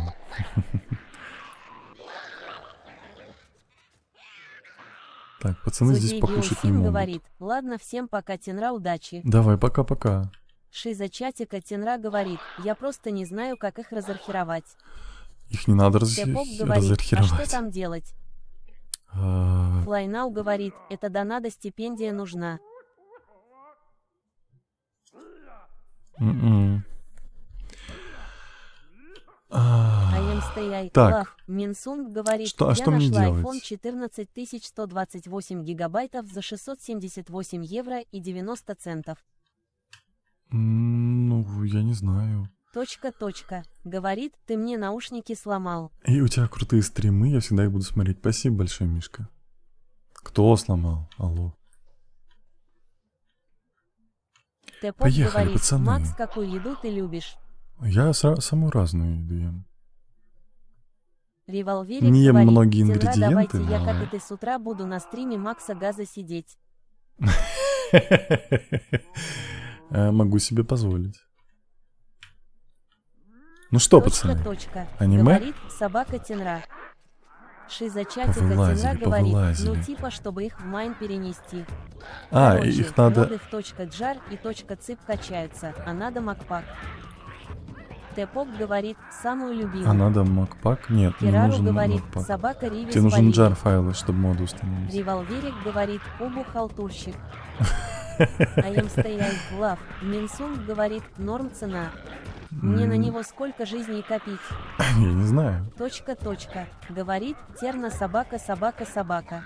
Так, пацаны здесь Злодей покушать не Биосин могут. говорит, ладно, всем пока, Тенра, удачи. Давай, пока-пока. Шиза чатика Тенра говорит, я просто не знаю, как их разархировать. Их не надо Тэпоп говорит, а разархировать. что там делать? А, Флайнау говорит, это донада стипендия нужна. м-м. Так. Минсунг говорит, Что- а я что мне нашла делать? iPhone 14128 гигабайтов за 678 евро и 90 центов. Ну, я не знаю. Говорит, ты мне наушники сломал. И у тебя крутые стримы, я всегда их буду смотреть. Спасибо большое, Мишка. Кто сломал? Алло. Тэпоп Поехали, говорит, пацаны. Макс, какую еду ты любишь? Я самую разную еду ем. Револьверик Не ем говорит, многие Тенра, ингредиенты, давайте я, но- как и ты, с утра буду на стриме Макса Газа сидеть. Могу себе позволить. Ну что, Точка, пацаны, точка. аниме? Говорит собака Тенра. Шиза чатика Повылазили, Тенра говорит, повылазили. ну типа, чтобы их в майн перенести. А, Короче, их надо... моды в .jar и .цып качаются, а надо макпак. Тэпок говорит, самую любимую. А надо макпак? Нет, не Кирару нужен говорит, макпак. собака Ривис Тебе нужен варили. джар файлы, чтобы моды установить. Револверик говорит, обу халтурщик. АМ стоять лав. Минсунг говорит, норм цена. Мне на него сколько жизней копить? Я не знаю. Точка, точка. Говорит, терна собака, собака, собака.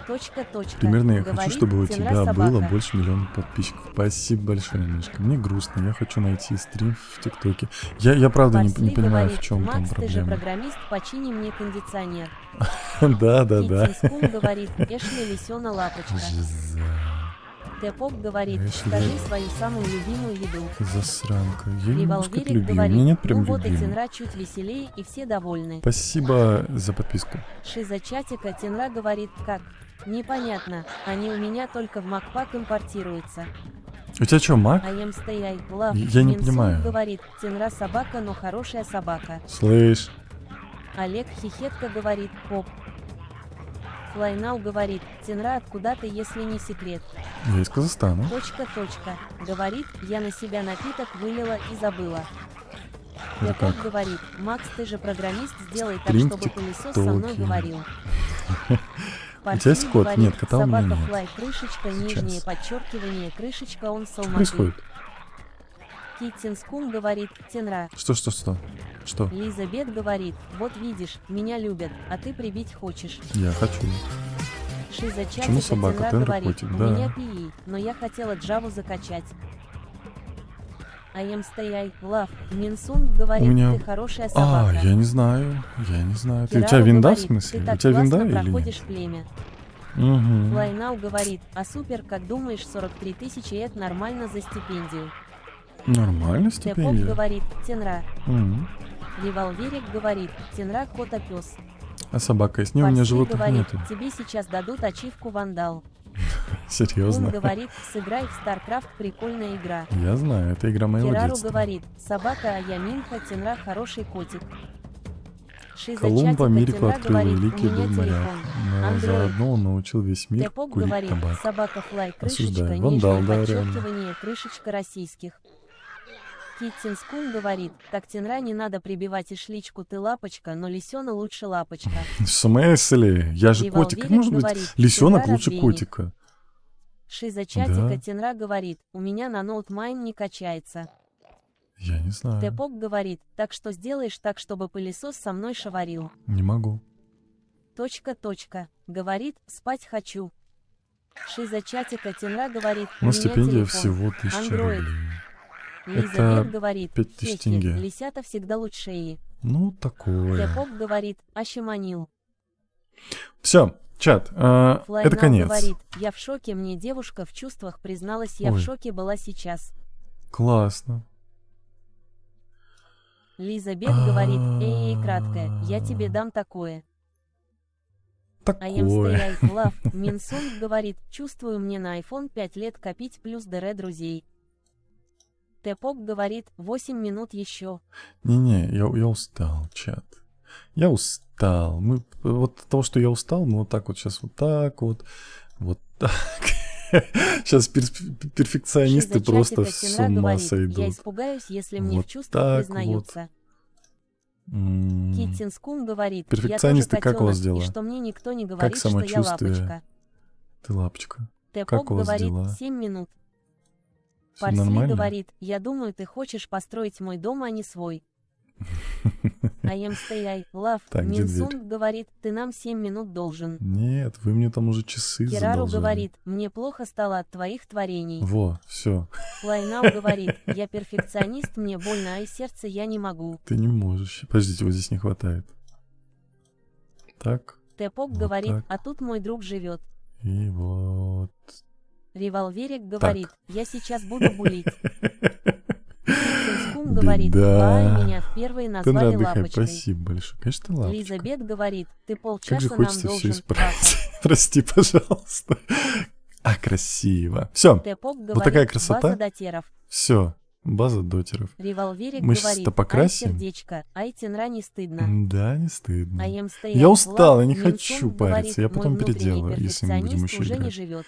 Точка, точка. Примерно я Говорит, хочу, чтобы у Тенра тебя собака. было больше миллиона подписчиков. Спасибо большое, Мишка. Мне грустно, я хочу найти стрим в ТикТоке. Я правда не Парсли понимаю, говорит, в чем там Макс, ты же проблема. программист, почини мне кондиционер. Да. Китинскун говорит, Эшли лисёна лапочка. Жиза. Тэпок говорит, Эшли. скажи свою самую любимую еду. Засранка. Я не могу сказать Револверик любимый. У говорит, меня нет прям ну вот и любимого. Тенра чуть веселее и все довольны. Спасибо за подписку. Шиза чатика Тенра говорит, как? Непонятно, они у меня только в Макпак импортируются. У тебя что, маг? АМ стояй, лав. Я не Минсунг понимаю. говорит, Тенра собака, но хорошая собака. Слышь. Олег Хихетка говорит, поп. Флайнау говорит, Тенра откуда ты, если не секрет. Я из Казахстана. Точка, точка. Говорит, я на себя напиток вылила и забыла. Это Тэпок как? говорит, Макс, ты же программист, сделай так, Стрим в чтобы пылесос со мной ТикТоке. говорил. У тебя есть кот? Говорит, Нет, кота у меня собака нет. флай, крышечка, Сейчас. нижнее подчеркивание, крышечка, он Что салмаки. происходит? Китинскун говорит, Тенра. Что? Лиза Бет говорит, вот видишь, меня любят, а ты прибить хочешь. Я хочу. Шиза Почему чатика собака? Тенра Тенра говорит, котик, у да. меня пи, но я хотела Джаву закачать. АМ стояй, лав. Минсунг говорит, У меня- ты хорошая собака. Я не знаю. У Кирару тебя винда в говорит, смысле? Ты У так тебя винда классно или проходишь нет? племя. Угу. Флайнау говорит, а супер, как думаешь, 43 тысячи это нормально за стипендию. Нормально Тэпок стипендия. говорит, Тенра. Мгм. Револверик говорит, Тенра кота-пес. А собака есть? Не, у меня Парсли животных говорит, нету. тебе сейчас дадут ачивку вандал. Он Серьезно. говорит, сыграй в StarCraft, прикольная игра. Я знаю, это игра моего Кирару детства. говорит, собака Аяминха, Тенра хороший котик. Шиза Колумб чатика Америку Тенра открыл, говорит, великий у меня был моряк. телефон. Но Android. заодно он научил весь мир Тэпок курить говорит, табак. собака флай, крышечка, Осуждаю. нижнее Вандал, да, подчеркивание, крышечка российских. Китинскун говорит, так Тенра не надо прибивать и шличку, ты лапочка, но лисёна лучше лапочка. В смысле? Я же Револверик котик. Как может быть говорит, лисенок Тенра лучше разбейник. котика? Шиза чатика Да. Тенра говорит, у меня на ноутмайн не качается. Я не знаю. Тэпок говорит, так что сделаешь так, чтобы пылесос со мной шаварил. Не могу. Точка, точка. Говорит, спать хочу. Шиза чатика Тенра говорит, у Но меня стипендия телефон. всего 1000 Android. рублей. Лиза Это Бет говорит, 5000 хехе, тенге. лисята всегда лучшее. Ну, такое. Тэпок говорит, ощеманил. Все, чат, это Флайнау конец. говорит, я в шоке, мне девушка в чувствах призналась, я в Ой. шоке была сейчас. Классно. Лиза Бет говорит, эй, краткая, я тебе дам такое. АМ Такое. стояй, лав. Минсунг говорит, чувствую мне на iPhone 5 лет копить плюс ДР друзей. Тэпок говорит, 8 минут еще. Не-не, я устал, чат. Я устал. Вот от того, что я устал, мы вот так вот сейчас вот так. Сейчас перфекционисты Шиза просто чатика с Тенра ума говорит, сойдут. я испугаюсь, если мне Вот в чувствах так признаются. М, Китинскун говорит, Перфекционисты, я тоже как у вас котенок, дела? и что мне никто не говорит, что я самочувствие? лапочка. Ты лапочка. Тэпок у вас говорит, дела? 7 минут. Всё Парсли нормально? говорит, я думаю, ты хочешь построить мой дом, а не свой. АМ стояй, лав. Так, где дверь? Минсунг говорит, ты нам 7 минут должен. Нет, вы мне там уже часы Кирару задолжали. говорит, мне плохо стало от твоих творений. Во, все. Флайнау говорит, я перфекционист, мне больно, а из сердца я не могу. Ты не можешь. Подождите, вот здесь не хватает. Так, Тэпок Вот говорит, так. а тут мой друг живет. и вот. Револверик говорит, я сейчас буду булить. Кинскун говорит, Беда. меня впервые Ты назвали отдыхай, лапочкой. спасибо большое. Конечно, ты лапочка. Лиза Бет говорит, ты Как полчаса же нам хочется все должен. исправить. Прости, пожалуйста. А, красиво. Все, Тэпок говорит, такая красота. база дотеров. все. База дотеров. Револверик Мы щас говорит, это ай, покрасим? сердечко, ай, Тенра не стыдно. Да, не стыдно. Я устал, я не Минсун хочу говорит, париться, я потом мой внутренний переделаю, если мы будем перфекционист еще уже не играть. живет.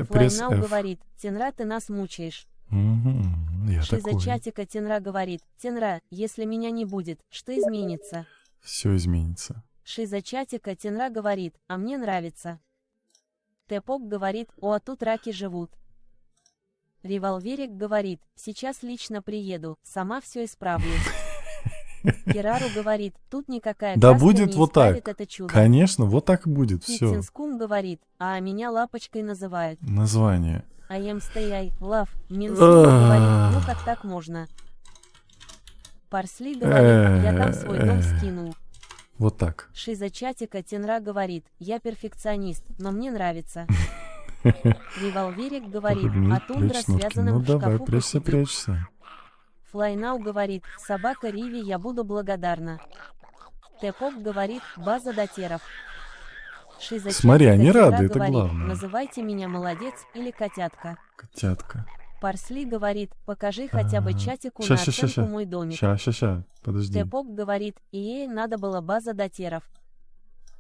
Пресс Флайнау F. говорит, Тенра, ты нас мучаешь. Я Шиза такой. чатика Тенра говорит, Тенра, если меня не будет, что изменится? Все изменится. Шиза чатика Тенра говорит, а мне нравится. Тэпок говорит, о, а тут раки живут. Револверик говорит, сейчас лично приеду, сама все исправлю. Кирару говорит, тут никакая Да краска будет не вот исправит так. это чудо. Конечно, вот так и будет. Все. Китсинскум говорит, а меня лапочкой называют. Название. I am stay love. Минсун говорит, ну как так можно? Парсли говорит, я там свой дом скинул. Вот так. Шиза чатика Тенра говорит, я перфекционист, но мне нравится. Револверик говорит, а тундра связанным Ну в давай, шкафу прячься, посидит. прячься. Флайнау говорит, собака Риви, я буду благодарна. Тэпок говорит, база дотеров. Шиза Смотри, чатика они Тенра рады, это говорит, главное. называйте меня молодец или котятка. Котятка. Парсли говорит, покажи хотя бы чатику Ща, на ща, ща, оценку ща. мой домик. Ща. Подожди. Тэпок говорит, и ей надо было база дотеров.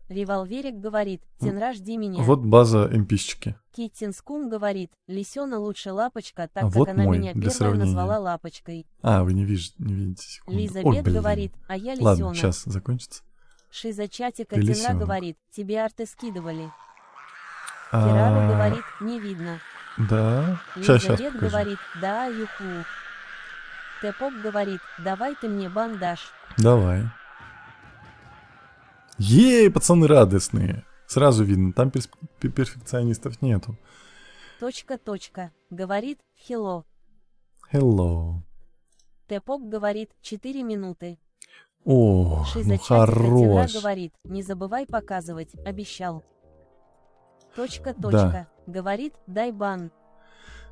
Револверик говорит, Тенра, жди меня. Вот база МПщики. Киттинскум говорит, Лисёна лучше лапочка, так А как вот она мой, меня для первая сравнения. назвала лапочкой. А, вы не видите, секунду. Лиза Ой, Бет блин. говорит, а я Ладно, Лисёна. сейчас закончится. Шиза чатика Ты Тенра лисёнок. говорит, тебе арты скидывали. Кирару говорит, не видно. Да. Лиза Сейчас Бет покажу. говорит, да, юху. Тэпок говорит, давай ты мне бандаж. Давай. Ей, пацаны радостные. Сразу видно, там перфекционистов нету. Точка. Говорит, хелло. Hello. Тэпок говорит, 4 минуты. О, Шиза ну чатика Тенра хорош. говорит, не забывай показывать, обещал. Точка. Да. Говорит, дай бан.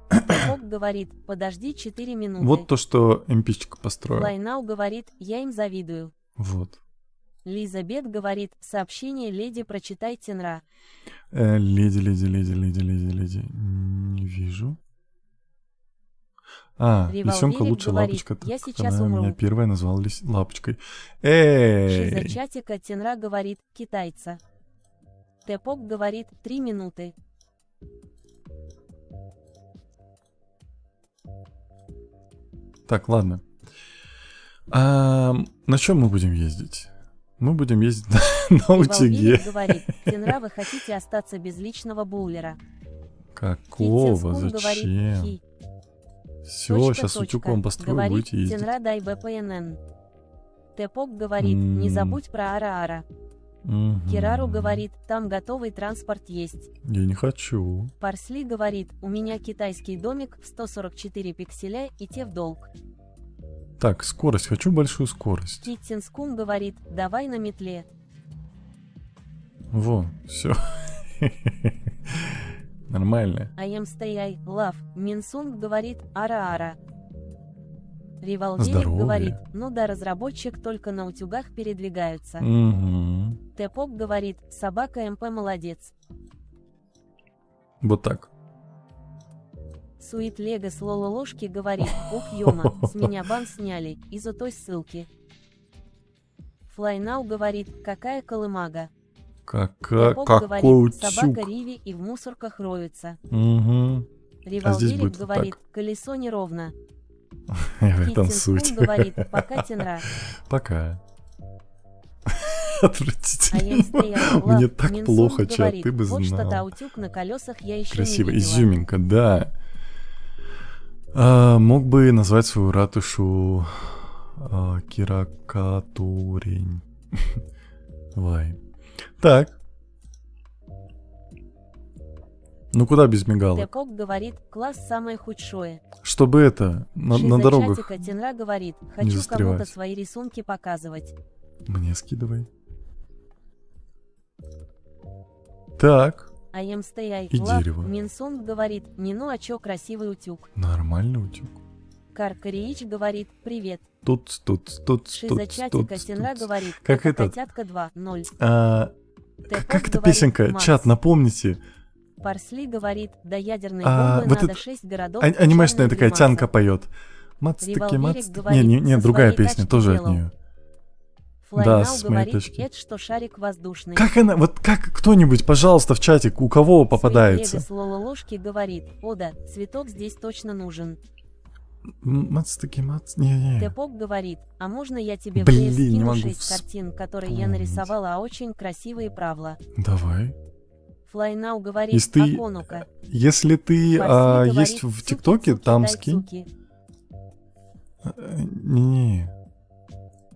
Тэпок говорит, подожди 4 минуты. Вот то, что МПчик построил. Флайнау говорит, я им завидую. Вот. Лиза Бет говорит, сообщение леди прочитай Тенра. Леди. Не вижу. А, Револверик лисенка лучше говорит, лапочка. Так я сейчас она умру. меня первая назвала лапочкой. Шиза Эй! чатика Тенра говорит, китайца. Тэпок говорит, 3 минуты. Так, ладно. На чем мы будем ездить? Мы будем ездить на утюге. Револверик говорит, Тенра, вы хотите остаться без личного боулера. Какого? Китинскум говорит, Зачем? хи. Все, сейчас утюг вам построю, Говорит, будете ездить. Тенра, дай БПНН. Тэпок говорит, не забудь про Ара-Ара. Мгм. Кирару говорит, там готовый транспорт есть. Я не хочу. Парсли говорит, у меня китайский домик в 144 пикселя и те в долг. Так, скорость. Хочу большую скорость. Киттинскум говорит, давай на метле. Во, все. Нормально. I am stay love. Минсунг говорит, ара-ара. Револверик Здоровье. говорит, ну да, разработчик только на утюгах передвигаются. Угу. Тэпок говорит, собака МП молодец. Вот так. Суит Лего с Лололошки говорит, ох ёма, с меня бан сняли, из-за той ссылки. Флайнау говорит, какая колымага. Тэпок Какой говорит, собака утюг. Риви и в мусорках роются. Угу. Револверик будет вот говорит, так. колесо неровно. В этом суть. Киттинскум говорит, пока Тенра. Пока. А я Отвратительно. стоял, Мне лав. так Минсунг плохо, чат, говорит, ты бы вот что-то знал. утюг на колесах я еще Красиво. не видела. Изюминка, да. Мог бы назвать свою ратушу Киракатурень. Вай. Так. Ну куда без мигалок? Тэпок говорит, класс самое худшее. Чтобы это, на Шиза дорогах чатика Тенра говорит, хочу кому-то застревать. свои рисунки показывать. мне скидывай. Так, I am stay И love. дерево. Минсунг говорит, не ну а чё красивый утюг. нормальный утюг. Каркариич говорит, привет. Тут. Шиза чатика Тенра говорит, Как это этот, котятка 2, 0. Как Тэпок эта говорит, песенка? Макс. Чат, напомните. Парсли говорит, до ядерной А, бомбы вот надо это 6 городов. анимешная печальная такая гримаса. тянка поет. Мацтаки, Револверик мацтаки. говорит, Не, со другая своей песня, тачки тоже от делал. нее. Флайнау с моей говорит, точки. это что шарик воздушный. Как она, вот как кто-нибудь, пожалуйста, в чатик, у кого попадается? Лего Лололошки говорит, Ода, цветок здесь точно нужен. Мацтаки, не. Тэпок говорит, а можно я тебе в Блин, DS не скину могу 6 картин, которые я вспомнить. нарисовала, а очень красивые правила. Давай. Флайнау говорит, Если ты- Аконука. Если ты Парсли говорит, есть в «Цуки, ТикТоке, цуки, там дай скинь. цуки».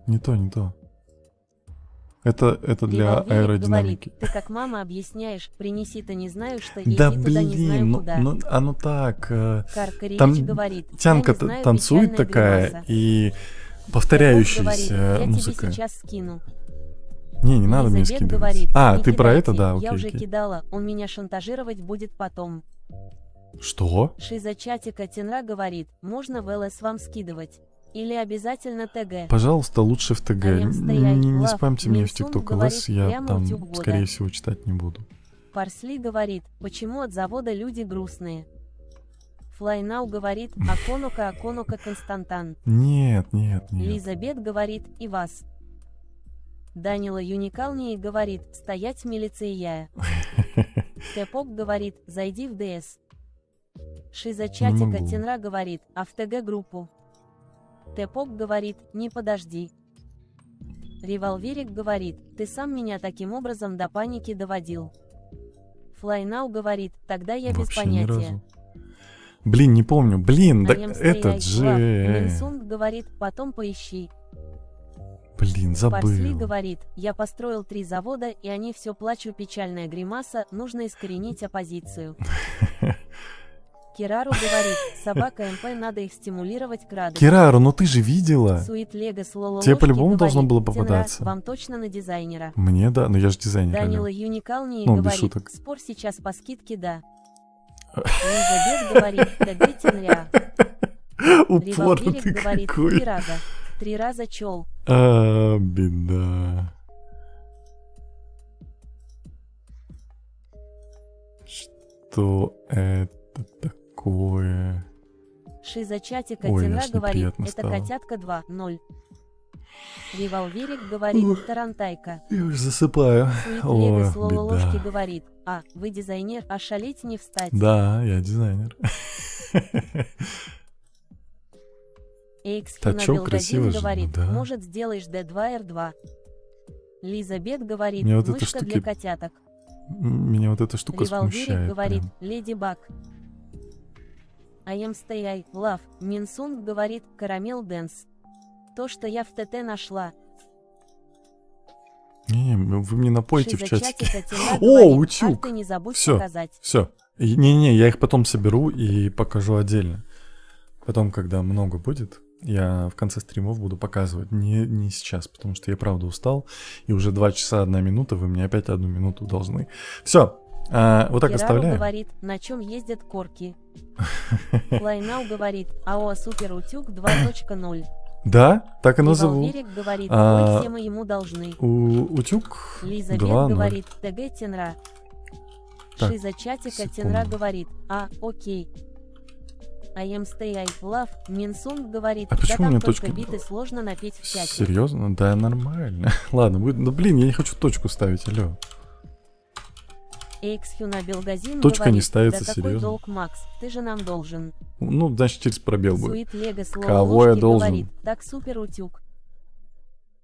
Не то. Это для Револверик аэродинамики. говорит, ты как мама объясняешь, принеси-то не знаю что, Да иди туда не знаю блин, куда. оно так. Каркаревич там говорит, Тянка я не знаю, танцует печальная такая гримаса. и Тэпок повторяющаяся говорит, я музыка. тебе сейчас скину. Не надо мне Елизабет скидывать. говорит, А, не ты про это, кидайте, да, я уже окей. кидала, он меня шантажировать будет потом. Что? Шиза чатика Тенра говорит, можно в ЛС вам скидывать. Или обязательно ТГ. Пожалуйста, лучше в ТГ. I am stay, Не love, спамьте мне в Минсун ТикТок говорит, ЛС, я прямо там, утюг года. скорее всего, читать не буду. Парсли говорит, почему от завода люди грустные. Флайнау говорит, Аконука Константан. Нет. Лизабет говорит, и вас. Данила Юникалнии говорит, стоять милиция. Тэпок говорит, зайди в ДС. Шиза чатика могу. Тенра говорит, а в ТГ группу. Тэпок говорит, не подожди. Револверик говорит, ты сам меня таким образом до паники доводил. Флайнау говорит, тогда я без Вообще ни понятия. разу. Блин, не помню. Блин, да I am этот stay, же. love. Минсунг говорит, потом поищи. Блин, Парсли забыл. говорит, я построил 3 завода, и они все плачу, печальная гримаса, нужно искоренить оппозицию. Кирару говорит, собака МП, надо их стимулировать к радости. Кирару, ну ты же видела. Сует Лего с Лололошки Тебе по-любому говорит, должно было «Тенра, попадаться». вам точно на дизайнера. Мне да, но я же дизайнер. Данила алло. Юникалнии Ну, без говорит, шуток. спор сейчас по скидке, да. Лизабет говорит, ТГ Тенря. Упорный Револверик говорит, 3 какой. раза. 3 раза чел. Беда. Что это такое? Шиза чатика Ой, Тенра аж говорит, неприятно это стало. котятка 2-0. Револверик говорит, тарантайка. Я уже засыпаю. Сует Ой, Лего с Лололошки беда. говорит, а, вы дизайнер, а шалить не встать. Да, я дизайнер. Эйкс Да чё, красиво Белгазин же, говорит, ну да. может сделаешь D2R2. Лизабет говорит, Мне вот эта мышка штуки для котяток. Меня вот эта штука Револверик смущает. говорит, прям. Леди Баг. I am stay, love. Минсунг говорит, Карамел Дэнс. То, что я в ТТ нашла. Не, вы мне напойте в Шиза чатике. чатика Тенра О, говорит, утюг. арты не забудь Всё. показать. Все. Не, я их потом соберу и покажу отдельно. Потом, когда много будет, я в конце стримов буду показывать. Не сейчас, потому что я правда устал. И уже 2 часа 1 минута, вы мне опять 1 минуту должны. Все. Вот так Кирару оставляю. говорит, на чем ездят корки. Флайнау говорит, АО Супер Утюг 2.0. Да, так и назову. Револверик говорит, А, ой, все мы ему должны. Утюг Лизабет 2.0. говорит, ТГ Тенра. Так, Шиза чатика секунду. Тенра говорит, а, окей. I am stay, love. Минсунг говорит, А да почему там мне только точка- биты сложно напеть в чате. Серьезно? Да, нормально. Ладно, ну блин, я не хочу точку ставить, алло. Эйксхюна Белгазин Точка говорит, не ставится, да какой серьезно? долг, Макс, ты же нам должен. Ну, значит, через пробел будет. Суит Лего слово Кого я ложки должен? говорит, так супер утюг.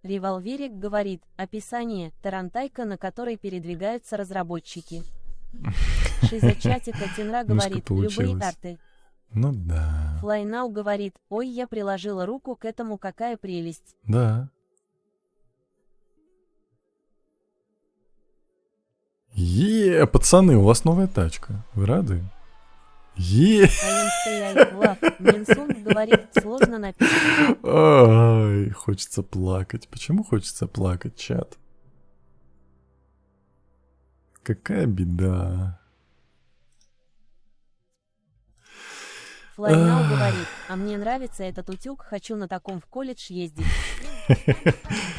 Револверик говорит, описание, тарантайка, на которой передвигаются разработчики. Шиза чатика Тенра Ну, что говорит, любые получилось? арты. Ну да. Флайнау говорит, ой, я приложила руку к этому, какая прелесть. Да. Пацаны, у вас новая тачка. Вы рады? I am stay, love. Минсунг говорит, сложно написать. Ай, хочется плакать. Почему хочется плакать, чат? Какая беда. Флайнау говорит, а мне нравится этот утюг, хочу на таком в колледж ездить.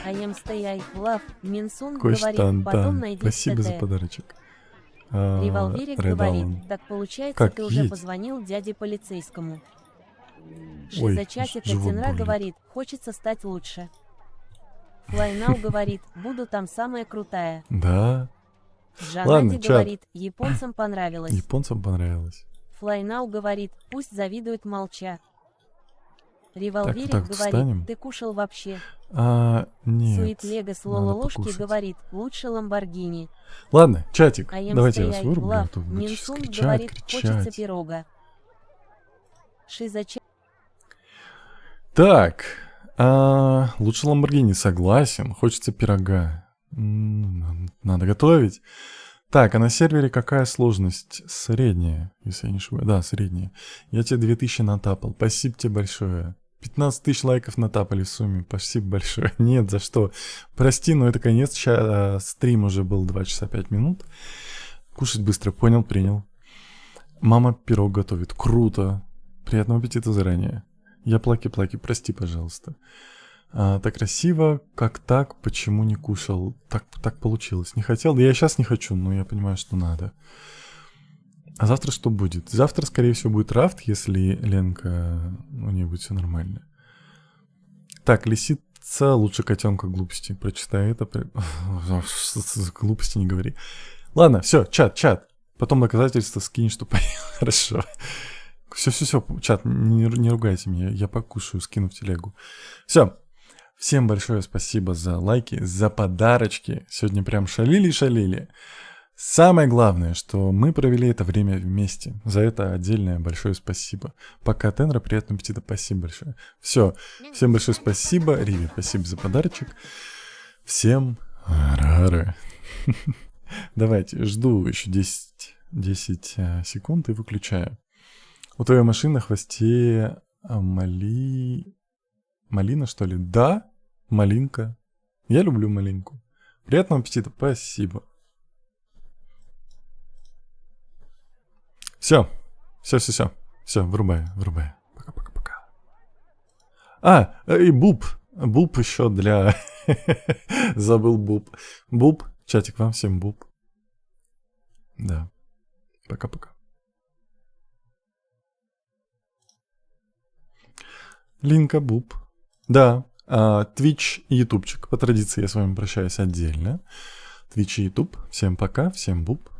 I am stay, love. Минсунг говорит, потом Кость-тан-тан. найди Спасибо за ТТ. подарочек. Револьверик говорит, Red так получается, Как, ты уже едь. позвонил дяде полицейскому. Ой, Шизачатик живот Атенра болит. говорит, хочется стать лучше. Флайнау говорит, буду там самая крутая. Да, Джанади Ладно, чат. говорит, японцам понравилось. японцам понравилось. Флайнау говорит, пусть завидуют молча. Револьверик так, говорит, встанем. ты кушал вообще. Нет. Сует Легас надо Лололошки покушать. говорит, лучше Ламборгини. Ладно, чатик, А давайте я вас МСТИ вырублю, а Лав то вы будете сейчас Минсун говорит, кричать. хочется пирога. Шизачатик. Так, лучше Ламборгини, согласен, хочется пирога. Надо готовить. Так, а на сервере какая сложность? Средняя, если я не ошибаюсь. Да, средняя. Я тебе 2000 натапал. Спасибо тебе большое. 15 тысяч лайков натапали в сумме. Спасибо большое. Нет, за что. Прости, но это конец. Стрим уже был 2 часа 5 минут. Кушать быстро. Понял, принял. Мама пирог готовит. Круто. Приятного аппетита заранее. Я плаки-плаки. Прости, пожалуйста. Так красиво, как так, почему не кушал? Так получилось. Не хотел, да я сейчас не хочу, но я понимаю, что надо. А завтра что будет? Завтра, скорее всего, будет рафт, если Ленка, у нее будет все нормально. Так, лисица лучше котенка глупости. Прочитай это. Глупости не говори. Ладно, все, чат. Потом доказательства скинь, что понял. Хорошо. Все, чат, не ругайте меня, я покушаю, скину в телегу. Все. Всем большое спасибо за лайки, за подарочки. Сегодня прям шалили. Самое главное, что мы провели это время вместе. За это отдельное большое спасибо. Пока, Тенра, приятного аппетита, спасибо большое. Все, всем большое спасибо. Риви, спасибо за подарочек. Всем рары. Давайте, жду еще 10 секунд и выключаю. У твоей машины на хвосте малина, что ли? Да, малинка. Я люблю малинку. Приятного аппетита, спасибо. Все, врубаю. Пока. И Буб еще для... Забыл Буб. Буб, чатик, вам всем Буб. Да, пока. Линка Буб. Да, Twitch и ютубчик. По традиции я с вами прощаюсь отдельно. Twitch и YouTube. Всем пока, всем Буб.